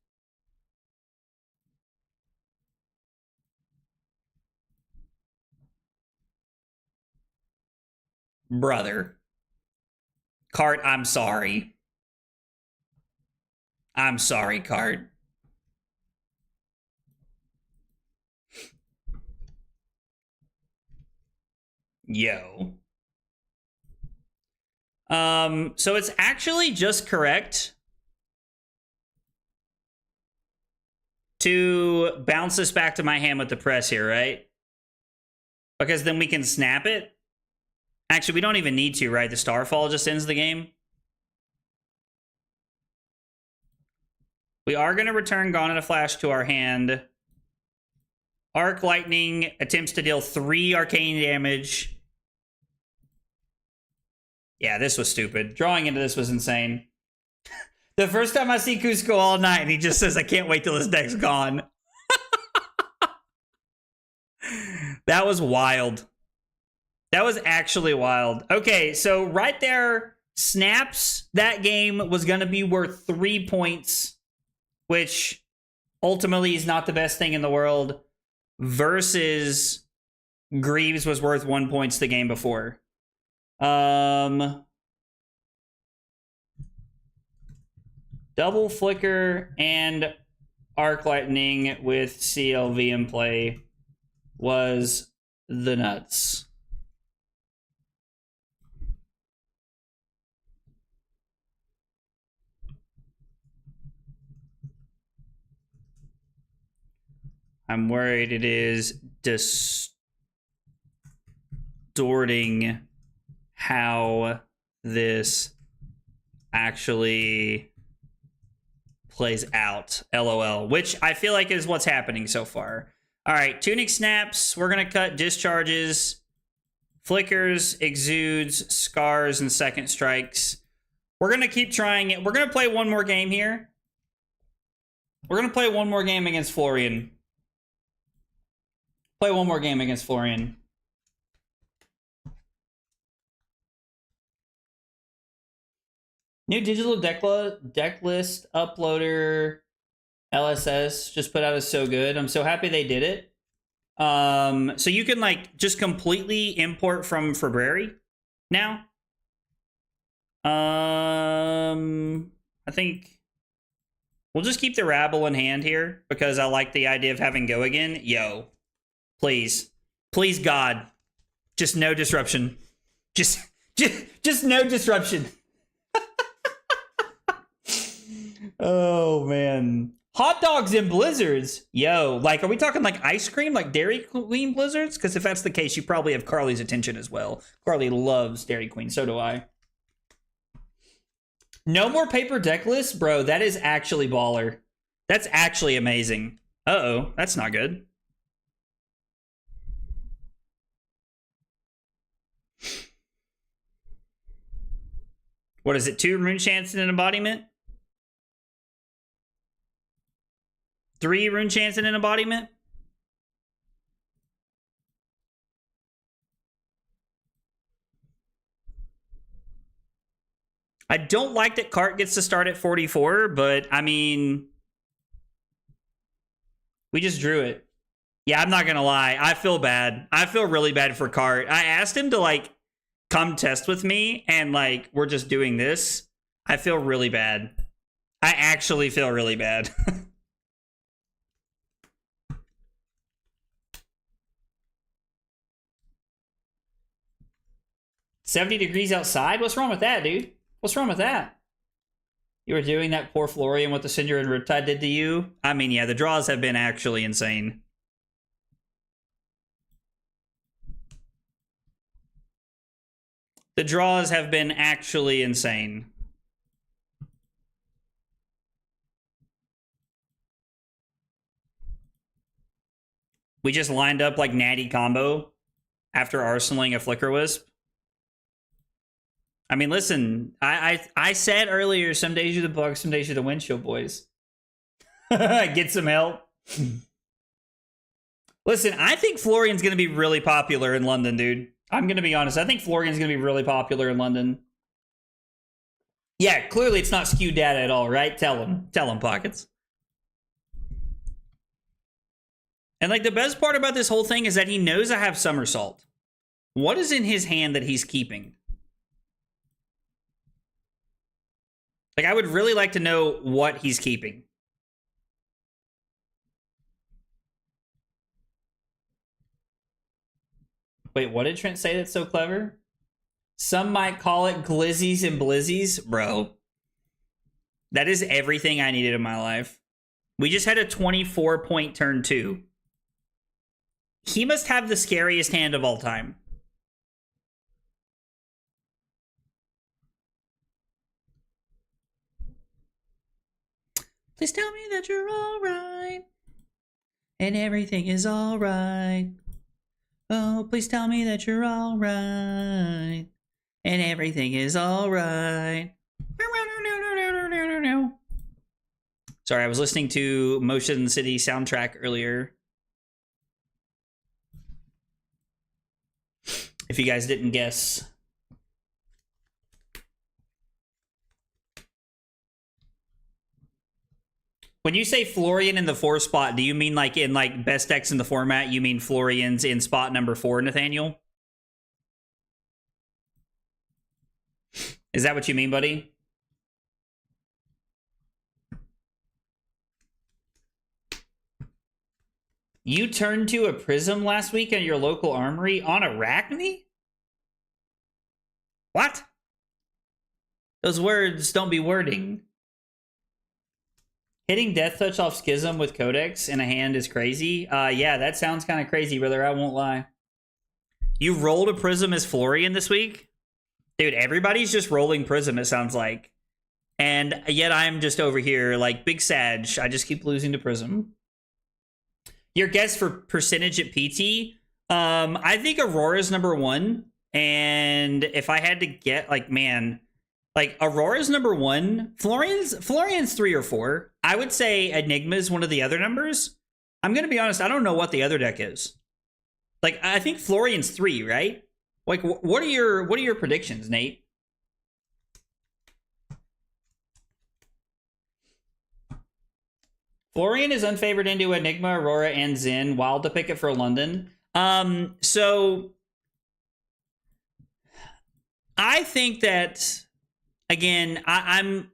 S1: Brother. Cart, I'm sorry. I'm sorry, Cart. Yo. So it's actually just correct to bounce this back to my hand with the press here, right? Because then we can snap it. Actually, we don't even need to, right? The Starfall just ends the game. We are going to return Gone in a Flash to our hand. Arc Lightning attempts to deal 3 arcane damage. Yeah, this was stupid. Drawing into this was insane. The first time I see Cusco all night, and he just says, I can't wait till this deck's gone. That was wild. That was actually wild. Okay, so right there, snaps, that game was going to be worth 3 points, which ultimately is not the best thing in the world, versus Greaves was worth 1 point the game before. Double Flicker and Arc Lightning with CLV in play was the nuts. I'm worried it is distorting how this actually plays out. LOL. Which I feel like is what's happening so far. All right, Tunic Snaps. We're going to cut Discharges, Flickers, Exudes, Scars, and Second Strikes. We're going to keep trying it. We're going to play one more game here. We're going to play one more game against Florian. Play one more game against Florian. New digital deck list uploader LSS just put out is so good. I'm so happy they did it. So you can like just completely import from February now. I think we'll just keep the Rabble in hand here because I like the idea of having Go again. Yo, please, please, God, just no disruption. Just no disruption. Oh man, hot dogs and blizzards. Yo, like, are we talking like ice cream, like Dairy Queen blizzards? Because if that's the case, you probably have Carly's attention as well. Carly loves Dairy Queen, so do I. No more paper deck lists, bro. That is actually baller. That's actually amazing. Uh-oh, that's not good. What is it? 2 Rune Chance and an embodiment? 3 rune chance and an embodiment. I don't like that Cart gets to start at 44, but I mean, we just drew it. Yeah, I'm not gonna lie. I feel bad. I feel really bad for Cart. I asked him to like come test with me, and like we're just doing this. I feel really bad. I actually feel really bad. 70 degrees outside? What's wrong with that, dude? What's wrong with that? You were doing that poor Florian, what the Cinder and Riptide did to you? I mean, yeah, the draws have been actually insane. The draws have been actually insane. We just lined up like natty combo after arsenaling a Flicker Wisp. I mean, listen, I said earlier, some days you're the bug, some days you're the windshield, boys. Get some help. Listen, I think Florian's going to be really popular in London, dude. I'm going to be honest. I think Florian's going to be really popular in London. Yeah, clearly it's not skewed data at all, right? Tell him. Tell him, Pockets. And like the best part about this whole thing is that he knows I have Somersault. What is in his hand that he's keeping? Like, I would really like to know what he's keeping. Wait, what did Trent say that's so clever? Some might call it glizzies and blizzies. Bro, that is everything I needed in my life. We just had a 24-point turn 2. He must have the scariest hand of all time. Please tell me that you're alright. And everything is alright. Oh, please tell me that you're alright. And everything is alright. Sorry, I was listening to Motion City soundtrack earlier. If you guys didn't guess. When you say Florian in the 4 spot, do you mean like in like best decks in the format, you mean Florian's in spot number 4, Nathaniel? Is that what you mean, buddy? You turned to a Prism last week at your local armory on Arachne? What? Those words don't be wording. Hitting Death Touch off Schism with Codex in a hand is crazy. Yeah, that sounds kind of crazy, brother. I won't lie. You rolled a Prism as Florian this week? Dude, everybody's just rolling Prism, it sounds like. And yet I'm just over here like Big Sag. I just keep losing to Prism. Your guess for percentage at PT? I think Aurora's number 1. And if I had to get, like, man, like Aurora's number 1. Florian's 3 or 4. I would say Enigma's one of the other numbers. I'm gonna be honest, I don't know what the other deck is. Like, I think Florian's 3, right? Like, what are your predictions, Nate? Florian is unfavored into Enigma, Aurora, and Zen. Wild to pick it for London. So I think that, again, I'm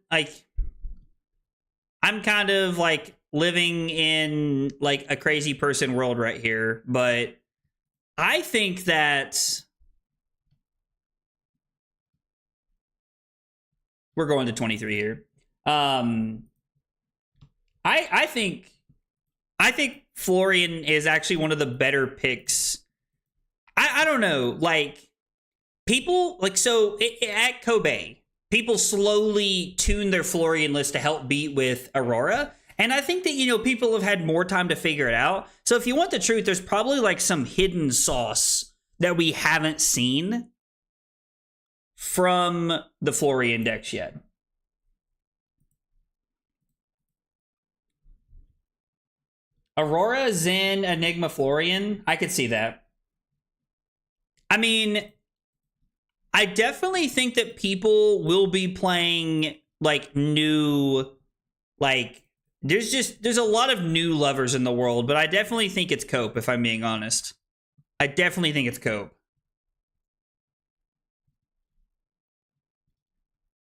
S1: kind of like living in like a crazy person world right here, but I think that we're going to 23 here. I think Florian is actually one of the better picks. I don't know, like people like, so at Kobe, people slowly tune their Florian list to help beat with Aurora. And I think that, you know, people have had more time to figure it out. So if you want the truth, there's probably like some hidden sauce that we haven't seen from the Florian decks yet. Aurora, Zen, Enigma, Florian. I could see that. I mean, I definitely think that people will be playing like new, like there's a lot of new lovers in the world, but I definitely think it's Cope, if I'm being honest. I definitely think it's Cope.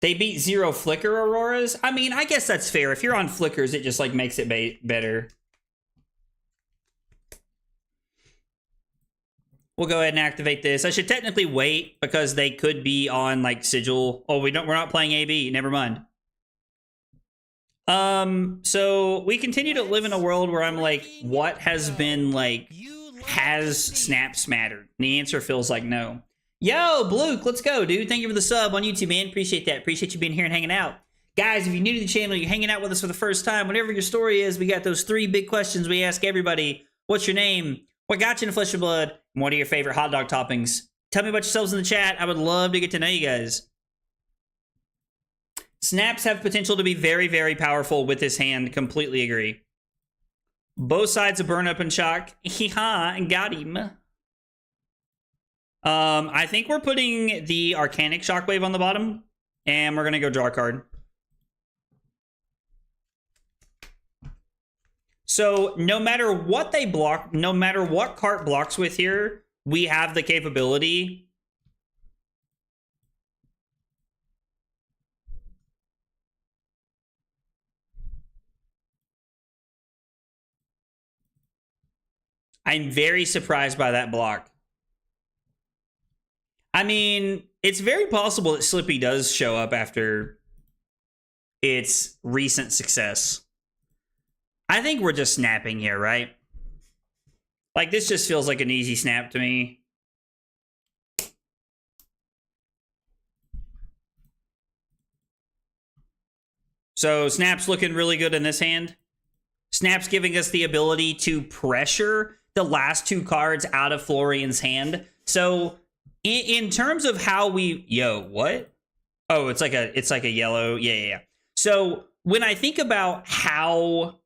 S1: They beat 0 Flicker Auroras. I mean, I guess that's fair. If you're on Flickers, it just like makes it better. We'll go ahead and activate this. I should technically wait because they could be on like Sigil. Oh, we're not playing AB. Never mind. So we continue to live in a world where I'm like, what has been like, has snaps mattered? And the answer feels like no. Yo, Bluke, let's go, dude. Thank you for the sub on YouTube, man. Appreciate that. Appreciate you being here and hanging out. Guys, if you're new to the channel, you're hanging out with us for the first time, whatever your story is, we got those 3 big questions we ask everybody. What's your name? What got you into Flesh and Blood? And what are your favorite hot dog toppings? Tell me about yourselves in the chat. I would love to get to know you guys. Snaps have potential to be very, very powerful with this hand. Completely agree. Both sides of Burn Up and Shock. Hee-ha, got him. I think we're putting the Arcanic Shockwave on the bottom, and we're going to go draw a card. So no matter what they block, no matter what cart blocks with here, we have the capability. I'm very surprised by that block. I mean, it's very possible that Slippy does show up after its recent success. I think we're just snapping here, right? Like, this just feels like an easy snap to me. So, Snap's looking really good in this hand. Snap's giving us the ability to pressure the last 2 cards out of Florian's hand. So, in terms of how we... Yo, what? Oh, it's like a yellow... Yeah. So, when I think about how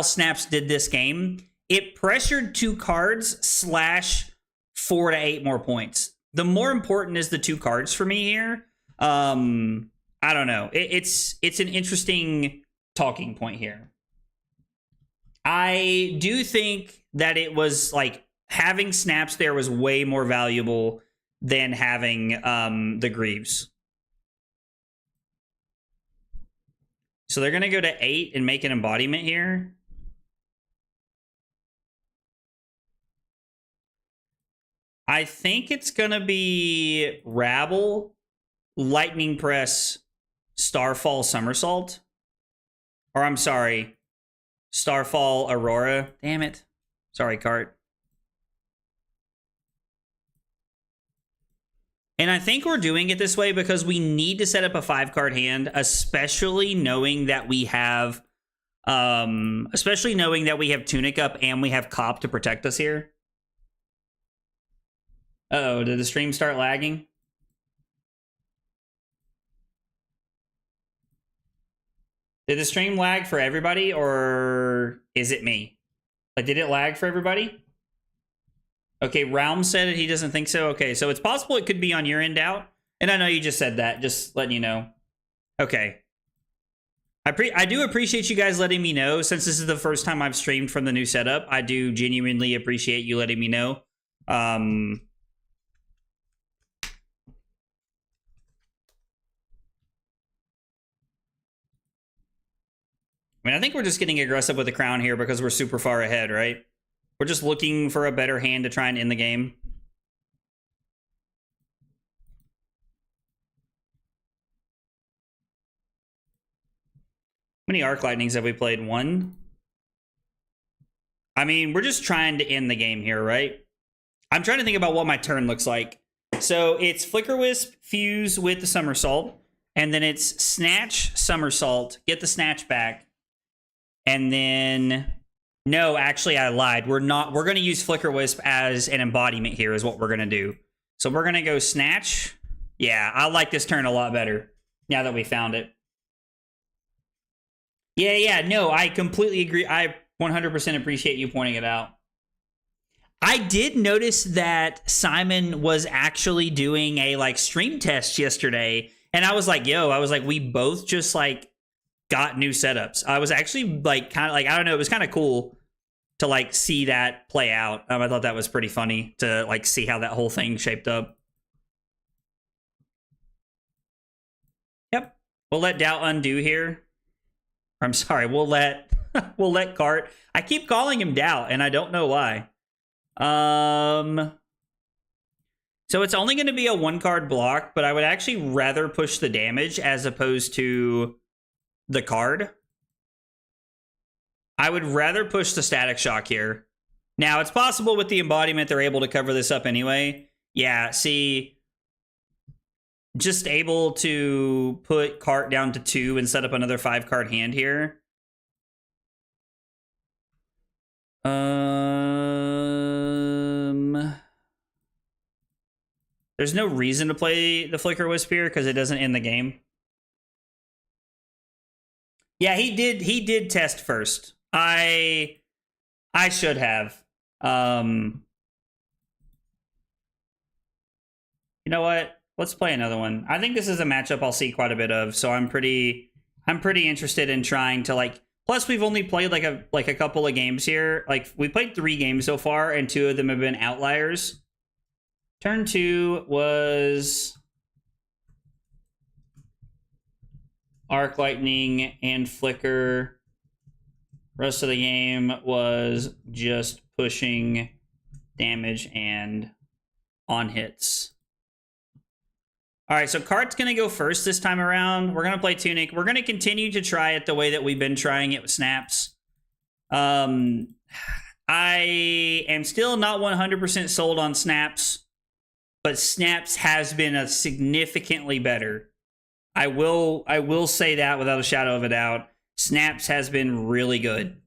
S1: Snaps did this game, it pressured 2 cards / 4 to 8 more points. The more important is the 2 cards for me here. I don't know. It's an interesting talking point here. I do think that it was like having Snaps there was way more valuable than having the Greaves. So they're going to go to 8 and make an embodiment here. I think it's going to be Rabble, Lightning Press, Starfall, Somersault. Or I'm sorry, Starfall, Aurora. Damn it. Sorry, Cart. And I think we're doing it this way because we need to set up a 5-card hand, especially knowing that we have Tunic up and we have Cop to protect us here. Uh-oh, did the stream start lagging? Did the stream lag for everybody, or is it me? Like, did it lag for everybody? Okay, Realm said it. He doesn't think so. Okay, so it's possible it could be on your end out. And I know you just said that. Just letting you know. Okay. I do appreciate you guys letting me know. Since this is the first time I've streamed from the new setup, I do genuinely appreciate you letting me know. I mean, I think we're just getting aggressive with the crown here because we're super far ahead, right? We're just looking for a better hand to try and end the game. How many Arc Lightnings have we played? 1? I mean, we're just trying to end the game here, right? I'm trying to think about what my turn looks like. So it's Flicker Wisp, Fuse with the Somersault, and then it's Snatch, Somersault, get the Snatch back, and then... No, actually, I lied. We're going to use Flicker Wisp as an embodiment here is what we're going to do. So we're going to go Snatch. Yeah, I like this turn a lot better now that we found it. Yeah, no, I completely agree. I 100% appreciate you pointing it out. I did notice that Simon was actually doing a like stream test yesterday, and I was like, we both just like got new setups. I was actually like kind of like, I don't know, it was kind of cool to like see that play out. I thought that was pretty funny to like see how that whole thing shaped up. Yep. We'll let Doubt undo here. I'm sorry, we'll let Cart. I keep calling him Doubt, and I don't know why. So it's only going to be a 1-card block, but I would actually rather push the damage as opposed to the card. I would rather push the Static Shock here. Now, it's possible with the embodiment they're able to cover this up anyway. Yeah, see, just able to put Cart down to 2 and set up another 5-card hand here. There's no reason to play the Flicker Wisp here because it doesn't end the game. Yeah, he did test first. I should have. You know what? Let's play another one. I think this is a matchup I'll see quite a bit of, so I'm pretty interested in trying to like. Plus, we've only played like a couple of games here. Like we played 3 games so far, and 2 of them have been outliers. Turn 2 was Arc Lightning and Flicker. Rest of the game was just pushing damage and on hits. All right, so Cart's going to go first this time around. We're going to play Tunic. We're going to continue to try it the way that we've been trying it with Snaps. I am still not 100% sold on Snaps, but Snaps has been a significantly better. I will say that without a shadow of a doubt. Snaps has been really good.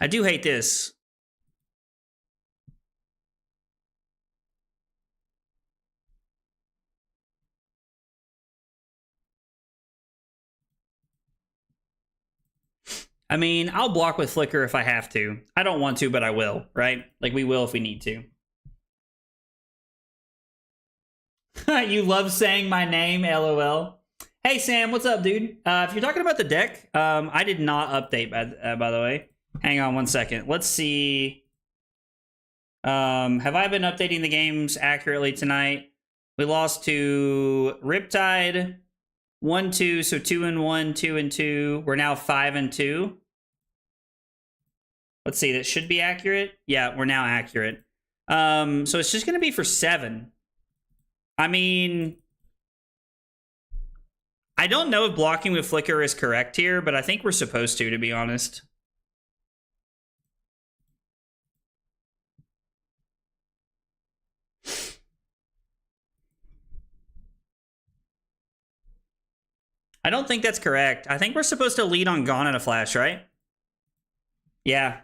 S1: I do hate this. I mean, I'll block with Flicker if I have to. I don't want to, but I will, right? Like, we will if we need to. You love saying my name, LOL. Hey, Sam, what's up, dude? If you're talking about the deck, I did not update, by the way. Hang on one second. Let's see. Have I been updating the games accurately tonight? We lost to Riptide, 1-2, so 2-1, 2-2. We're now 5-2. Let's see, that should be accurate. Yeah, we're now accurate. So it's just going to be for 7. I mean, I don't know if blocking with Flicker is correct here, but I think we're supposed to be honest. I don't think that's correct. I think we're supposed to lead on Gone in a Flash, right? Yeah.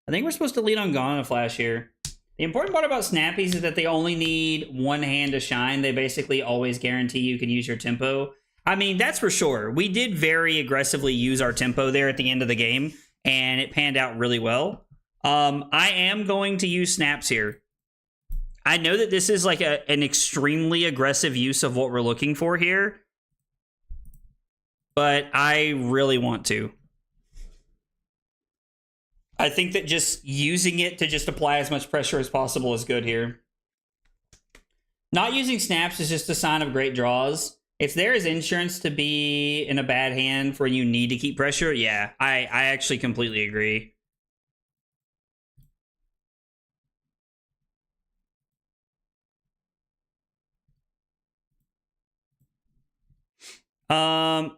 S1: I think we're supposed to lead on Gone in a Flash here. The important part about Snappies is that they only need 1 hand to shine. They basically always guarantee you can use your tempo. I mean, that's for sure. We did very aggressively use our tempo there at the end of the game, and it panned out really well. I am going to use Snaps here. I know that this is like an extremely aggressive use of what we're looking for here, but I really want to. I think that just using it to just apply as much pressure as possible is good here. Not using Snaps is just a sign of great draws. If there is insurance to be in a bad hand for you need to keep pressure, yeah, I actually completely agree.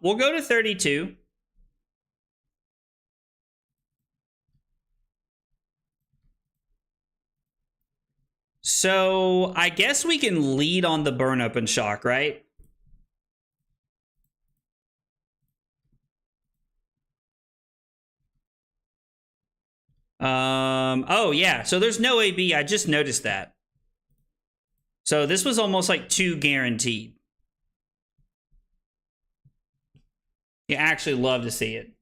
S1: We'll go to 32. So I guess we can lead on the burn up and shock, right? Oh yeah, so there's no AB. I just noticed that. So this was almost like 2 guaranteed. You actually love to see it.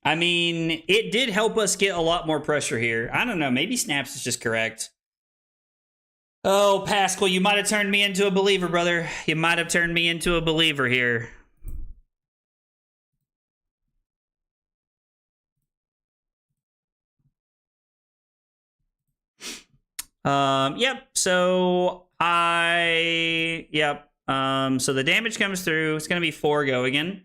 S1: I mean, it did help us get a lot more pressure here. I don't know, maybe Snaps is just correct. Oh, Pascal, you might have turned me into a believer, brother. You might have turned me into a believer here. Yep. So so the damage comes through. It's gonna be 4 go again.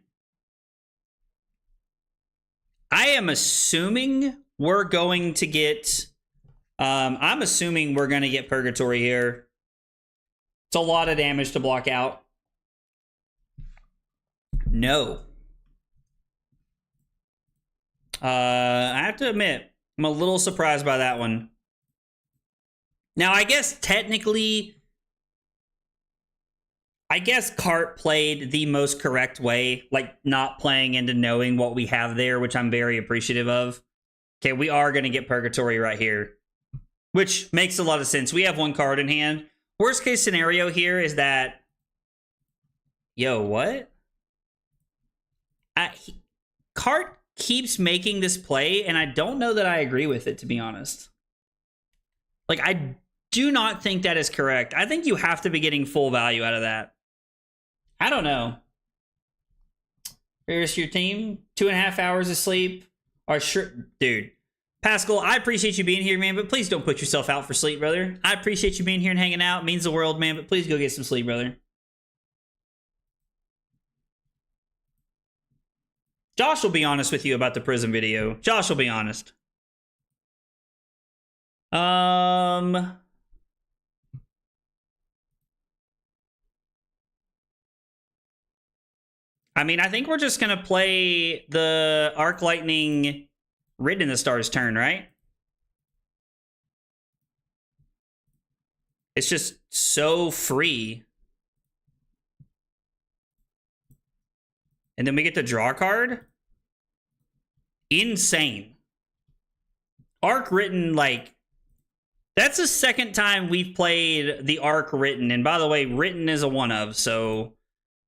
S1: I am assuming we're going to get I'm assuming we're gonna get Purgatory here. It's a lot of damage to block out. No. I have to admit, I'm a little surprised by that one. Now, I guess technically, Cart played the most correct way, like not playing into knowing what we have there, which I'm very appreciative of. Okay, we are going to get Purgatory right here, which makes a lot of sense. We have 1 card in hand. Worst case scenario here is that... Yo, what? Cart keeps making this play, and I don't know that I agree with it, to be honest. Like, I do not think that is correct. I think you have to be getting full value out of that. I don't know. Here's your team. 2.5 hours of sleep. Or sure, dude. Pascal, I appreciate you being here, man, but please don't put yourself out for sleep, brother. I appreciate you being here and hanging out. It means the world, man, but please go get some sleep, brother. Josh will be honest with you about the Prism video. Josh will be honest. I mean, I think we're just going to play the Arc Lightning Written in the Stars turn, right? It's just so free. And then we get to draw a card? Insane. Arc Written, like... That's the second time we've played the Arc Written. And by the way, Written is a one of, so...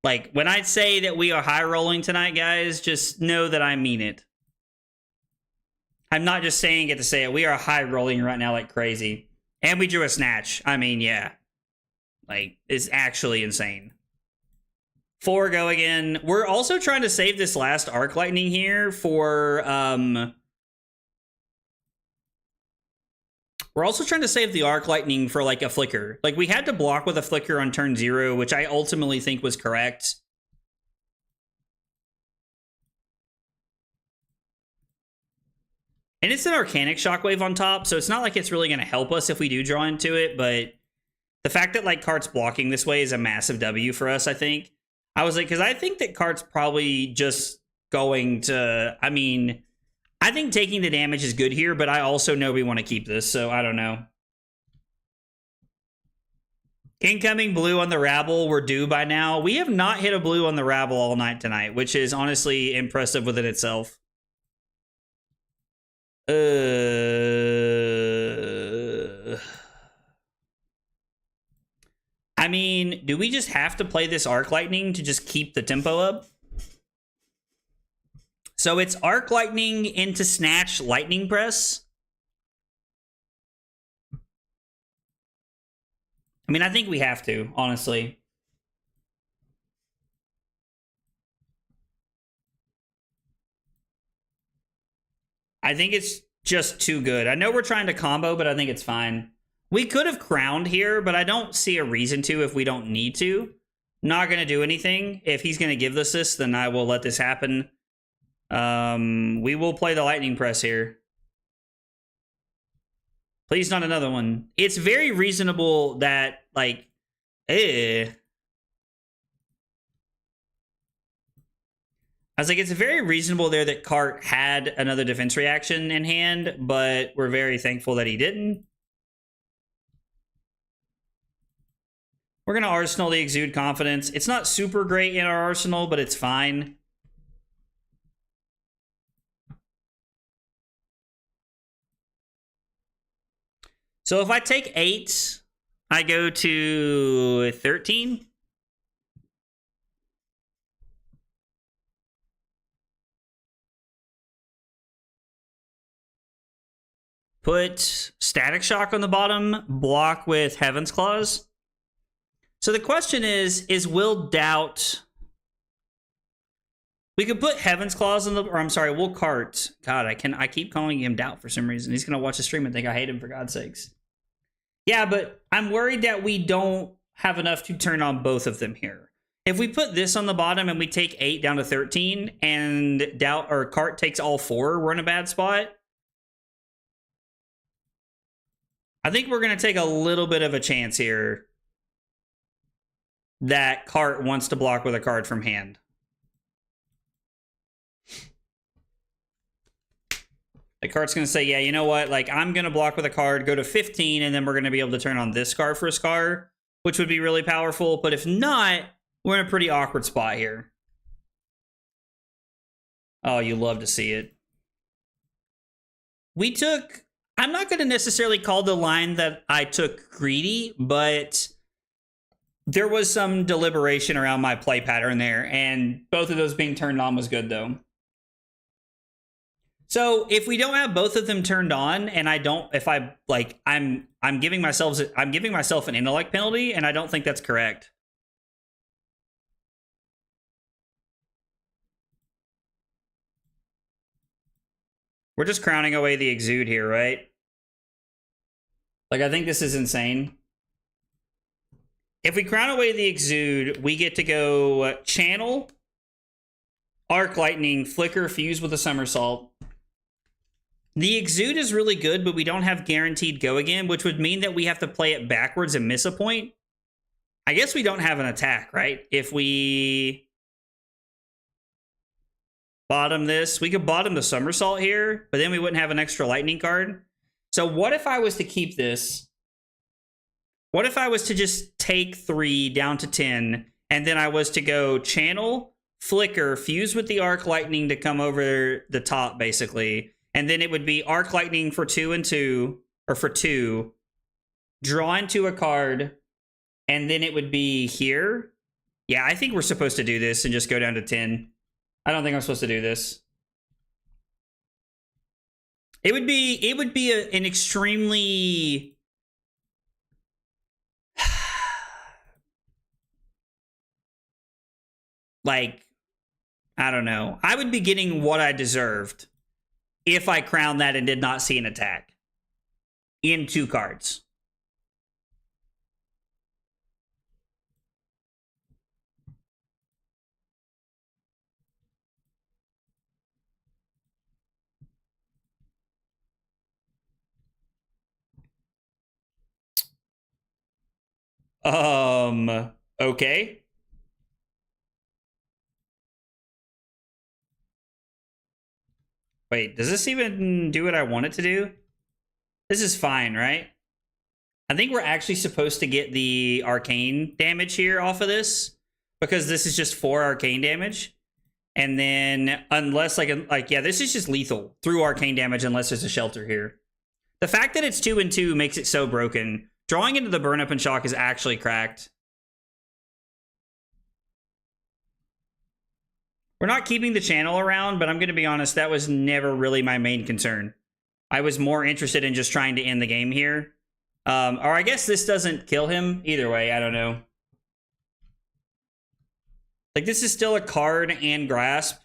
S1: Like, when I say that we are high rolling tonight, guys, just know that I mean it. I'm not just saying it to say it. We are high rolling right now like crazy. And we drew a Snatch. I mean, yeah. Like, it's actually insane. 4 go again. We're also trying to save this last Arc Lightning here for, We're also trying to save the Arc Lightning for, like, a Flicker. Like, we had to block with a Flicker on turn 0, which I ultimately think was correct. And it's an Arcanic Shockwave on top, so it's not like it's really going to help us if we do draw into it, but the fact that, like, Cart's blocking this way is a massive W for us, I think. I was like, because I think that Cart's probably just going to, I mean... I think taking the damage is good here, but I also know we want to keep this, so I don't know. Incoming blue on the Rabble. We're due by now. We have not hit a blue on the Rabble all night tonight, which is honestly impressive within itself. I mean, do we just have to play this Arc Lightning to just keep the tempo up? So it's Arc Lightning into Snatch Lightning Press. I mean, I think we have to, honestly. I think it's just too good. I know we're trying to combo, but I think it's fine. We could have crowned here, but I don't see a reason to if we don't need to. Not going to do anything. If he's going to give us this, then I will let this happen. We will play the Lightning Press here. Please not another one. It's very reasonable that, like, I was like, it's very reasonable there that Cart had another defense reaction in hand, but we're very thankful that he didn't. We're going to Arsenal the Exude Confidence. It's not super great in our arsenal, but it's fine. So if I take 8, I go to 13. Put Static Shock on the bottom, block with Heaven's Claws. So the question is Will Doubt... We could put Heaven's Claws on the... Or I'm sorry, Will Cart. God, I keep calling him Doubt for some reason. He's going to watch the stream and think I hate him, for God's sakes. Yeah, but I'm worried that we don't have enough to turn on both of them here. If we put this on the bottom and we take 8 down to 13, and Doubt or Cart takes all 4, we're in a bad spot. I think we're going to take a little bit of a chance here that Cart wants to block with a card from hand. The Cart's going to say, yeah, you know what? Like, I'm going to block with a card, go to 15, and then we're going to be able to turn on this card for a Scar, which would be really powerful. But if not, we're in a pretty awkward spot here. Oh, you love to see it. We took... I'm not going to necessarily call the line that I took greedy, but there was some deliberation around my play pattern there, and both of those being turned on was good, though. So if we don't have both of them turned on, and I don't, if I like, I'm giving myself an intellect penalty, and I don't think that's correct. We're just crowning away the Exude here, right? Like, I think this is insane. If we crown away the Exude, we get to go Channel, Arc Lightning, Flicker, Fuse with a Somersault. The Exude is really good, but we don't have guaranteed Go Again, which would mean that we have to play it backwards and miss a point. I guess we don't have an attack, right? If we bottom this, we could bottom the Somersault here, but then we wouldn't have an extra Lightning card. So what if I was to keep this? What if I was to just take 3 down to 10, and then I was to go Channel, Flicker, Fuse with the Arc Lightning to come over the top, basically. And then it would be Arc Lightning for 2 and 2, or for 2, draw into a card, and then it would be here. Yeah, I think we're supposed to do this and just go down to 10. I don't think I'm supposed to do this. It would be an extremely like, I don't know. I would be getting what I deserved if I crowned that and did not see an attack in 2 cards. Okay. Wait, does this even do what I want it to do? This is fine, right? I think we're actually supposed to get the arcane damage here off of this, because this is just 4 arcane damage. And then unless yeah, this is just lethal through arcane damage unless there's a shelter here. The fact that it's 2 and 2 makes it so broken. Drawing into the burn up and shock is actually cracked. We're not keeping the channel around, but I'm going to be honest, that was never really my main concern. I was more interested in just trying to end the game here. Or I guess this doesn't kill him. Either way, I don't know. Like, this is still a card and grasp.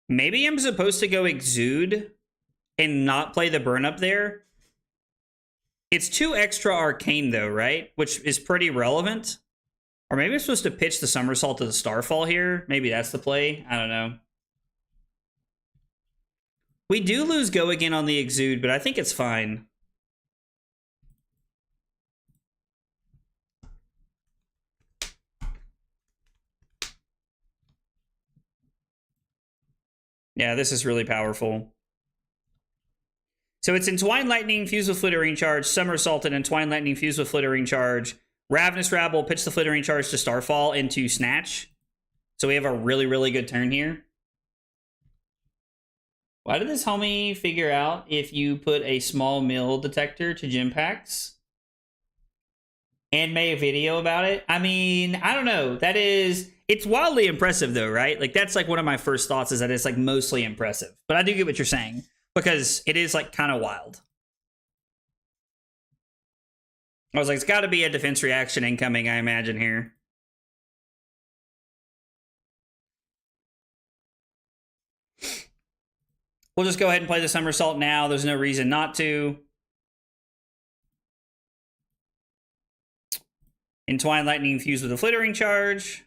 S1: Maybe I'm supposed to go Exude and not play the burn up there. It's 2 extra arcane though, right? Which is pretty relevant. Or maybe I'm supposed to pitch the Somersault to the Starfall here. Maybe that's the play. I don't know. We do lose Go Again on the Exude, but I think it's fine. Yeah, this is really powerful. So it's Entwined Lightning, fused with Flittering Charge, Somersault, and Entwined Lightning, fused with Flittering Charge. Ravenous Rabble, pitch the Flittering Charge to Starfall into Snatch. So we have a really, really good turn here. Why did this homie figure out if you put a small mill detector to gym packs and made a video about it? I mean, I don't know. It's wildly impressive though, right? Like that's like one of my first thoughts is that it's like mostly impressive. But I do get what you're saying because it is like kind of wild. I was like, it's got to be a defense reaction incoming, I imagine here. We'll just go ahead and play the somersault now. There's no reason not to. Entwine Lightning fused with a Flittering Charge.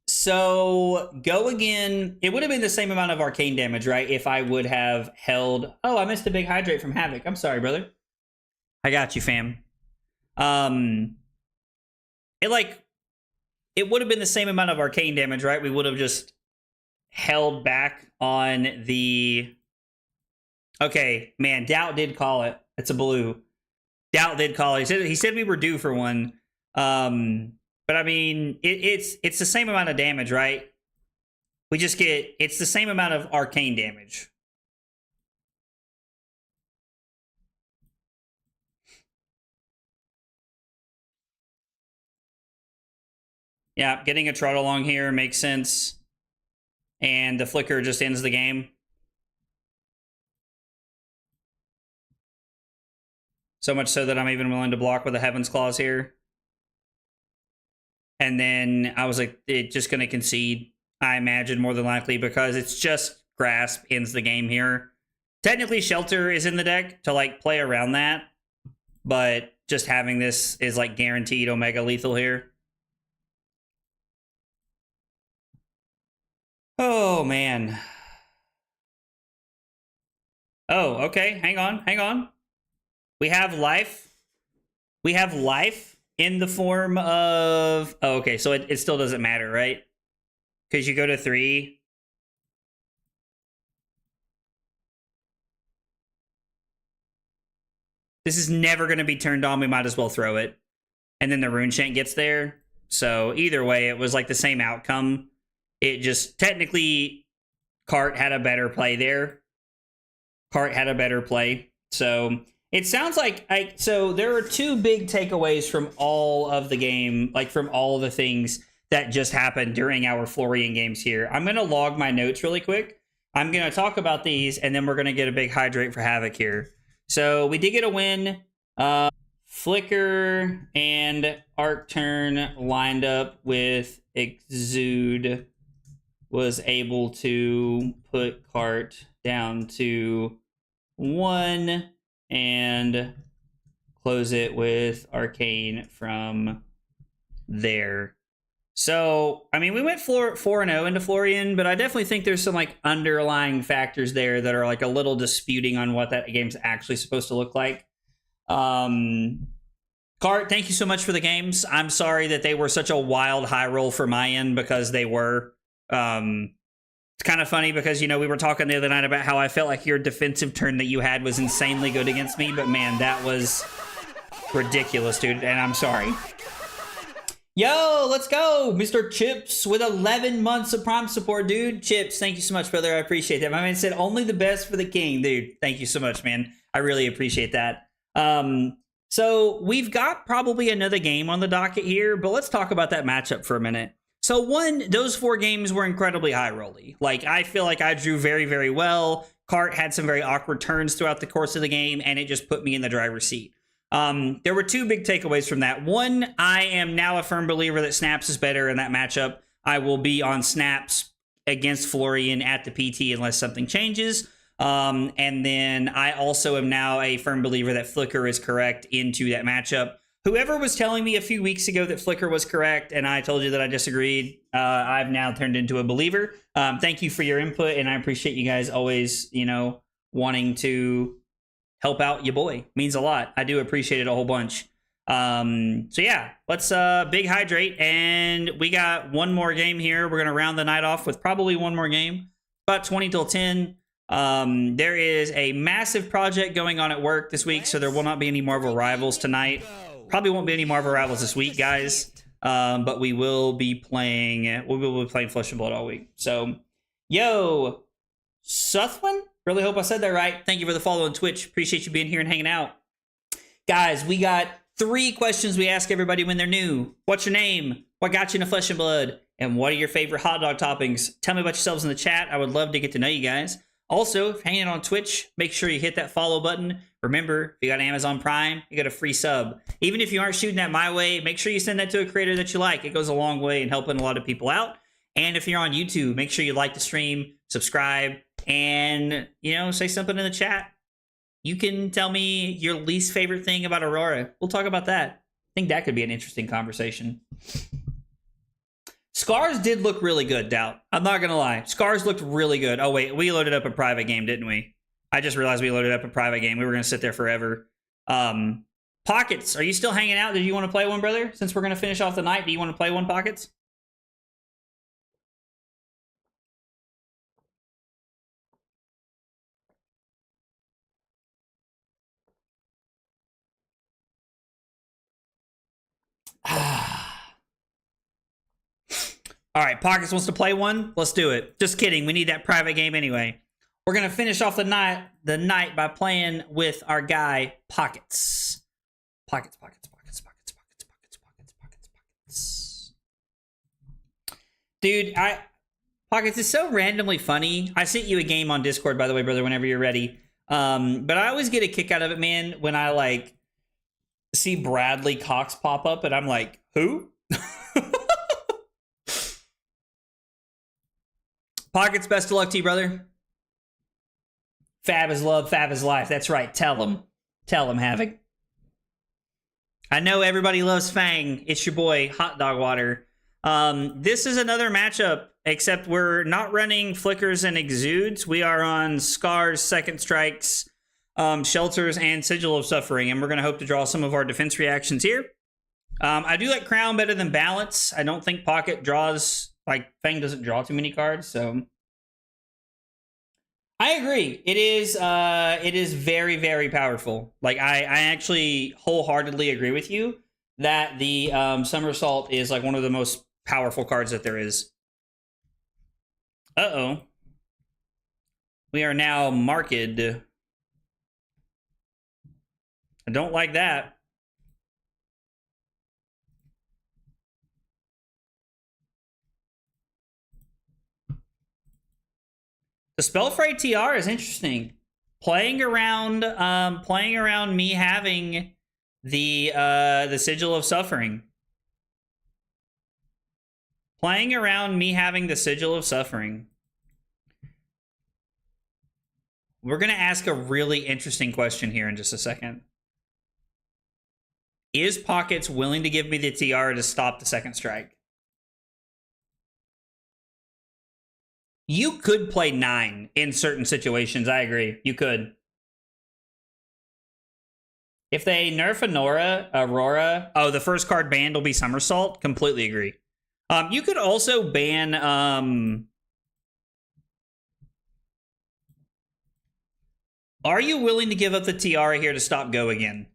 S1: So, go again. It would have been the same amount of arcane damage, right? If I would have held... Oh, I missed a big hydrate from Havoc. I'm sorry, brother. I got you, fam. It would have been the same amount of arcane damage, right? We would have just held back on the... Okay, man, Doubt did call it. It's a blue. Doubt did call it. He said we were due for one. But I mean, it's the same amount of damage, right? We just get... It's the same amount of arcane damage. Yeah, getting a trot along here makes sense. And the flicker just ends the game. So much so that I'm even willing to block with a Heaven's Claws here. And then I was like, it's just going to concede, I imagine, more than likely, because it's just Grasp ends the game here. Technically, Shelter is in the deck to, like, play around that. But just having this is, like, guaranteed Omega lethal here. Oh, man. Oh, okay. Hang on. We have life. We have life in the form of... Oh, okay, so it still doesn't matter, right? Because you go to 3. This is never going to be turned on. We might as well throw it. And then the Rune Shank gets there. So either way, it was like the same outcome. It just... Technically, Cart had a better play there. Cart had a better play. So... It sounds like... So there are 2 big takeaways from all of the game, like from all of the things that just happened during our Florian games here. I'm going to log my notes really quick. I'm going to talk about these, and then we're going to get a big hydrate for Havoc here. So we did get a win. Flicker and Arc Turn lined up with Exude. Was able to put Cart down to 1... and close it with Arcane from there. So, I mean, we went 4-0 into Florian, but I definitely think there's some, like, underlying factors there that are, like, a little disputing on what that game's actually supposed to look like. Cart, thank you so much for the games. I'm sorry that they were such a wild high roll for my end, because they were. It's kind of funny because, you know, we were talking the other night about how I felt like your defensive turn that you had was insanely good against me. But, man, that was ridiculous, dude. And I'm sorry. Yo, let's go. Mr. Chips with 11 months of Prime support, dude. Chips, thank you so much, brother. I appreciate that. My man said only the best for the king, dude. Thank you so much, man. I really appreciate that. So we've got probably another game on the docket here, but let's talk about that matchup for a minute. So one, those 4 games were incredibly high rolly. Like, I feel like I drew very, very well. Cart had some very awkward turns throughout the course of the game, and it just put me in the driver's seat. There were 2 big takeaways from that. One, I am now a firm believer that Snaps is better in that matchup. I will be on Snaps against Florian at the PT unless something changes. And then I also am now a firm believer that Flicker is correct into that matchup. Whoever was telling me a few weeks ago that Flicker was correct and I told you that I disagreed, I've now turned into a believer. Thank you for your input, and I appreciate you guys always, you know, wanting to help out your boy. Means a lot. I do appreciate it a whole bunch. So yeah, let's big hydrate, and we got one more game here. We're gonna round the night off with probably one more game, about 20 till 10. There is a massive project going on at work this week, so there will not be any Marvel Rivals tonight. probably won't be any Marvel Rivals this week, guys. But we will be playing Flesh and Blood all week. So, yo, Suthwin? Really hope I said that right. Thank you for the follow on Twitch. Appreciate you being here and hanging out. Guys, we got 3 questions we ask everybody when they're new. What's your name? What got you into Flesh and Blood? And what are your favorite hot dog toppings? Tell me about yourselves in the chat. I would love to get to know you guys. Also, if you're hanging out on Twitch, make sure you hit that follow button. Remember, if you got Amazon Prime, you got a free sub. Even if you aren't shooting that my way, make sure you send that to a creator that you like. It goes a long way in helping a lot of people out. And if you're on YouTube, make sure you like the stream, subscribe, and, you know, say something in the chat. You can tell me your least favorite thing about Aurora. We'll talk about that. I think that could be an interesting conversation. Scars did look really good, Doubt. I'm not going to lie. Scars looked really good. Oh, wait. We loaded up a private game, didn't we? I just realized we loaded up a private game. We were going to sit there forever. Pockets, are you still hanging out? Did you want to play one, brother? Since we're going to finish off the night, do you want to play one, Pockets? All right, Pockets wants to play one. Let's do it. Just kidding. We need that private game anyway. We're gonna finish off the night by playing with our guy Pockets. Pockets. Dude, Pockets is so randomly funny. I sent you a game on Discord, by the way, brother. Whenever you're ready. But I always get a kick out of it, man, when I like see Bradley Cox pop up, and I'm like, who? Pockets, best of luck to you, brother. Fab is love, Fab is life. That's right. Tell him. Tell him, Havoc. I know everybody loves Fang. It's your boy, Hot Dog Water. This is another matchup, except we're not running Flickers and Exudes. We are on Scars, Second Strikes, Shelters, and Sigil of Suffering, and we're going to hope to draw some of our defense reactions here. I do like Crown better than Balance. I don't think Pocket draws... Like, Fang doesn't draw too many cards, so... I agree. It is very, very powerful. Like, I actually wholeheartedly agree with you that the Somersault is, like, one of the most powerful cards that there is. Uh-oh. We are now marked. I don't like that. The Spellfray TR is interesting. Playing around me having the Sigil of Suffering. Playing around me having the Sigil of Suffering. We're going to ask a really interesting question here in just a second. Is Pockets willing to give me the TR to stop the second strike? You could play 9 in certain situations. I agree. You could. If they nerf Aurora, oh, the first card banned will be Somersault. Completely agree. You could also ban... Are you willing to give up the Tiara here to stop Go again?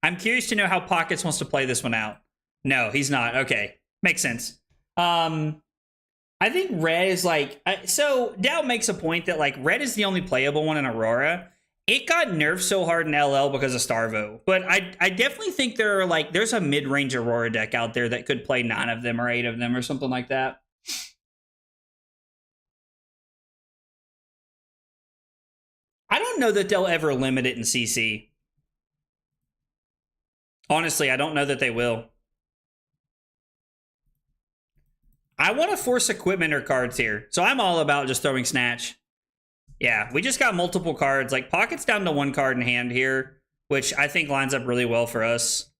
S1: I'm curious to know how Pockets wants to play this one out. No, he's not. Okay. Makes sense. I think Red is like... So, Dow makes a point that, like, Red is the only playable one in Aurora. It got nerfed so hard in LL because of Starvo. But I definitely think there are, like... There's a mid-range Aurora deck out there that could play 9 of them or 8 of them or something like that. I don't know that they'll ever limit it in CC. Honestly, I don't know that they will. I want to force equipment cards here. So I'm all about just throwing Snatch. Yeah, we just got multiple cards. Like, Pocket's down to 1 card in hand here, which I think lines up really well for us.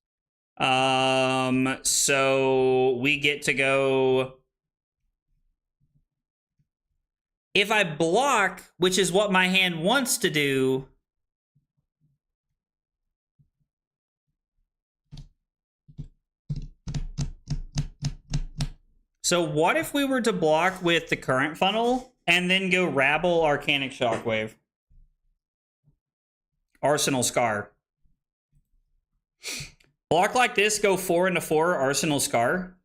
S1: So we get to go... If I block, which is what my hand wants to do... So what if we were to block with the current funnel and then go Rabble, Arcanic Shockwave? Arsenal Scar. Block like this, go 4 into 4, Arsenal Scar.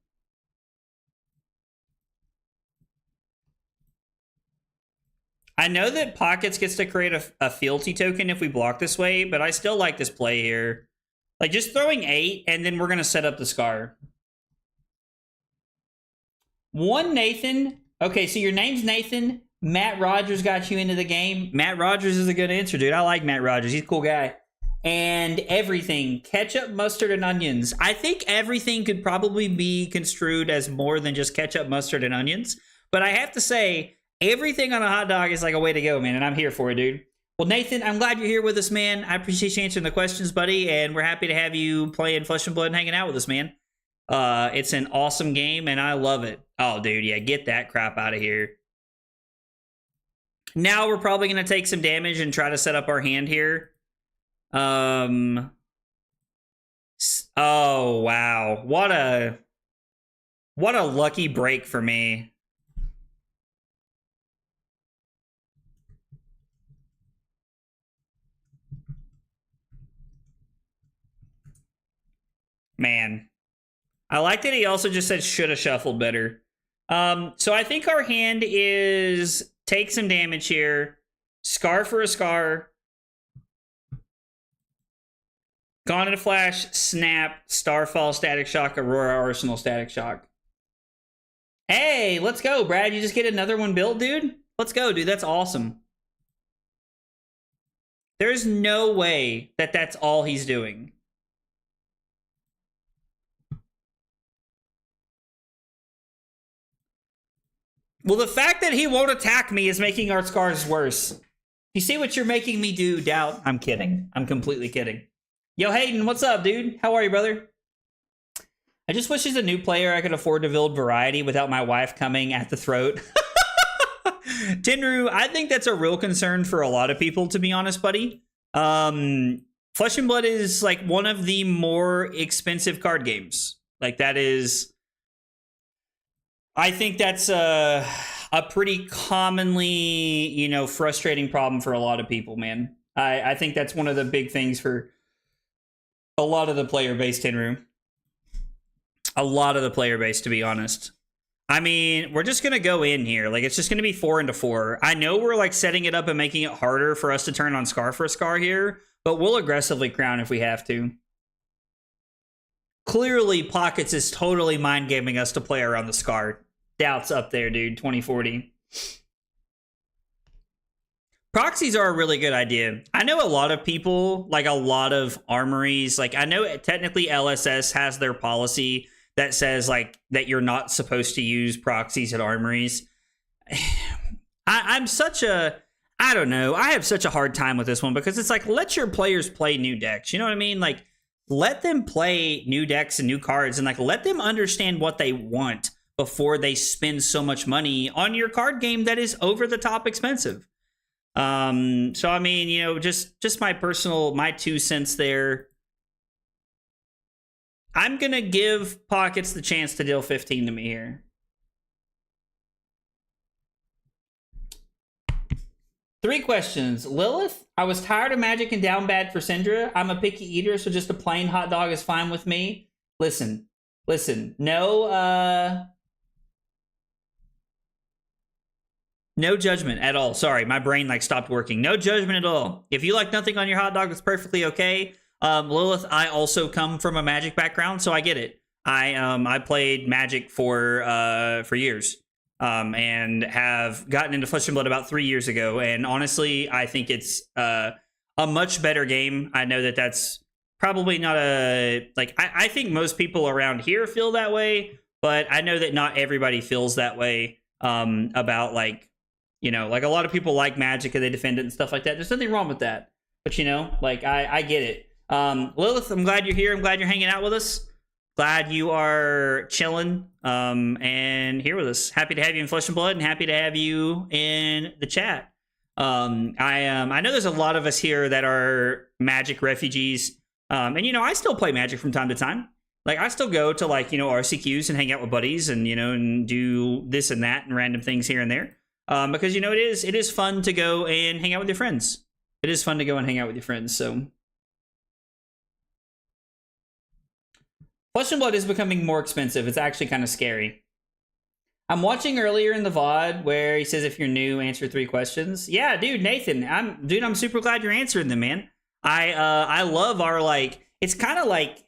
S1: I know that Pockets gets to create a fealty token if we block this way, but I still like this play here. Like, just throwing 8, and then we're going to set up the Scar. 1 Nathan. Okay, so your name's Nathan. Matt Rogers got you into the game. Matt Rogers is a good answer, dude. I like Matt Rogers. He's a cool guy. And everything. Ketchup, mustard, and onions. I think everything could probably be construed as more than just ketchup, mustard, and onions. But I have to say, everything on a hot dog is like a way to go, man. And I'm here for it, dude. Well, Nathan, I'm glad you're here with us, man. I appreciate you answering the questions, buddy. And we're happy to have you playing Flesh and Blood and hanging out with us, man. It's an awesome game, and I love it. Oh, dude, yeah, get that crap out of here. Now we're probably going to take some damage and try to set up our hand here. Oh, wow. What a lucky break for me. Man. I like that he also just said should have shuffled better. So I think our hand is take some damage here. Scar for a Scar. Gone in a Flash, Snap, Starfall, Static Shock, Aurora, Arsenal, Static Shock. Hey, let's go, Brad. You just get another one built, dude? Let's go, dude. That's awesome. There's no way that that's all he's doing. Well, the fact that he won't attack me is making our Scars worse. You see what you're making me do, Doubt? I'm kidding. I'm completely kidding. Yo, Hayden, what's up, dude? How are you, brother? I just wish as a new player I could afford to build variety without my wife coming at the throat. Tenru, I think that's a real concern for a lot of people, to be honest, buddy. Flesh and Blood is like one of the more expensive card games. Like that is... I think that's a pretty commonly, you know, frustrating problem for a lot of people, man. I think that's one of the big things for a lot of the player base, Tenru. A lot of the player base, to be honest. I mean, we're just going to go in here. Like, it's just going to be 4 into 4. I know we're, like, setting it up and making it harder for us to turn on Scar for a Scar here, but we'll aggressively crown if we have to. Clearly, Pockets is totally mind-gaming us to play around the Scar. Doubt's up there, dude. 2040. Proxies are a really good idea. I know a lot of people, like a lot of armories, like I know technically LSS has their policy that says like that you're not supposed to use proxies at armories. I'm such a, I don't know. I have such a hard time with this one because it's like, let your players play new decks. You know what I mean? Like, let them play new decks and new cards and like, let them understand what they want before they spend so much money on your card game that is over the top expensive. So I mean, you know, just my 2 cents there. I'm gonna give Pockets the chance to deal 15 to me here. Three questions. Lilith, I was tired of Magic and down bad for Syndra. I'm a picky eater, so just a plain hot dog is fine with me. Listen. No judgment at all. Sorry, my brain like stopped working. No judgment at all. If you like nothing on your hot dog, that's perfectly okay. Lilith, I also come from a Magic background, so I get it. I played Magic for years, and have gotten into Flesh and Blood about 3 years ago. And honestly, I think it's a much better game. I know that that's probably not a like. I think most people around here feel that way, but I know that not everybody feels that way about like. You know, like a lot of people like Magic and they defend it and stuff like that. There's nothing wrong with that. But, you know, like I get it. Lilith, I'm glad you're here. I'm glad you're hanging out with us. Glad you are chilling and here with us. Happy to have you in Flesh and Blood and happy to have you in the chat. I know there's a lot of us here that are Magic refugees. And, you know, I still play Magic from time to time. Like, I still go to, like, you know, RCQs and hang out with buddies and, you know, and do this and that and random things here and there. Because, you know, it is fun to go and hang out with your friends. It is fun to go and hang out with your friends, so Flesh and Blood is becoming more expensive. It's actually kind of scary. I'm watching earlier in the VOD where he says if you're new, answer 3 questions. Yeah, dude, Nathan, I'm super glad you're answering them, man. I love our like. It's kind of like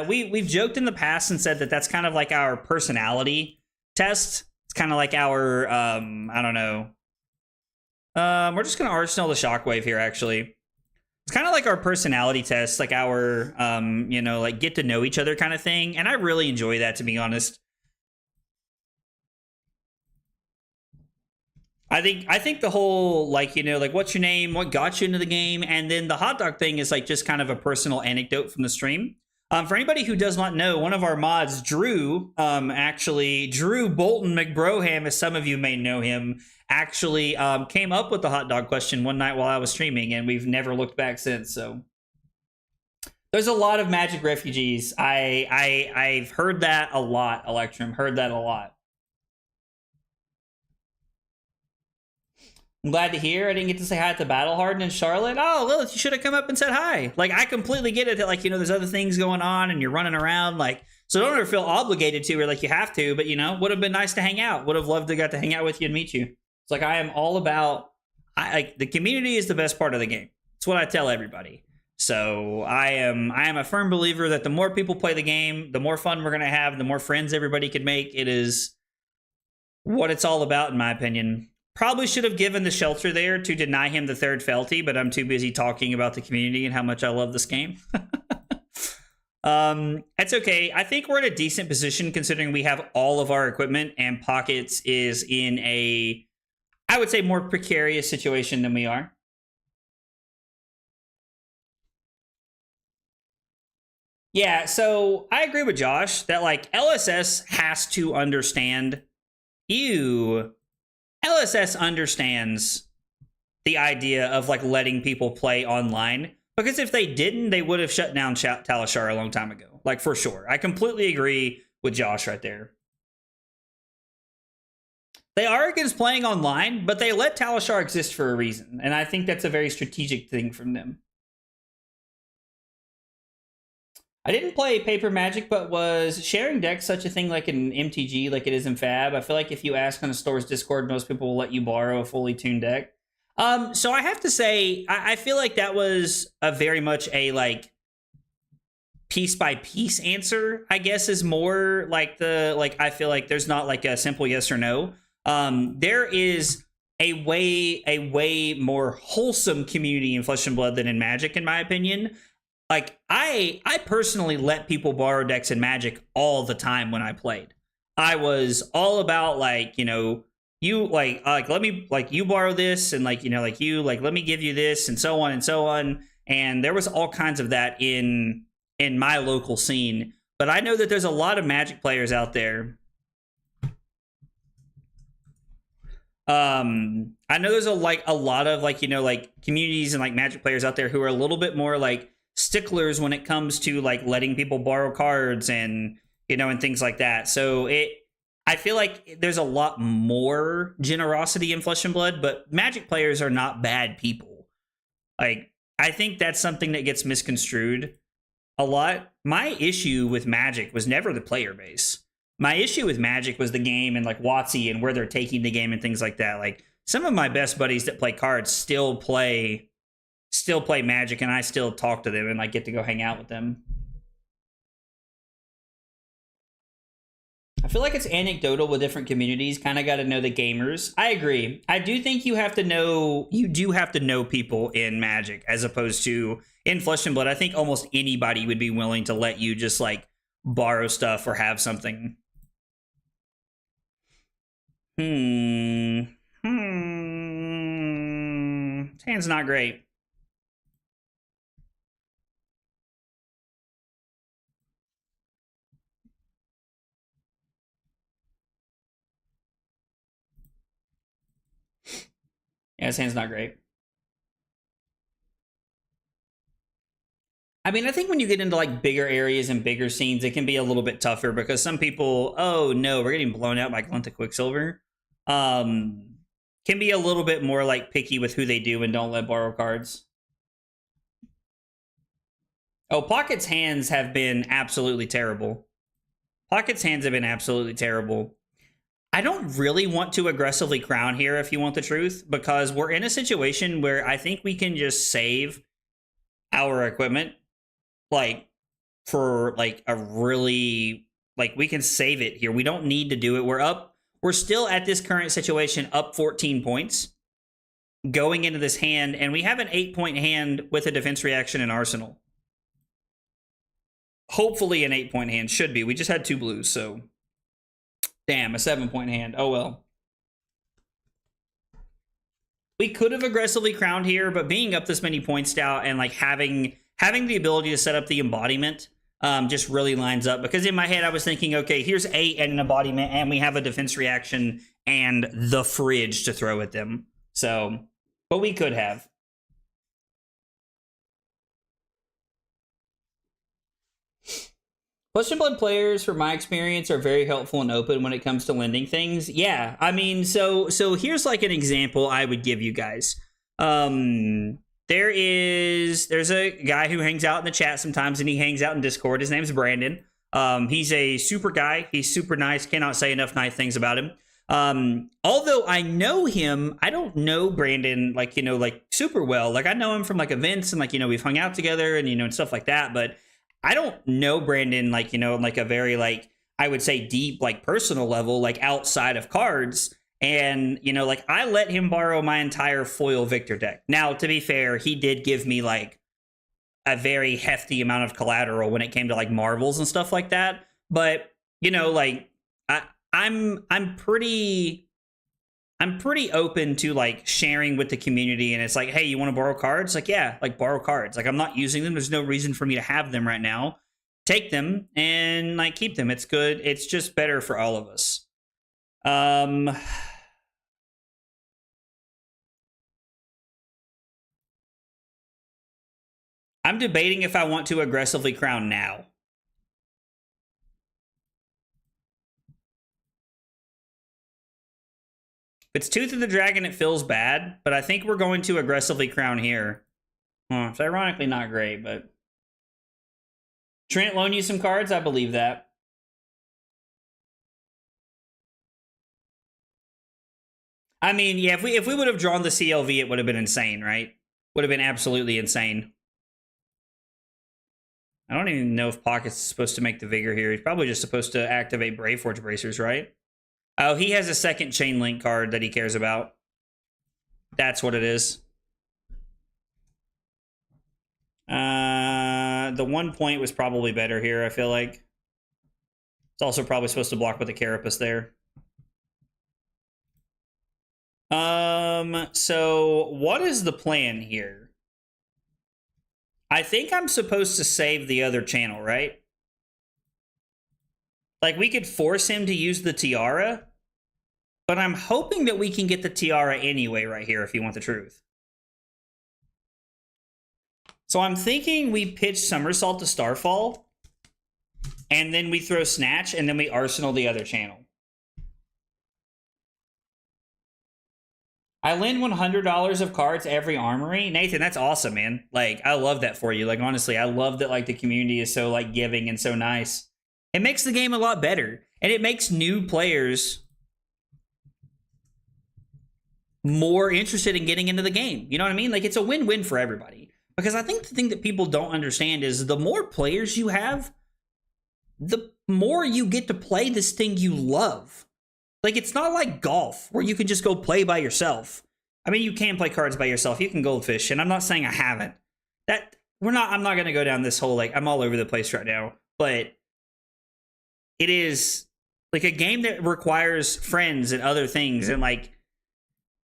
S1: we've joked in the past and said that that's kind of like our personality test. It's kind of like our I don't know. We're just gonna arsenal the shockwave here. Actually, it's kind of like our personality test, like our you know, like get to know each other kind of thing. And I really enjoy that, to be honest. I think the whole, like, you know, like what's your name, what got you into the game, and then the hot dog thing is like just kind of a personal anecdote from the stream. For anybody who does not know, one of our mods, Drew, actually, Drew Bolton McBroham, as some of you may know him, actually came up with the hot dog question one night while I was streaming, and we've never looked back since. So there's a lot of Magic refugees. I've heard that a lot, Electrum. Heard that a lot. I'm glad to hear. I didn't get to say hi to Battle Harden and Charlotte. Oh, Lilith, you should have come up and said hi. Like, I completely get it that, like, you know, there's other things going on and you're running around. Like, so don't ever feel obligated to or like you have to. But, you know, would have been nice to hang out. Would have loved to got to hang out with you and meet you. It's like, I am all about, like, the community is the best part of the game. It's what I tell everybody. So I am a firm believer that the more people play the game, the more fun we're going to have, the more friends everybody can make. It is what it's all about, in my opinion. Probably should have given the shelter there to deny him the 3rd fealty, but I'm too busy talking about the community and how much I love this game. It's okay. I think we're in a decent position considering we have all of our equipment and Pockets is in a, I would say, more precarious situation than we are. Yeah, so I agree with Josh that, like, LSS has to understand LSS understands the idea of, like, letting people play online. Because if they didn't, they would have shut down Talishar a long time ago. Like, for sure. I completely agree with Josh right there. They are against playing online, but they let Talishar exist for a reason. And I think that's a very strategic thing from them. I didn't play Paper Magic, but was sharing decks such a thing like an MTG, like it is in Fab? I feel like if you ask on the store's Discord, most people will let you borrow a fully tuned deck. So I have to say, I feel like that was a very much a, like, piece by piece answer, I guess, is more like the, like, I feel like there's not like a simple yes or no. There is a way more wholesome community in Flesh and Blood than in Magic, in my opinion. Like, I personally let people borrow decks in Magic all the time when I played. I was all about, like, you know, you like let me, like, you borrow this, and, like, you know, like, you, like, let me give you this, and so on and so on. And there was all kinds of that in my local scene. But I know that there's a lot of Magic players out there. I know there's a lot of, like, you know, like, communities and, like, Magic players out there who are a little bit more, like, sticklers when it comes to, like, letting people borrow cards and, you know, and things like that. So I feel like there's a lot more generosity in Flesh and Blood, but Magic players are not bad people. Like, I think that's something that gets misconstrued a lot. My issue with Magic was never the player base. My issue with Magic was the game and, like, WotC and where they're taking the game and things like that. Like, some of my best buddies that play cards still play Magic, and I still talk to them and, like, get to go hang out with them. I feel like it's anecdotal with different communities. Kind of got to know the gamers. I agree. I do think you do have to know people in Magic as opposed to in Flesh and Blood. I think almost anybody would be willing to let you just, like, borrow stuff or have something. This hand's not great. Yeah, his hand's not great. I mean, I think when you get into, like, bigger areas and bigger scenes, it can be a little bit tougher because some people, oh no, we're getting blown out by Glint of Quicksilver. Can be a little bit more, like, picky with who they do and don't let borrow cards. Oh, Pocket's hands have been absolutely terrible. Pocket's hands have been absolutely terrible. I don't really want to aggressively crown here, if you want the truth, because we're in a situation where I think we can just save our equipment, like, for, like, a really, like, we can save it here. We don't need to do it. We're still at this current situation up 14 points going into this hand, and we have an 8-point hand with a defense reaction in Arsenal. Hopefully an 8-point hand. Should be. We just had 2 blues, so... Damn, a 7-point hand. Oh, well. We could have aggressively crowned here, but being up this many points stout and, like, having the ability to set up the embodiment just really lines up. Because in my head, I was thinking, okay, here's 8 and an embodiment, and we have a defense reaction and the fridge to throw at them. So, but we could have. Flesh and Blood players, from my experience, are very helpful and open when it comes to lending things. Yeah, I mean, so here's like an example I would give you guys. There's a guy who hangs out in the chat sometimes, and he hangs out in Discord. His name's Brandon. He's a super guy. He's super nice. Cannot say enough nice things about him. Although I know him, I don't know Brandon like, you know, like super well. Like I know him from like events and like, you know, we've hung out together and, you know, and stuff like that. But I don't know Brandon like, you know, like a very like, I would say deep, like personal level, like outside of cards. And, you know, like I let him borrow my entire foil Victor deck. Now, to be fair, he did give me like a very hefty amount of collateral when it came to like marvels and stuff like that. But, you know, like I'm pretty open to like sharing with the community, and it's like, hey, you want to borrow cards? Like, yeah, like borrow cards. Like I'm not using them. There's no reason for me to have them right now. Take them and like keep them. It's good. It's just better for all of us. I'm debating if I want to aggressively crown now. If it's Tooth of the Dragon, it feels bad, but I think we're going to aggressively crown here. It's ironically not great, but... Trent loan you some cards? I believe that. I mean, yeah, if we would have drawn the CLV, it would have been insane, right? Would have been absolutely insane. I don't even know if Pocket's supposed to make the Vigor here. He's probably just supposed to activate Braveforge Bracers, right? Oh, he has a second Chain Link card that he cares about. That's what it is. The 1 point was probably better here, I feel like. It's also probably supposed to block with the Carapace there. So what is the plan here? I think I'm supposed to save the other channel, right? Like, we could force him to use the Tiara, but I'm hoping that we can get the Tiara anyway right here, if you want the truth. So I'm thinking we pitch Somersault to Starfall, and then we throw Snatch, and then we Arsenal the other channel. I lend $100 of cards every armory. Nathan, that's awesome, man. Like, I love that for you. Like, honestly, I love that, like, the community is so, like, giving and so nice. It makes the game a lot better. And it makes new players more interested in getting into the game. You know what I mean? Like, it's a win-win for everybody. Because I think the thing that people don't understand is the more players you have, the more you get to play this thing you love. Like, it's not like golf, where you can just go play by yourself. I mean, you can play cards by yourself. You can goldfish, and I'm not saying I haven't. I'm not going to go down this whole, like, I'm all over the place right now. But it is, like, a game that requires friends and other things, and, like,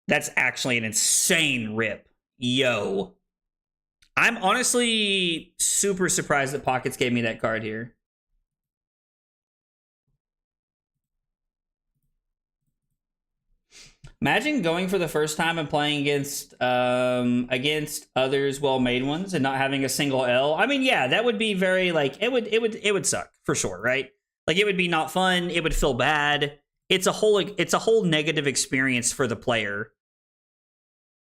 S1: that's actually an insane rip. Yo. I'm honestly super surprised that Pockets gave me that card here. Imagine going for the first time and playing against others well-made ones and not having a single L. I mean, yeah, that would be very like it would suck for sure, right? Like it would be not fun. It would feel bad. It's a whole negative experience for the player.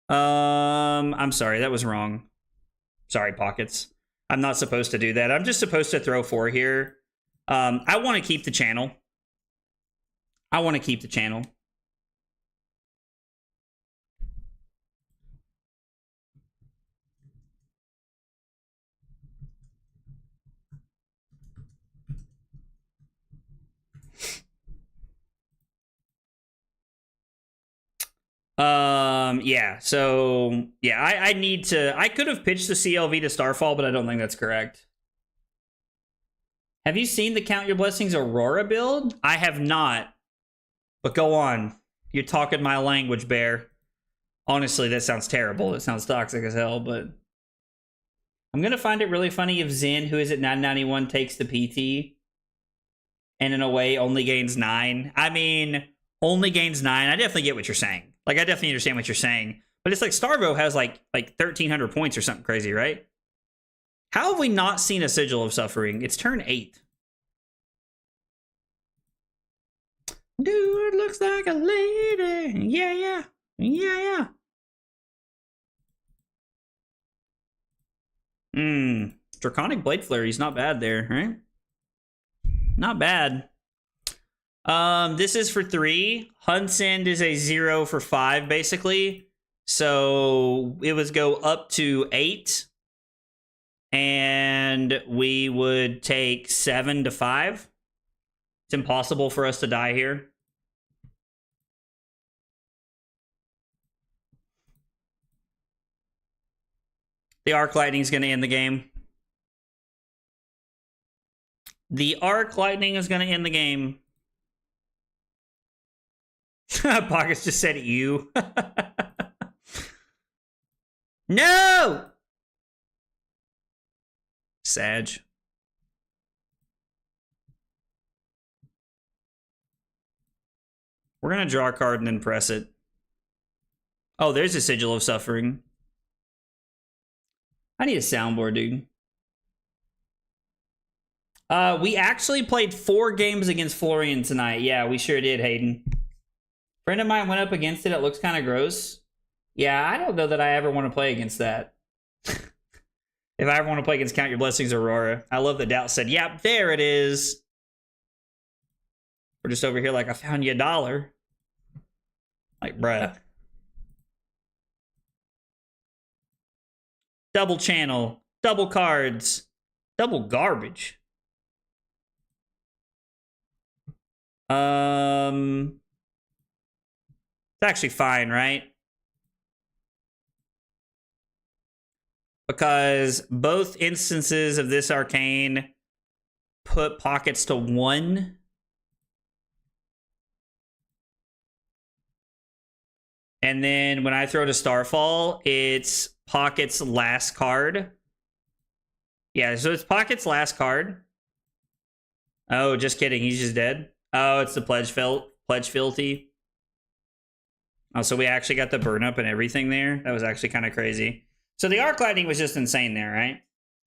S1: I'm sorry, that was wrong. Sorry, Pockets. I'm not supposed to do that. I'm just supposed to throw 4 here. I want to keep the channel. I want to keep the channel. Yeah, so yeah, I need to. I could have pitched the CLV to Starfall, but I don't think that's correct. Have you seen the Count Your Blessings Aurora build? I have not. But go on. You're talking my language, Bear. Honestly, that sounds terrible. It sounds toxic as hell, but I'm gonna find it really funny if Zen, who is at 991, takes the PT and in a way only gains 9. I mean, only gains 9. I definitely get what you're saying. Like, I definitely understand what you're saying. But it's like Starvo has like 1,300 points or something crazy, right? How have we not seen a Sigil of Suffering? It's turn 8. Dude looks like a lady. Yeah, yeah. Yeah, yeah. Draconic Blade Flurry's not bad there, right? Not bad. This is for 3. Hunt's End is a 0 for 5, basically. So it would go up to 8. And we would take 7 to 5. It's impossible for us to die here. The Arc Lightning is going to end the game. The Arc Lightning is going to end the game. Pockets just said you. No! Sag. We're going to draw a card and then press it. Oh, there's a Sigil of Suffering. I need a soundboard, dude. We actually played 4 games against Florian tonight. Yeah, we sure did, Hayden. Friend of mine went up against it. It looks kind of gross. Yeah, I don't know that I ever want to play against that. If I ever want to play against Count Your Blessings Aurora. I love that Doubt said, yep, there it is. We're just over here like, I found you $1. Like, bruh. Double channel. Double cards. Double garbage. It's actually fine, right? Because both instances of this arcane put pockets to 1. And then when I throw to Starfall, it's pockets last card. Yeah, so it's pockets last card. Oh, just kidding. He's just dead. Oh, it's the Pledge Fealty. Oh, so we actually got the burn up and everything there. That was actually kind of crazy. So the Arc Lightning was just insane there, right?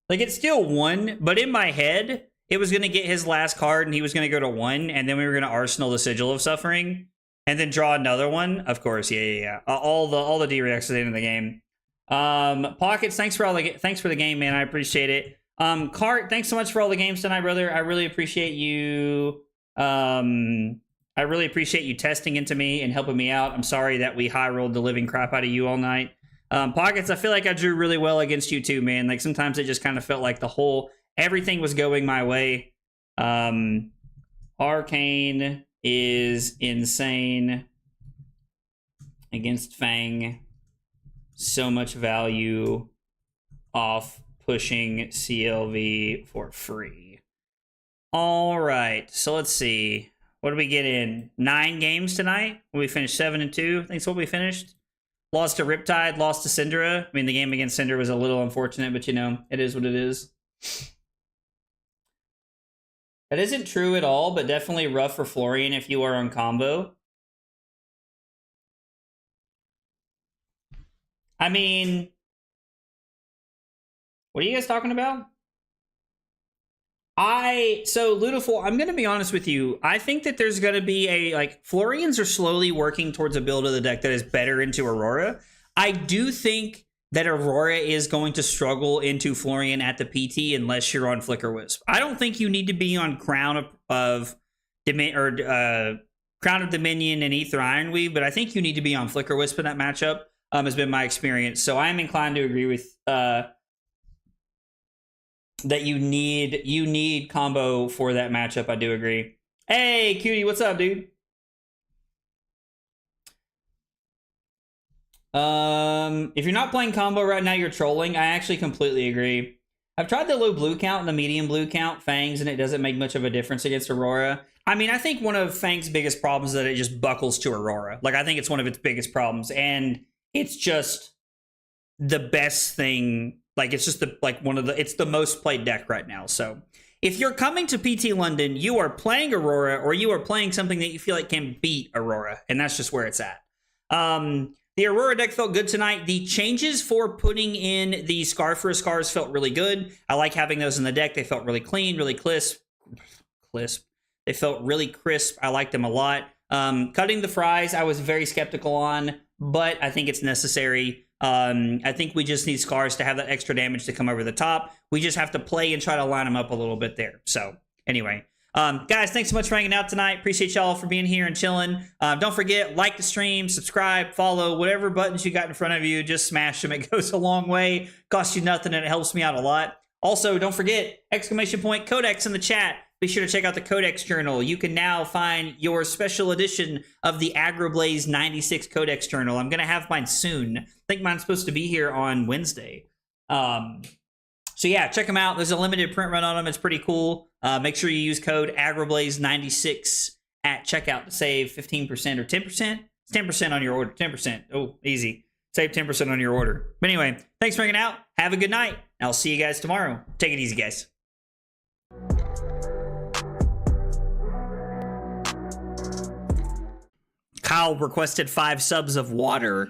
S1: Like, it still won, but in my head, it was going to get his last card and he was going to go to 1, and then we were going to Arsenal the Sigil of Suffering, and then draw another one. Of course, yeah. All the D-Reacts at the end of the game. Pockets, thanks for the game, man. I appreciate it. Cart, thanks so much for all the games tonight, brother. I really appreciate you. I really appreciate you testing into me and helping me out. I'm sorry that we high rolled the living crap out of you all night. Pockets, I feel like I drew really well against you too, man. Like, sometimes it just kind of felt like everything was going my way. Arcane is insane against Fang. So much value off pushing CLV for free. All right, so let's see. What did we get in? 9 games tonight? We finished 7-2. I think that's what we finished. Lost to Riptide, lost to Syndra. I mean, the game against Syndra was a little unfortunate, but you know, it is what it is. That isn't true at all, but definitely rough for Florian if you are on combo. I mean, what are you guys talking about? So Ludiful, I'm going to be honest with you. I think that there's going to be Florians are slowly working towards a build of the deck that is better into Aurora. I do think that Aurora is going to struggle into Florian at the PT unless you're on Flicker Wisp. I don't think you need to be on Crown of Dominion and Ether Ironweave, but I think you need to be on Flicker Wisp in that matchup. Has been my experience. So I'm inclined to agree with that you need combo for that matchup. I do agree. Hey, Cutie, what's up, dude? If you're not playing combo right now, you're trolling. I actually completely agree. I've tried the low blue count and the medium blue count Fangs, and it doesn't make much of a difference against Aurora. I mean, I think one of Fang's biggest problems is that it just buckles to Aurora. Like, I think it's one of its biggest problems, and it's just the best thing. Like, it's just it's the most played deck right now. So if you're coming to PT London, you are playing Aurora, or you are playing something that you feel like can beat Aurora, and that's just where it's at. The Aurora deck felt good tonight. The changes for putting in the Scar for Scars felt really good. I like having those in the deck. They felt really clean, really crisp. They felt really crisp. I liked them a lot. Cutting the fries, I was very skeptical on, but I think it's necessary. I think we just need Scars to have that extra damage to come over the top. We just have to play and try to line them up a little bit there. So anyway, guys, thanks so much for hanging out tonight. Appreciate y'all for being here and chilling. Don't forget, like the stream, subscribe, follow, whatever buttons you got in front of you, just smash them. It goes a long way. Costs you nothing, and it helps me out a lot. Also, don't forget, !codex in the chat. Be sure to check out the Codex Journal. You can now find your special edition of the Agroblaze 96 Codex Journal. I'm going to have mine soon. I think mine's supposed to be here on Wednesday. So yeah, check them out. There's a limited print run on them. It's pretty cool. Make sure you use code Agroblaze96 at checkout to save 15% or 10%. It's 10% on your order. 10%. Oh, easy. Save 10% on your order. But anyway, thanks for hanging out. Have a good night. I'll see you guys tomorrow. Take it easy, guys. Kyle requested 5 subs of water.